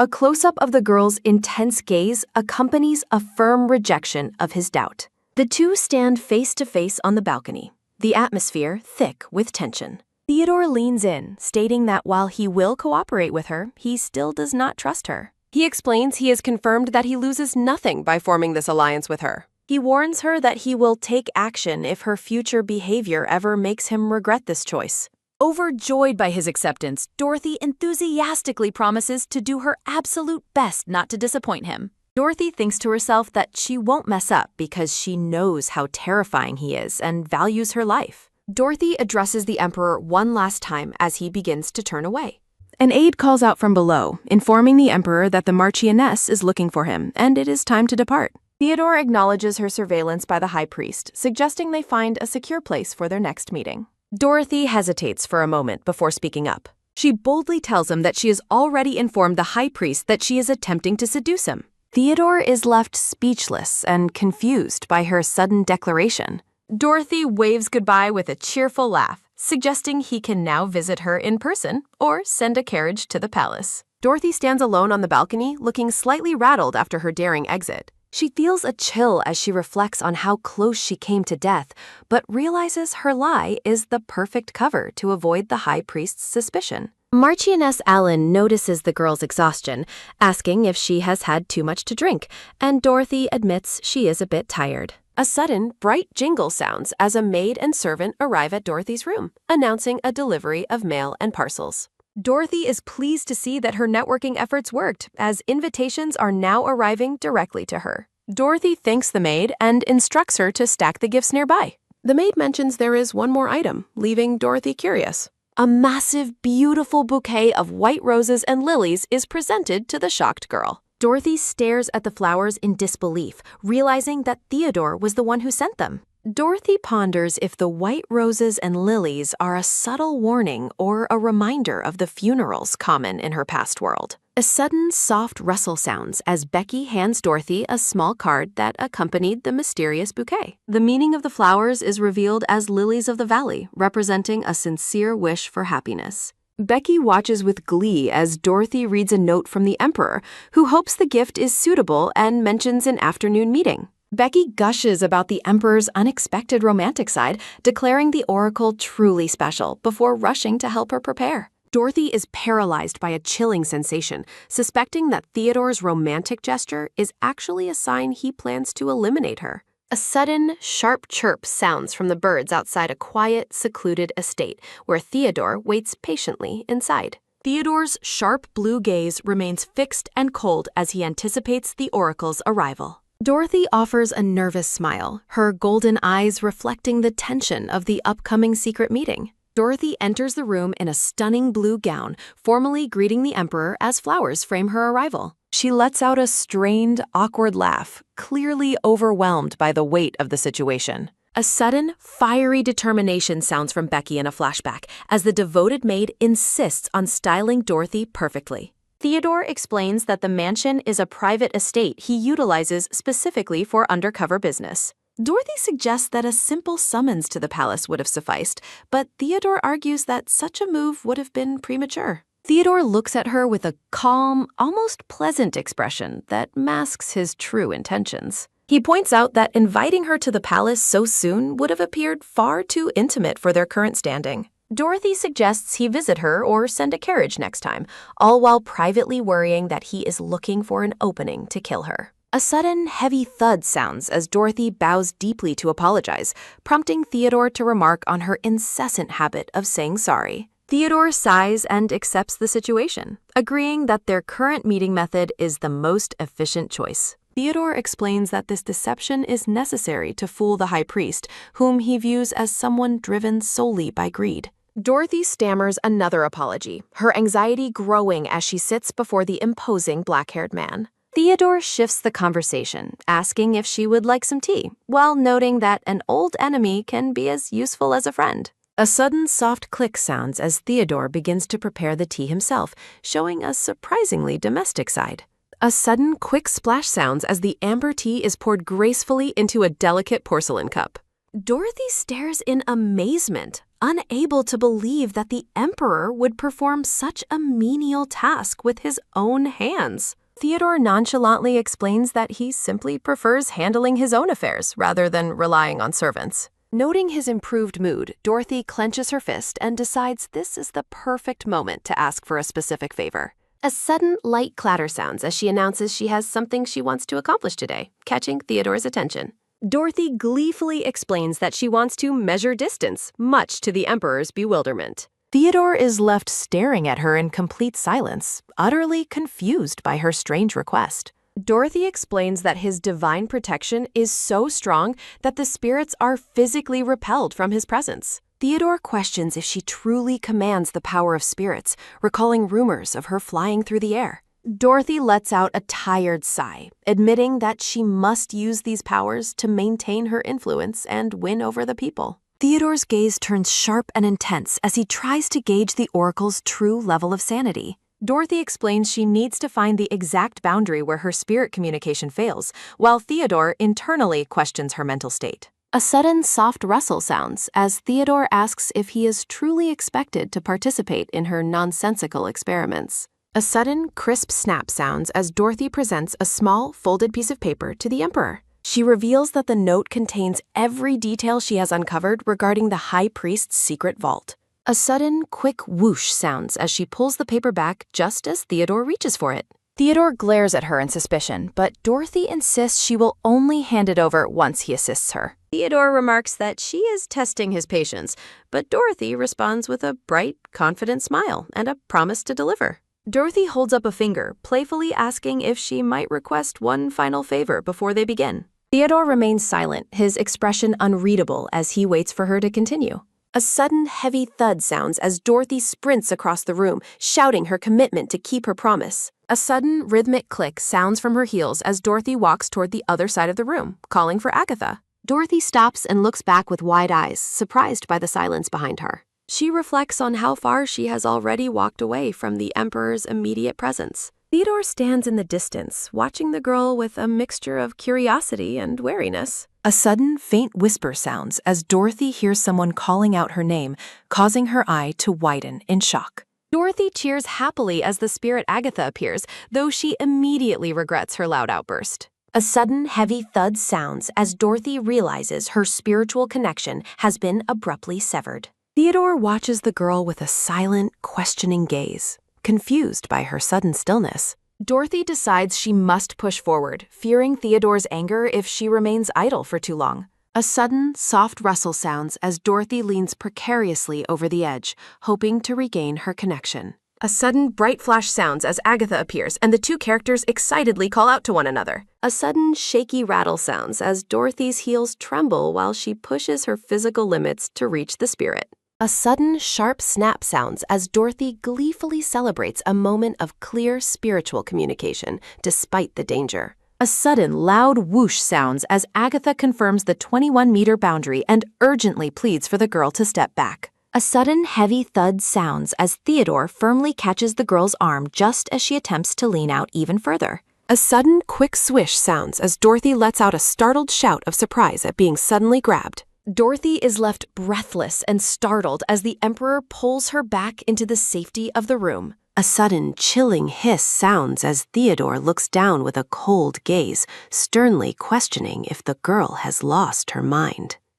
A close-up of the girl's intense gaze accompanies a firm rejection of his doubt. The two stand face to face on the balcony, the atmosphere thick with tension. Theodore leans in, stating that while he will cooperate with her, he still does not trust her. He explains he has confirmed that he loses nothing by forming this alliance with her. He warns her that he will take action if her future behavior ever makes him regret this choice. Overjoyed by his acceptance, Dorothy enthusiastically promises to do her absolute best not to disappoint him. Dorothy thinks to herself that she won't mess up because she knows how terrifying he is and values her life. Dorothy addresses the Emperor one last time as he begins to turn away. An aide calls out from below, informing the Emperor that the Marchioness is looking for him, and it is time to depart. Theodore acknowledges her surveillance by the High Priest, suggesting they find a secure place for their next meeting. Dorothy hesitates for a moment before speaking up. She boldly tells him that she has already informed the High Priest that she is attempting to seduce him. Theodore is left speechless and confused by her sudden declaration. Dorothy waves goodbye with a cheerful laugh, suggesting he can now visit her in person or send a carriage to the palace. Dorothy stands alone on the balcony, looking slightly rattled after her daring exit. She feels a chill as she reflects on how close she came to death, but realizes her lie is the perfect cover to avoid the High Priest's suspicion. Marchioness Allen notices the girl's exhaustion, asking if she has had too much to drink, and Dorothy admits she is a bit tired. A sudden, bright jingle sounds as a maid and servant arrive at Dorothy's room, announcing a delivery of mail and parcels. Dorothy is pleased to see that her networking efforts worked, as invitations are now arriving directly to her. Dorothy thanks the maid and instructs her to stack the gifts nearby. The maid mentions there is one more item, leaving Dorothy curious. A massive, beautiful bouquet of white roses and lilies is presented to the shocked girl. Dorothy stares at the flowers in disbelief, realizing that Theodore was the one who sent them. Dorothy ponders if the white roses and lilies are a subtle warning or a reminder of the funerals common in her past world. A sudden, soft rustle sounds as Becky hands Dorothy a small card that accompanied the mysterious bouquet. The meaning of the flowers is revealed as lilies of the valley, representing a sincere wish for happiness. Becky watches with glee as Dorothy reads a note from the Emperor, who hopes the gift is suitable and mentions an afternoon meeting. Becky gushes about the Emperor's unexpected romantic side, declaring the oracle truly special before rushing to help her prepare. Dorothy is paralyzed by a chilling sensation, suspecting that Theodore's romantic gesture is actually a sign he plans to eliminate her. A sudden, sharp chirp sounds from the birds outside a quiet, secluded estate, where Theodore waits patiently inside. Theodore's sharp blue gaze remains fixed and cold as he anticipates the oracle's arrival. Dorothy offers a nervous smile, her golden eyes reflecting the tension of the upcoming secret meeting. Dorothy enters the room in a stunning blue gown, formally greeting the Emperor as flowers frame her arrival. She lets out a strained, awkward laugh, clearly overwhelmed by the weight of the situation. A sudden, fiery determination sounds from Becky in a flashback as the devoted maid insists on styling Dorothy perfectly. Theodore explains that the mansion is a private estate he utilizes specifically for undercover business. Dorothy suggests that a simple summons to the palace would have sufficed, but Theodore argues that such a move would have been premature. Theodore looks at her with a calm, almost pleasant expression that masks his true intentions. He points out that inviting her to the palace so soon would have appeared far too intimate for their current standing. Dorothy suggests he visit her or send a carriage next time, all while privately worrying that he is looking for an opening to kill her. A sudden, heavy thud sounds as Dorothy bows deeply to apologize, prompting Theodore to remark on her incessant habit of saying sorry. Theodore sighs and accepts the situation, agreeing that their current meeting method is the most efficient choice. Theodore explains that this deception is necessary to fool the High Priest, whom he views as someone driven solely by greed. Dorothy stammers another apology, her anxiety growing as she sits before the imposing black-haired man. Theodore shifts the conversation, asking if she would like some tea, while noting that an old enemy can be as useful as a friend. A sudden soft click sounds as Theodore begins to prepare the tea himself, showing a surprisingly domestic side. A sudden quick splash sounds as the amber tea is poured gracefully into a delicate porcelain cup. Dorothy stares in amazement, unable to believe that the Emperor would perform such a menial task with his own hands. Theodore nonchalantly explains that he simply prefers handling his own affairs rather than relying on servants. Noting his improved mood, Dorothy clenches her fist and decides this is the perfect moment to ask for a specific favor. A sudden light clatter sounds as she announces she has something she wants to accomplish today, catching Theodore's attention. Dorothy gleefully explains that she wants to measure distance, much to the Emperor's bewilderment. Theodore is left staring at her in complete silence, utterly confused by her strange request. Dorothy explains that his divine protection is so strong that the spirits are physically repelled from his presence. Theodore questions if she truly commands the power of spirits, recalling rumors of her flying through the air. Dorothy lets out a tired sigh, admitting that she must use these powers to maintain her influence and win over the people. Theodore's gaze turns sharp and intense as he tries to gauge the Oracle's true level of sanity. Dorothy explains she needs to find the exact boundary where her spirit communication fails, while Theodore internally questions her mental state. A sudden soft rustle sounds as Theodore asks if he is truly expected to participate in her nonsensical experiments. A sudden crisp snap sounds as Dorothy presents a small, folded piece of paper to the Emperor. She reveals that the note contains every detail she has uncovered regarding the High Priest's secret vault. A sudden, quick whoosh sounds as she pulls the paper back just as Theodore reaches for it. Theodore glares at her in suspicion, but Dorothy insists she will only hand it over once he assists her. Theodore remarks that she is testing his patience, but Dorothy responds with a bright, confident smile and a promise to deliver. Dorothy holds up a finger, playfully asking if she might request one final favor before they begin. Theodore remains silent, his expression unreadable as he waits for her to continue. A sudden heavy thud sounds as Dorothy sprints across the room, shouting her commitment to keep her promise. A sudden rhythmic click sounds from her heels as Dorothy walks toward the other side of the room, calling for Agatha. Dorothy stops and looks back with wide eyes, surprised by the silence behind her. She reflects on how far she has already walked away from the Emperor's immediate presence. Theodore stands in the distance, watching the girl with a mixture of curiosity and wariness. A sudden, faint whisper sounds as Dorothy hears someone calling out her name, causing her eye to widen in shock. Dorothy cheers happily as the spirit Agatha appears, though she immediately regrets her loud outburst. A sudden, heavy thud sounds as Dorothy realizes her spiritual connection has been abruptly severed. Theodore watches the girl with a silent, questioning gaze, confused by her sudden stillness. Dorothy decides she must push forward, fearing Theodore's anger if she remains idle for too long. A sudden, soft rustle sounds as Dorothy leans precariously over the edge, hoping to regain her connection. A sudden, bright flash sounds as Agatha appears, and the two characters excitedly call out to one another. A sudden, shaky rattle sounds as Dorothy's heels tremble while she pushes her physical limits to reach the spirit. A sudden, sharp snap sounds as Dorothy gleefully celebrates a moment of clear spiritual communication, despite the danger. A sudden, loud whoosh sounds as Agatha confirms the 21-meter boundary and urgently pleads for the girl to step back. A sudden, heavy thud sounds as Theodore firmly catches the girl's arm just as she attempts to lean out even further. A sudden, quick swish sounds as Dorothy lets out a startled shout of surprise at being suddenly grabbed. Dorothy is left breathless and startled as the Emperor pulls her back into the safety of the room. A sudden, chilling hiss sounds as Theodore looks down with a cold gaze, sternly questioning if the girl has lost her mind.